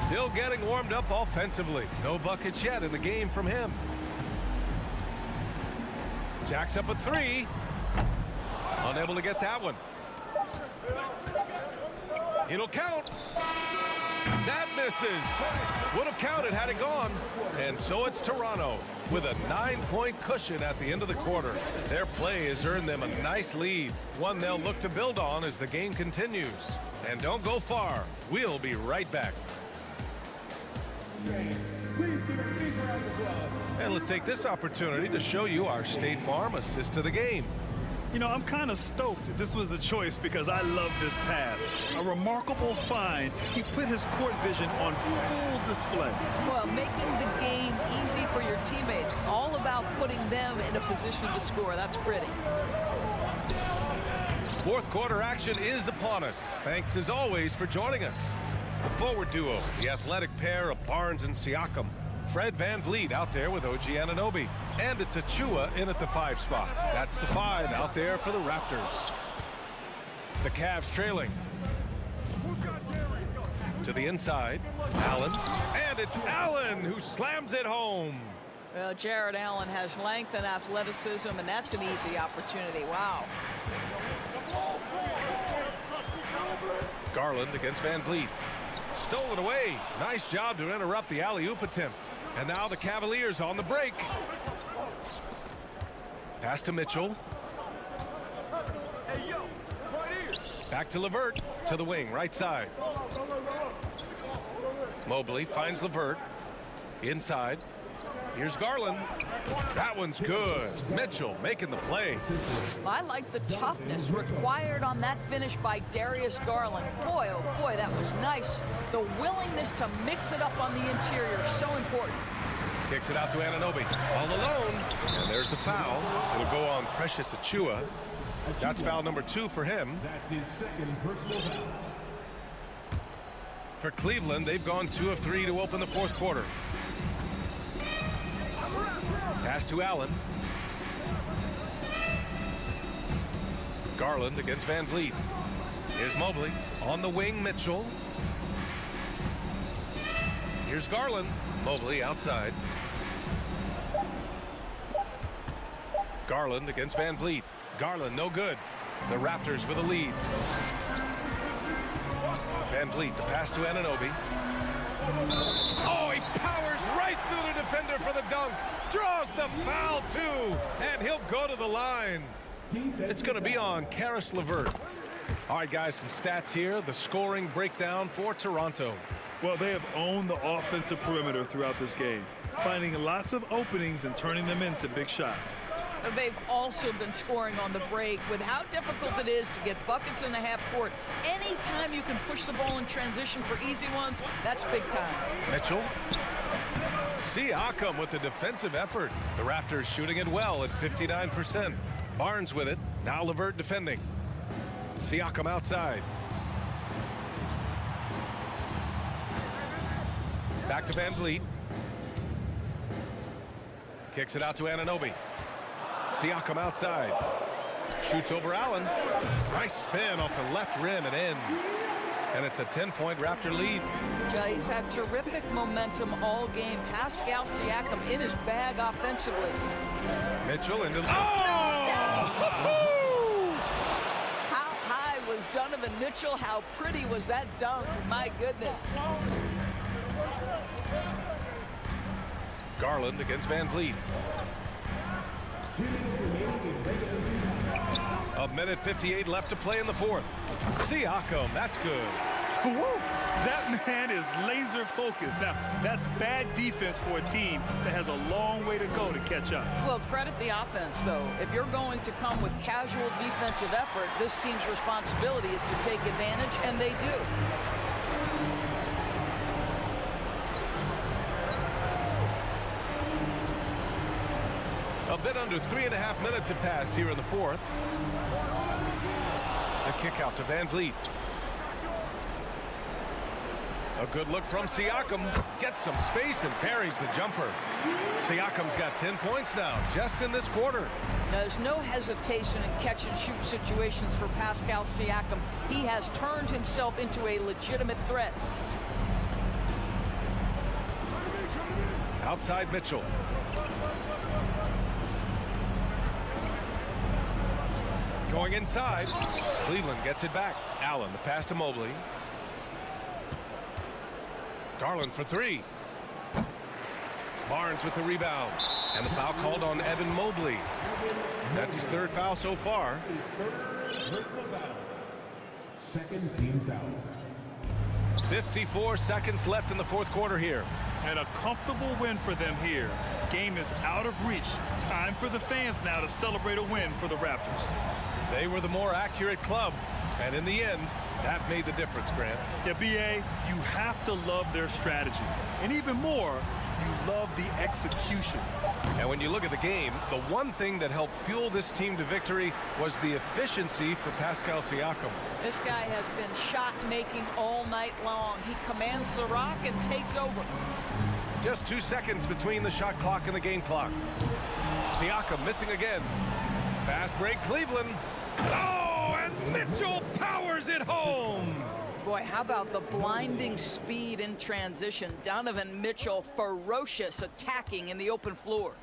Still getting warmed up offensively. No buckets yet in the game from him. Jacks up a 3. Unable to get that one. It'll count. That misses. Would have counted had it gone. And so it's Toronto with a 9-point cushion at the end of the quarter. Their play has earned them a nice lead, one they'll look to build on as the game continues. And don't go far. We'll be right back. And let's take this opportunity to show you our State Farm assist to the game. You know, I'm kind of stoked that this was a choice because I love this pass. A remarkable find. He put his court vision on full display. Well, making the game easy for your teammates. All about putting them in a position to score. That's pretty. Fourth quarter action is upon us. Thanks as always for joining us. The forward duo, the athletic pair of Barnes and Siakam. Fred VanVleet out there with OG Anunoby. And it's Achua in at the 5 spot. That's the 5 out there for the Raptors. The Cavs trailing. To the inside, Allen. And it's Allen who slams it home. Well, Jared Allen has length and athleticism, and that's an easy opportunity. Wow. Garland against VanVleet. Stolen away. Nice job to interrupt the alley-oop attempt. And now the Cavaliers on the break. Pass to Mitchell. Back to LeVert. To the wing, right side. Mobley finds LeVert. Inside. Here's Garland. That one's good. Mitchell making the play. I like the toughness required on that finish by Darius Garland. Boy, oh boy, that was nice. The willingness to mix it up on the interior, so important. Kicks it out to Anunoby. All alone. And there's the foul. It'll go on Precious Achiuwa. That's foul number 2 for him. That's his second personal foul. For Cleveland, they've gone 2 of 3 to open the fourth quarter. Pass to Allen. Garland against Van Vliet. Here's Mobley. On the wing, Mitchell. Here's Garland. Mobley outside. Garland against Van Vliet. Garland no good. The Raptors with a lead. Van Vliet, the pass to Anunoby. Oh, he powers right through the defender for the dunk. Draws the foul, too. And he'll go to the line. It's going to be on Karis LeVert. All right, guys, some stats here. The scoring breakdown for Toronto. Well, they have owned the offensive perimeter throughout this game, finding lots of openings and turning them into big shots. They've also been scoring on the break with how difficult it is to get buckets in the half court. Anytime you can push the ball in transition for easy ones, that's big time. Mitchell. Siakam with the defensive effort. The Raptors shooting it well at 59%. Barnes with it. Now LeVert defending. Siakam outside. Back to Van Vliet. Kicks it out to Anunoby. Siakam outside. Shoots over Allen. Nice spin off the left rim and in. And it's a 10-point Raptor lead. He's had terrific momentum all game. Pascal Siakam in his bag offensively. Mitchell into... How high was Donovan Mitchell? How pretty was that dunk? My goodness. Garland against Van Vliet. A minute 58 left to play in the fourth. Siakam, that's good. That man is laser focused. Now, that's bad defense for a team that has a long way to go to catch up. Well, credit the offense, though. If you're going to come with casual defensive effort, this team's responsibility is to take advantage, and they do. A bit under 3.5 minutes have passed here in the fourth. The kick out to Van Vliet. A good look from Siakam. Gets some space and parries the jumper. Siakam's got 10 points now, just in this quarter. There's no hesitation in catch-and-shoot situations for Pascal Siakam. He has turned himself into a legitimate threat. Outside Mitchell. Going inside. Cleveland gets it back. Allen, the pass to Mobley. Garland for 3. Barnes with the rebound. And the foul called on Evan Mobley. That's his 3rd foul so far. Second team foul. 54 seconds left in the fourth quarter here. And a comfortable win for them here. Game is out of reach. Time for the fans now to celebrate a win for the Raptors. They were the more accurate club. And in the end, that made the difference, Grant. Yeah, B.A., you have to love their strategy. And even more, you love the execution. And when you look at the game, the one thing that helped fuel this team to victory was the efficiency for Pascal Siakam. This guy has been shot-making all night long. He commands the rock and takes over. Just 2 seconds between the shot clock and the game clock. Siakam missing again. Fast break, Cleveland. Oh, and Mitchell powers it home. Boy, how about the blinding speed in transition? Donovan Mitchell, ferocious attacking in the open floor.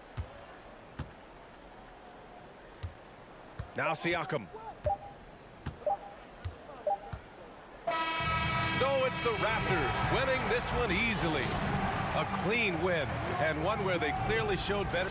Now Siakam. So it's the Raptors winning this one easily. A clean win, and one where they clearly showed better.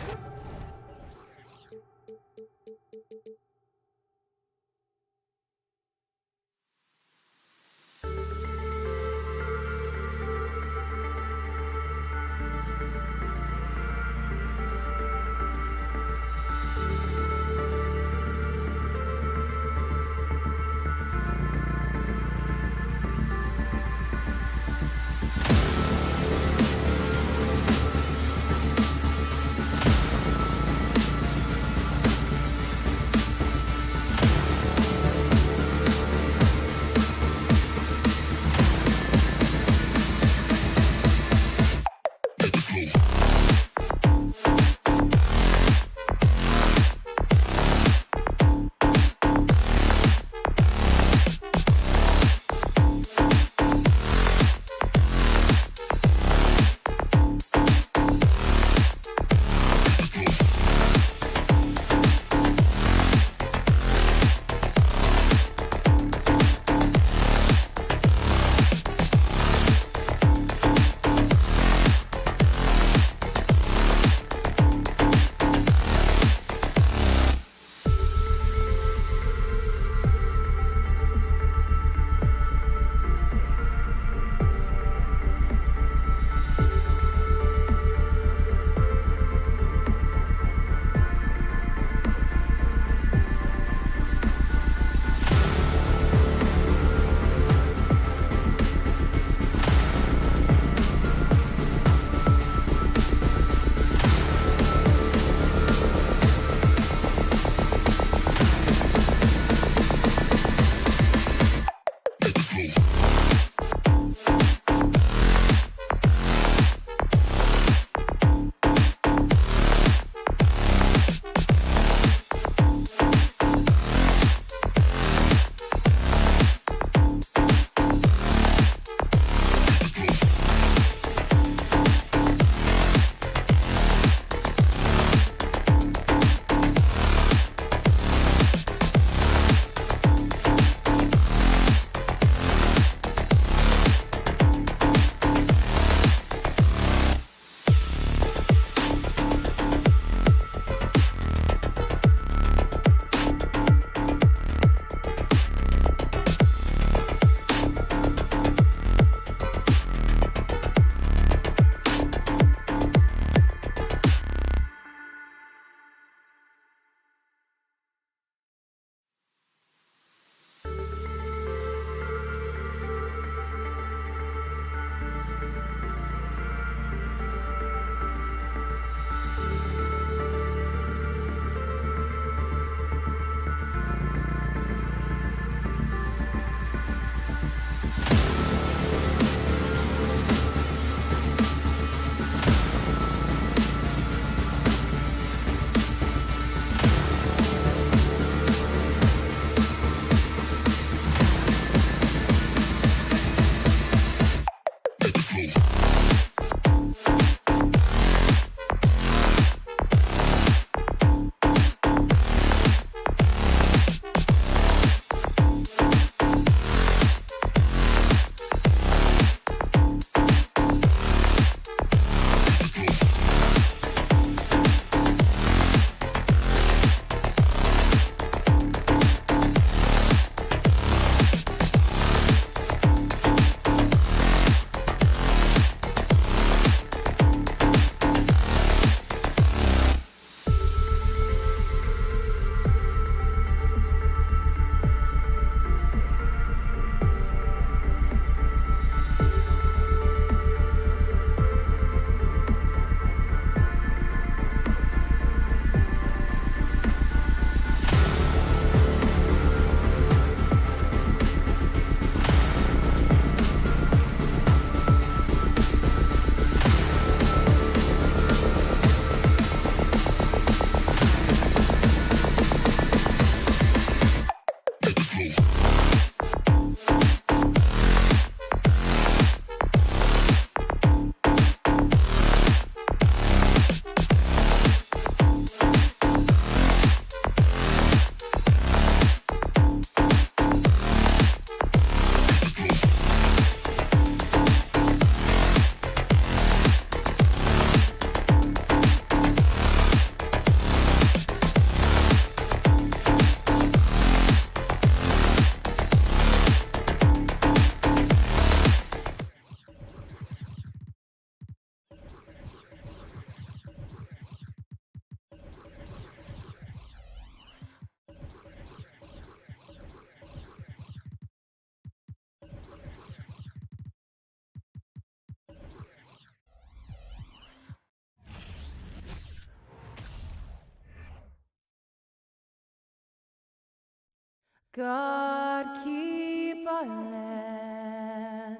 God keep our land.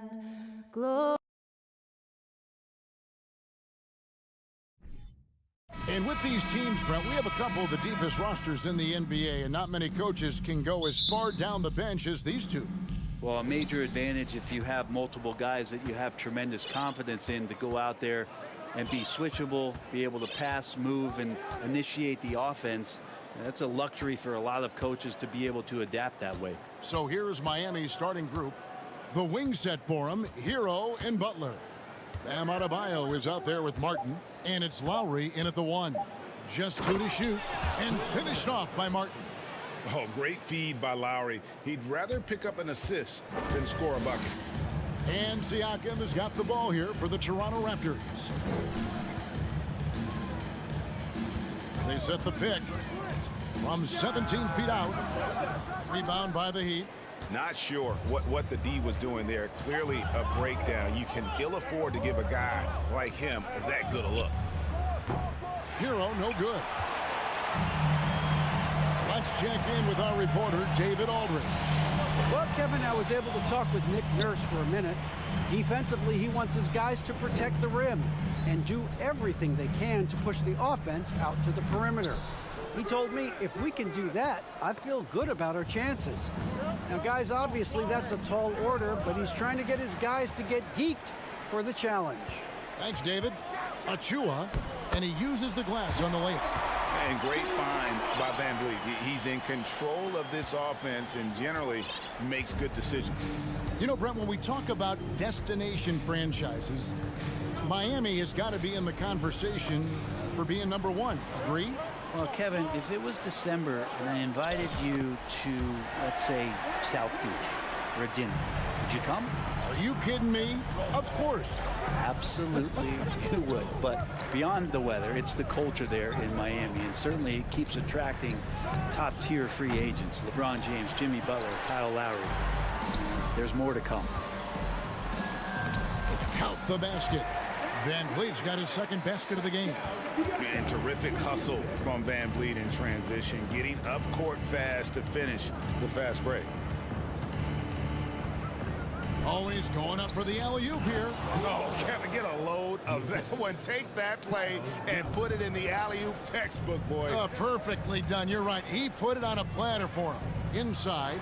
Glory. And with these teams, Brent, we have a couple of the deepest rosters in the NBA, and not many coaches can go as far down the bench as these two. Well, a major advantage if you have multiple guys that you have tremendous confidence in to go out there and be switchable, be able to pass, move, and initiate the offense. That's a luxury for a lot of coaches to be able to adapt that way. So here is Miami's starting group. The wing set for him, Hero and Butler. Bam Adebayo is out there with Martin, and it's Lowry in at the 1. Just 2 to shoot, and finished off by Martin. Oh, great feed by Lowry. He'd rather pick up an assist than score a bucket. And Siakam has got the ball here for the Toronto Raptors. They set the pick from 17 feet out. Rebound by the Heat. Not sure what the D was doing there. Clearly a breakdown. You can ill afford to give a guy like him that good a look. Hero, no good. Let's check in with our reporter, David Aldridge. Well, Kevin, I was able to talk with Nick Nurse for a minute. Defensively, he wants his guys to protect the rim and do everything they can to push the offense out to the perimeter. He told me if we can do that, I feel good about our chances. Now, guys, obviously that's a tall order, but he's trying to get his guys to get geeked for the challenge. Thanks, David. Achua, and he uses the glass on the layup. And great find by Van Vliet. He's in control of this offense and generally makes good decisions. You know, Brent, when we talk about destination franchises, Miami has got to be in the conversation for being number 1. Agree? Well, Kevin, if it was December and I invited you to, let's say, South Beach for a dinner, would you come? Are you kidding me? Of course. Absolutely you would. But beyond the weather, it's the culture there in Miami, and certainly it keeps attracting top-tier free agents. LeBron James, Jimmy Butler, Kyle Lowry. There's more to come. Count the basket. Van Vliet's got his second basket of the game. And terrific hustle from Van Vliet in transition, getting up court fast to finish the fast break. Always going up for the alley-oop here. Oh, Kevin, get a load of that one. Take that play and put it in the alley-oop textbook, boys. Perfectly done. You're right. He put it on a platter for him. Inside.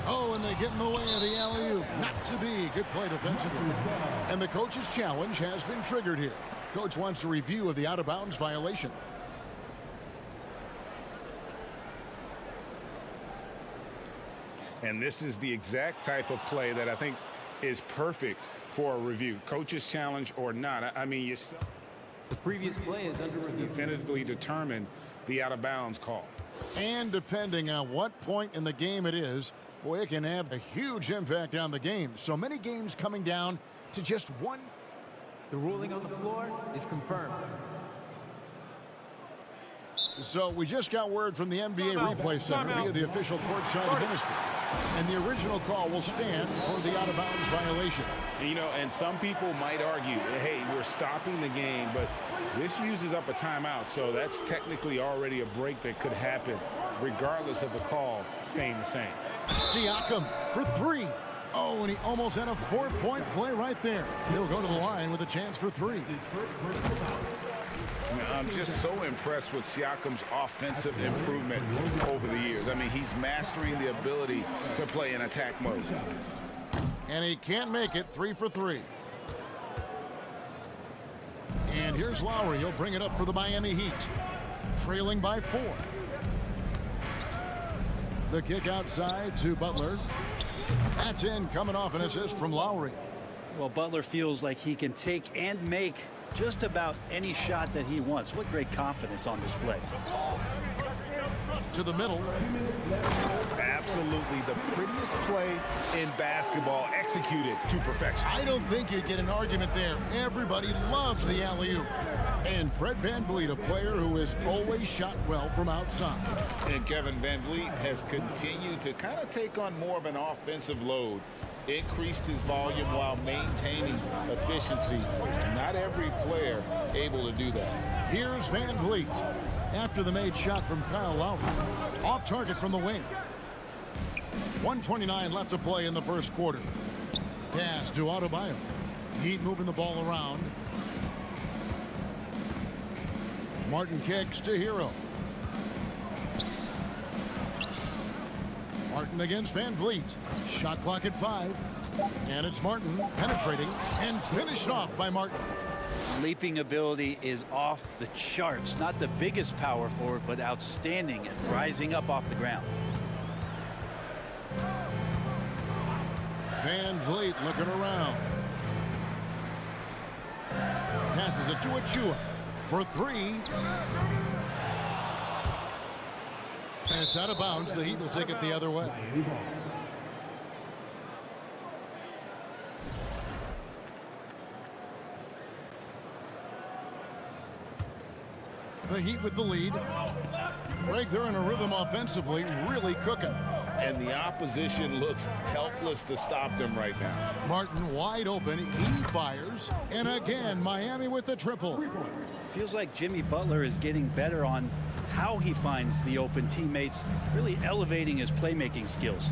Oh, and they get in the way of the alley-oop. Not to be. Good play defensively. And the coach's challenge has been triggered here. Coach wants a review of the out-of-bounds violation. And this is the exact type of play that I think is perfect for a review. Coach's challenge or not. I mean, the previous play is under review. Definitively determine the out-of-bounds call. And depending on what point in the game it is, boy, it can have a huge impact on the game. So many games coming down to just one. The ruling on the floor is confirmed. So we just got word from the NBA replay center via the official courtside administrator. And the original call will stand for the out-of-bounds violation. You know, and some people might argue, hey, we're stopping the game, but this uses up a timeout, so that's technically already a break that could happen, regardless of the call staying the same. Siakam for 3. Oh, and he almost had a 4-point play right there. He'll go to the line with a chance for 3. I'm just so impressed with Siakam's offensive improvement over the years. I mean, he's mastering the ability to play in attack mode. And he can't make it. 3 for 3. And here's Lowry. He'll bring it up for the Miami Heat. Trailing by 4. The kick outside to Butler. That's in, coming off an assist from Lowry. Well, Butler feels like he can take and make just about any shot that he wants. What great confidence on display. To the middle. Absolutely the prettiest play in basketball, executed to perfection. I don't think you'd get an argument there. Everybody loves the alley-oop. And Fred Van Vliet, a player who has always shot well from outside. And Kevin, Van Vliet has continued to kind of take on more of an offensive load. Increased his volume while maintaining efficiency. Not every player able to do that. Here's Van Vliet after the made shot from Kyle Lowry. Off target from the wing. 1:29 left to play in the first quarter. Pass to Adebayo. Heat moving the ball around. Martin kicks to Hero. Martin against Van Vliet. Shot clock at 5. And it's Martin penetrating and finished off by Martin. Leaping ability is off the charts. Not the biggest power forward, but outstanding at rising up off the ground. Van Vliet looking around. Passes it to Achua for 3. And it's out of bounds. The Heat will take it the other way. The Heat with the lead. Greg, they're in a rhythm offensively, really cooking. And the opposition looks helpless to stop them right now. Martin wide open. He fires. And again, Miami with the triple. Feels like Jimmy Butler is getting better on how he finds the open teammates, really elevating his playmaking skills.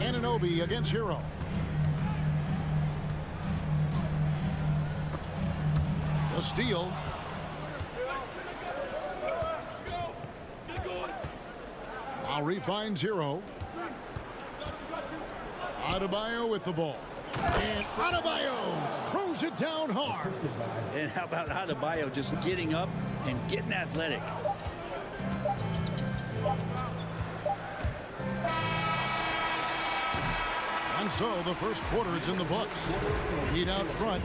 Anunoby against Hero. The steal. Lowry finds Hero. Adebayo with the ball. And Adebayo throws it down hard. And how about Adebayo just getting up and getting athletic? And so the first quarter is in the books. Heat out front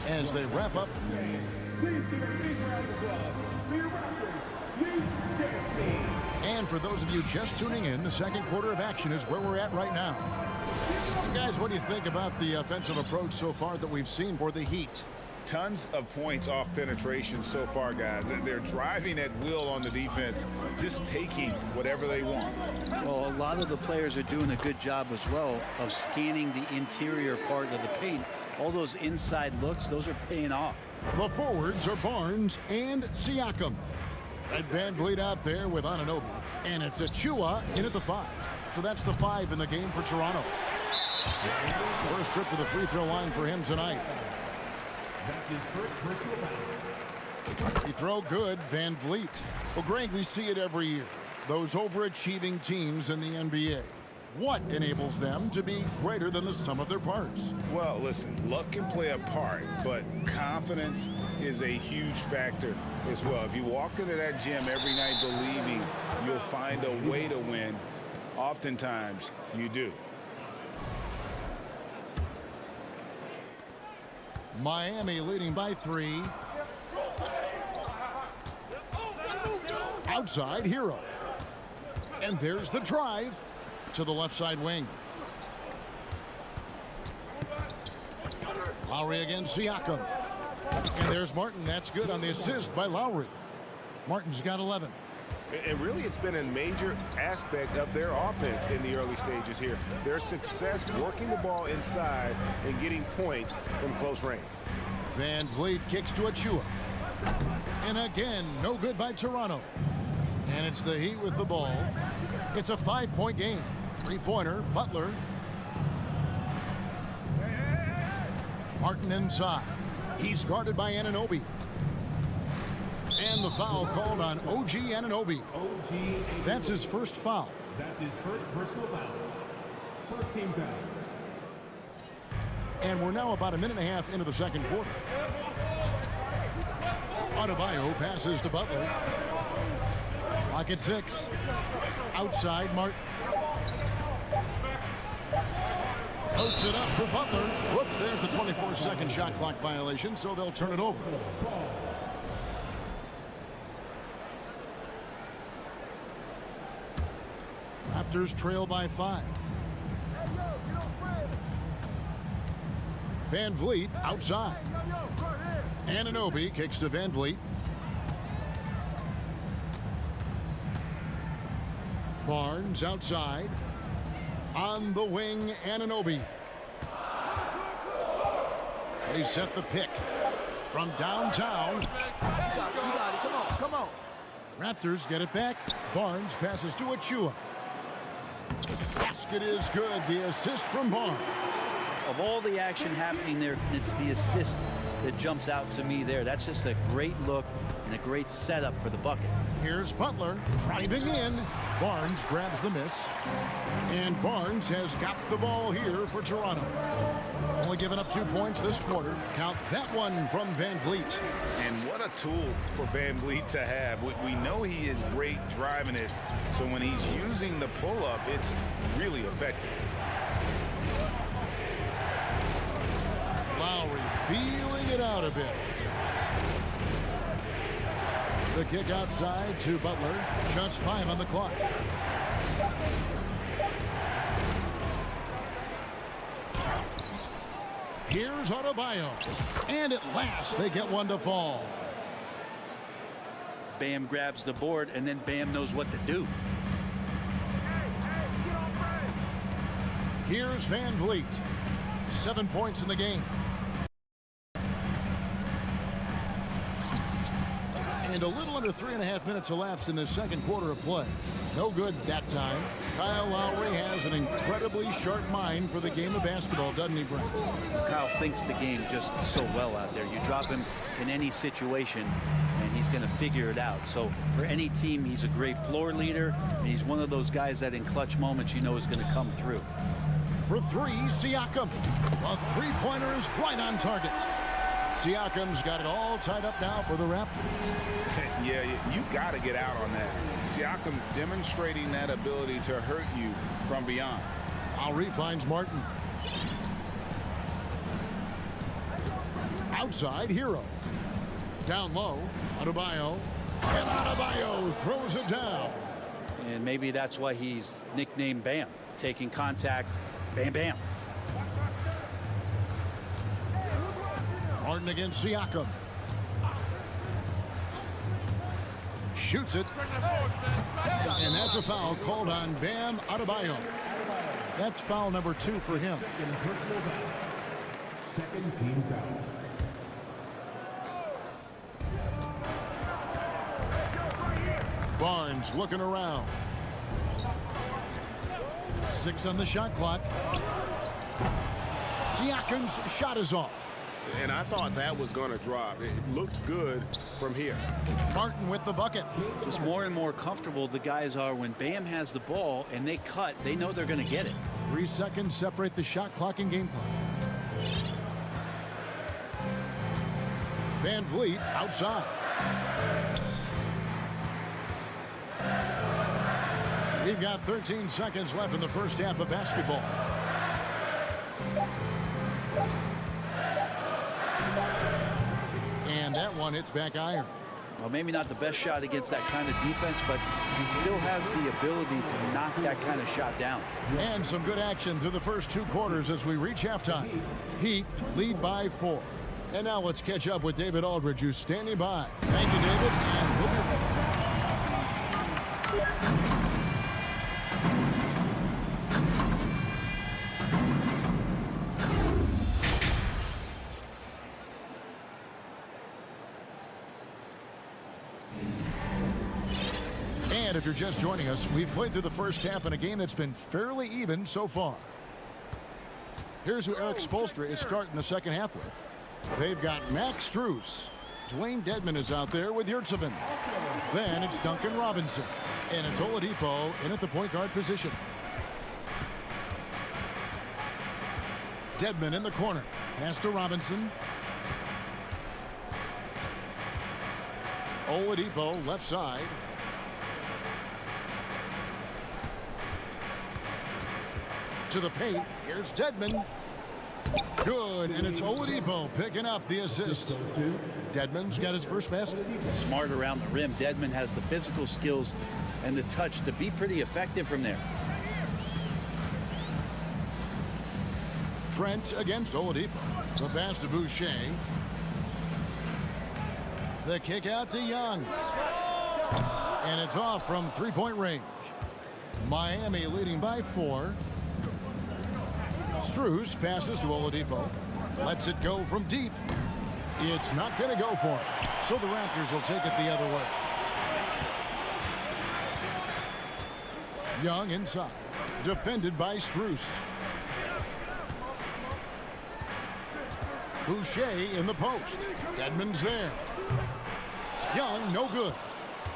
as they wrap up. And for those of you just tuning in, the second quarter of action is where we're at right now. Guys, what do you think about the offensive approach so far that we've seen for the Heat? Tons of points off penetration so far, guys. And they're driving at will on the defense, just taking whatever they want. Well, a lot of the players are doing a good job as well of scanning the interior part of the paint. All those inside looks, those are paying off. The forwards are Barnes and Siakam. Fred Van Vliet out there with Anunoby. And it's Achua in at the 5. So that's the 5 in the game for Toronto. First trip to the free throw line for him tonight. He throw good, Van Vliet. Well, Greg, we see it every year. Those overachieving teams in the NBA. What enables them to be greater than the sum of their parts? Well, listen, luck can play a part, but confidence is a huge factor as well. If you walk into that gym every night believing you'll find a way to win, oftentimes you do. Miami leading by 3. Outside, Hero. And there's the drive to the left side wing. Lowry against Siakam. And there's Martin. That's good on the assist by Lowry. Martin's got 11. And really, it's been a major aspect of their offense in the early stages here. Their success working the ball inside and getting points from close range. Van Vliet kicks to Achua. And again, no good by Toronto. And it's the Heat with the ball. It's a 5-point game. 3-pointer, Butler. Martin inside. He's guarded by Anunoby. And the foul called on OG Anunoby. That's his first foul. That's his first personal foul. First team foul. And we're now about a minute and a half into the second quarter. Adebayo passes to Butler. Clock at 6. Outside, Martin. Floats it up for Butler. Whoops, there's the 24-second shot clock violation, so they'll turn it over. Raptors trail by 5. Van Vliet outside. Anunoby kicks to Van Vliet. Barnes outside. On the wing, Anunoby. They set the pick from downtown. Come on. Raptors get it back. Barnes passes to Achua. Basket is good. The assist from Barnes. Of all the action happening there, it's the assist that jumps out to me there. That's just a great look and a great setup for the bucket. Here's Butler driving in. Barnes grabs the miss. And Barnes has got the ball here for Toronto. Only giving up 2 points this quarter. Count that one from Van Vliet. And what a tool for Van Vliet to have. We know he is great driving it. So when he's using the pull-up, it's really effective. Lowry feeling it out a bit. The kick outside to Butler. Just 5 on the clock. Here's Adebayo. And at last they get one to fall. Bam grabs the board, and then Bam knows what to do. Here's Van Vliet. 7 points in the game. And a little under 3.5 minutes elapsed in the second quarter of play. No good that time. Kyle Lowry has an incredibly sharp mind for the game of basketball, doesn't he, Brent? Kyle thinks the game just so well out there. You drop him in any situation, and he's going to figure it out. So for any team, he's a great floor leader, and he's one of those guys that in clutch moments you know is going to come through. For 3, Siakam. A three-pointer is right on target. Siakam's got it all tied up now for the Raptors. Yeah, you got to get out on that. Siakam demonstrating that ability to hurt you from beyond. Lowry finds Martin. Outside, Hero. Down low, Adebayo. And Adebayo throws it down. And maybe that's why he's nicknamed Bam. Taking contact, bam, bam. Martin against Siakam. Shoots it. And that's a foul called on Bam Adebayo. That's foul number 2 for him. Second team foul. Barnes looking around. 6 on the shot clock. Siakam's shot is off. And I thought that was going to drop. It looked good from here. Martin with the bucket. Just more and more comfortable the guys are when Bam has the ball and they cut. They know they're going to get it. 3 seconds separate the shot clock and game clock. Van Vliet outside. We've got 13 seconds left in the first half of basketball. And that one hits back iron. Well, maybe not the best shot against that kind of defense, but he still has the ability to knock that kind of shot down. And some good action through the first 2 quarters as we reach halftime. Heat lead by 4. And now let's catch up with David Aldridge, who's standing by. Thank you, David, and we'll be back. And if you're just joining us, we've played through the first half in a game that's been fairly even so far. Here's who Eric Spoelstra is starting the second half with. They've got Max Strus. Dwayne Dedmon is out there with Yurtseven. Then it's Duncan Robinson. And it's Oladipo in at the point guard position. Dedmon in the corner. Pass to Robinson. Oladipo left side. To the paint. Here's Dedmon. Good, and it's Oladipo picking up the assist. Dedmon's got his first basket. Smart around the rim. Dedmon has the physical skills and the touch to be pretty effective from there. Trent against Oladipo. The pass to Boucher. The kick out to Young. And it's off from three-point range. Miami leading by 4. Strus passes to Oladipo. Lets it go from deep. It's not going to go for him. So the Raptors will take it the other way. Young inside. Defended by Strus. Boucher in the post. Edmonds there. Young, no good.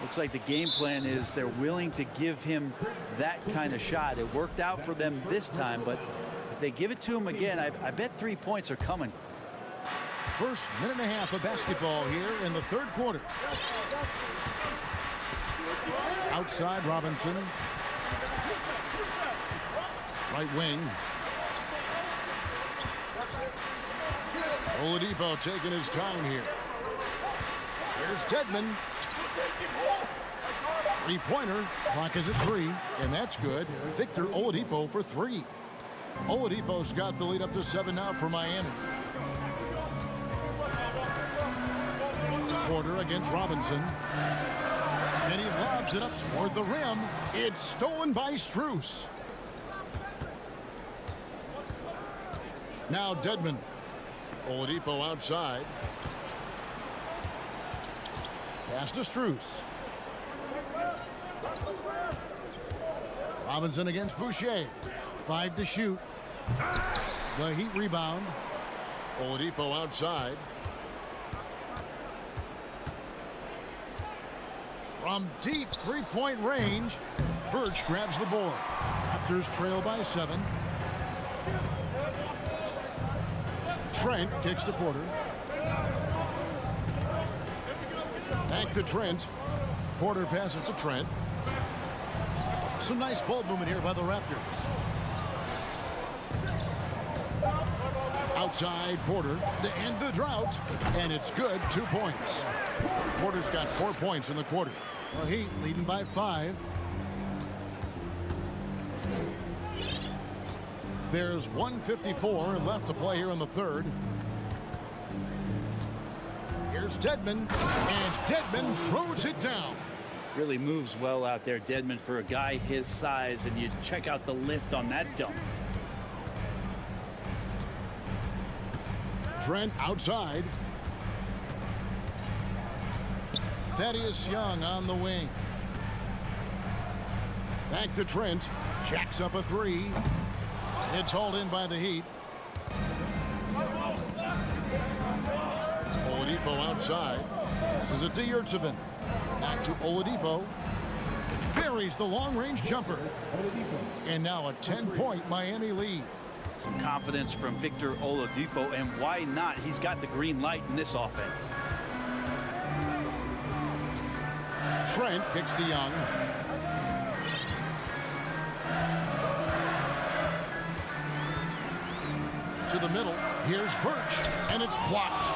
Looks like the game plan is they're willing to give him that kind of shot. It worked out for them this time, but if they give it to him again, I bet 3 points are coming. First minute and a half of basketball here in the third quarter. Outside Robinson. Right wing. Oladipo taking his time here. Here's Dedmon. Three-pointer. Clock is at 3, and that's good. Victor Oladipo for 3. Oladipo's got the lead up to 7 now for Miami. Porter against Robinson. And he lobs it up toward the rim. It's stolen by Strus. Now Dedmon. Oladipo outside. Pass to Strus. Robinson against Boucher. 5 to shoot. The Heat rebound. Oladipo outside. From deep three-point range, Birch grabs the board. Raptors trail by 7. Trent kicks to Porter. Back to Trent. Porter passes to Trent. Some nice ball movement here by the Raptors. Outside Porter to end the drought, and it's good. 2 points. Porter's got 4 points in the quarter. The Heat leading by 5. There's 1:54 left to play here in the third. Here's Dedmon, and Dedmon throws it down. Really moves well out there, Dedmon, for a guy his size, and you check out the lift on that dunk. Trent outside. Thaddeus Young on the wing. Back to Trent. Jacks up a 3. It's hauled in by the Heat. Oladipo outside. Passes it to Yurtseven. Back to Oladipo. Buries the long-range jumper. And now a 10-point Miami lead. Some confidence from Victor Oladipo, and why not? He's got the green light in this offense. Trent kicks to Young. To the middle. Here's Birch, and it's blocked.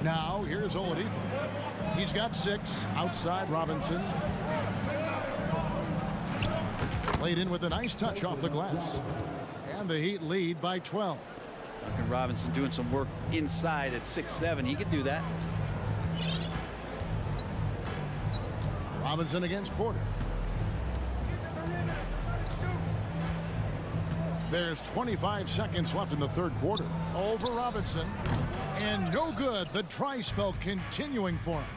Now here's Oladipo. He's got 6. Outside Robinson. Played in with a nice touch off the glass. And the Heat lead by 12. Duncan Robinson doing some work inside at 6'7". He could do that. Robinson against Porter. There's 25 seconds left in the third quarter. Over Robinson. And no good. The dry spell continuing for him.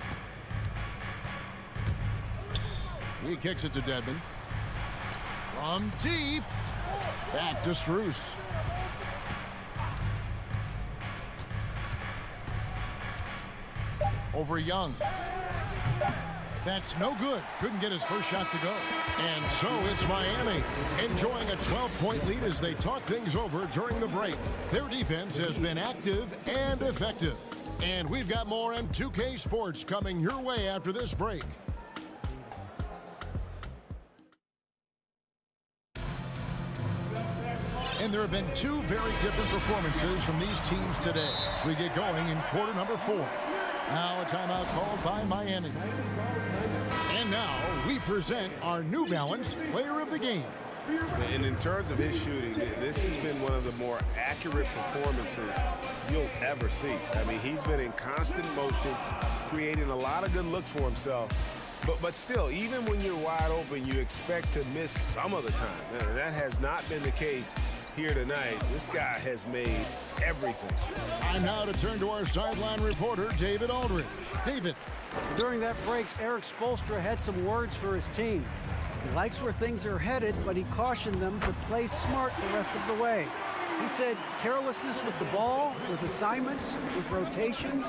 He kicks it to Dedmon. From deep. Back to Strus. Over Young. That's no good. Couldn't get his first shot to go. And so it's Miami enjoying a 12-point lead as they talk things over during the break. Their defense has been active and effective. And we've got more M2K Sports coming your way after this break. And there have been 2 very different performances from these teams today as we get going in quarter number 4. Now a timeout called by Miami. And now we present our New Balance Player of the Game. And in terms of his shooting, this has been one of the more accurate performances you'll ever see. I mean, he's been in constant motion, creating a lot of good looks for himself. But still, even when you're wide open, you expect to miss some of the time. That has not been the case here tonight. This guy has made everything. Time now to turn to our sideline reporter, David Aldridge. David. During that break, Eric Spoelstra had some words for his team. He likes where things are headed, but he cautioned them to play smart the rest of the way. He said carelessness with the ball, with assignments, with rotations,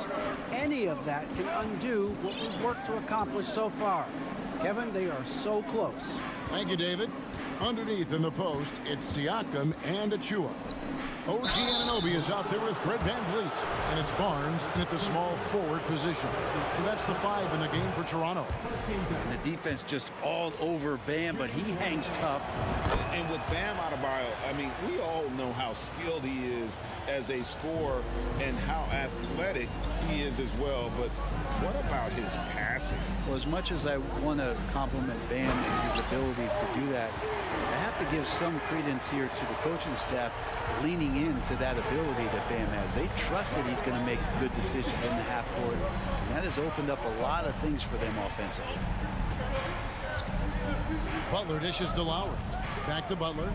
any of that can undo what we've worked to accomplish so far. Kevin, they are so close. Thank you, David. Underneath in the post, it's Siakam and Achua. OG Anunoby is out there with Fred VanVleet, and it's Barnes in at the small forward position. So that's the 5 in the game for Toronto. And the defense just all over Bam, but he hangs tough. And with Bam Adebayo, I mean, we all know how skilled he is as a scorer and how athletic he is as well. But what about his passing? Well, as much as I want to compliment Bam and his abilities to do that, I have to give some credence here to the coaching staff leaning into that ability that Bam has. They trust that he's going to make good decisions in the half court, and that has opened up a lot of things for them offensively. Butler dishes to Lowry. Back to Butler.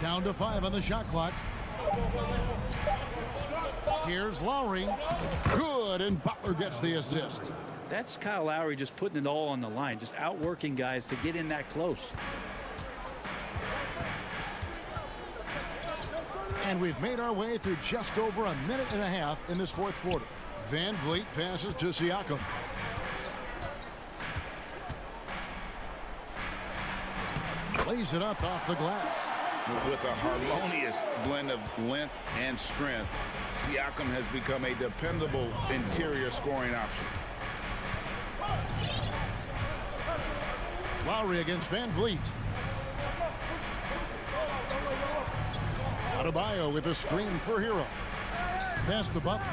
Down to 5 on the shot clock. Here's Lowry. Good, and Butler gets the assist. That's Kyle Lowry just putting it all on the line, just outworking guys to get in that close. And we've made our way through just over a minute and a half in this fourth quarter. VanVleet passes to Siakam. Lays it up off the glass. With a harmonious blend of length and strength, Siakam has become a dependable interior scoring option. Lowry against VanVleet. Adebayo with a screen for Hero. Pass to Butler.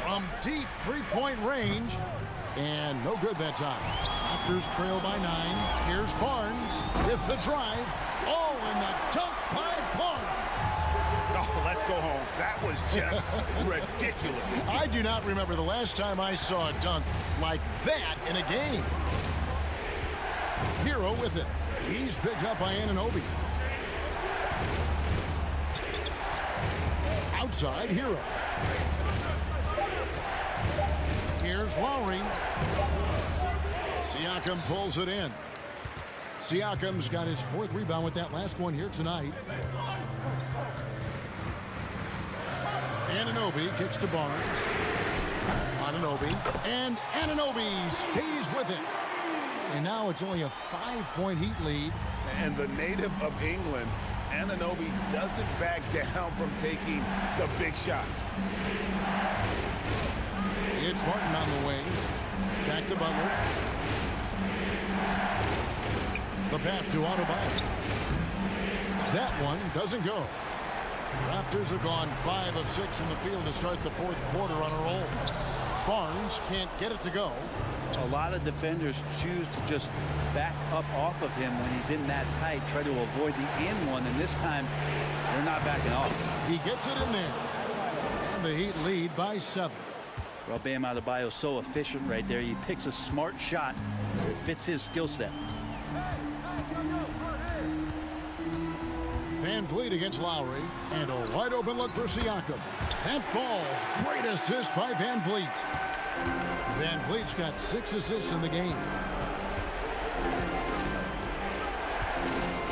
From deep three-point range. And no good that time. Raptors trail by 9. Here's Barnes with the drive. Oh, and the dunk by Barnes. Oh, let's go home. That was just ridiculous. I do not remember the last time I saw a dunk like that in a game. Hero with it. He's picked up by Anunoby. Outside, Hero. Here's Lowry. Siakam pulls it in. Siakam's got his 4th rebound with that last one here tonight. Anunoby kicks to Barnes. Anunoby. And Anunoby stays with it. And now it's only a 5-point Heat lead. And the native of England, Anunoby doesn't back down from taking the big shots. It's Martin on the wing. Back to Butler. The pass to Adebayo. That one doesn't go. Raptors have gone 5 of 6 in the field to start the fourth quarter on a roll. Barnes can't get it to go. A lot of defenders choose to just back up off of him when he's in that tight, try to avoid the and one, and this time they're not backing off. He gets it in there. And the Heat lead by 7. Well, Bam Adebayo is so efficient right there. He picks a smart shot that fits his skill set. VanVleet against Lowry, and a wide open look for Siakam. That falls. Great assist by VanVleet. VanVleet's got 6 assists in the game.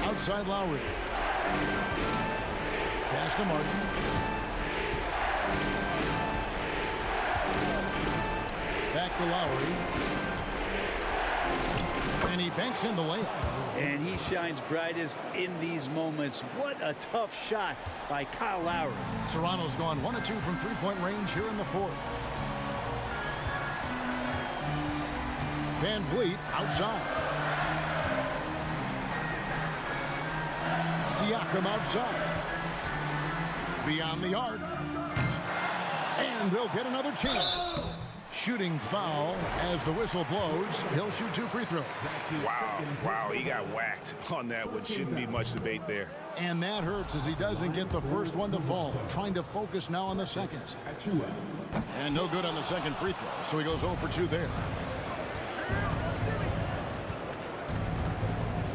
Outside Lowry. Pass to Martin. Back to Lowry. And he banks in the layup. And he shines brightest in these moments. What a tough shot by Kyle Lowry. Toronto's gone 1 of 2 from three-point range here in the fourth. VanVleet outside. Siakam outside. Beyond the arc. And they'll get another chance. Shooting foul as the whistle blows. He'll shoot 2 free throws. Wow, he got whacked on that one. Shouldn't be much debate there. And that hurts as he doesn't get the first one to fall. Trying to focus now on the second. And no good on the second free throw, so he goes 0 for 2 there.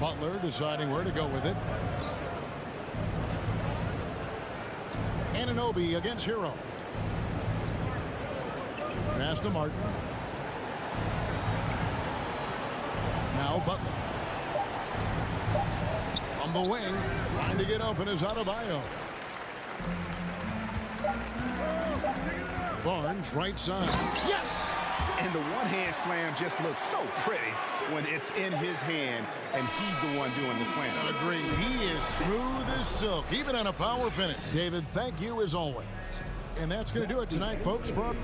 Butler deciding where to go with it. Anunoby against Hero. Pass to Martin. Now Butler. From the wing, trying to get open is Adebayo. Barnes, right side. Yes! And the one-hand slam just looks so pretty when it's in his hand and he's the one doing the slam. Agreed. He is smooth as silk, even on a power finish. David, thank you as always. And that's going to do it tonight, folks, from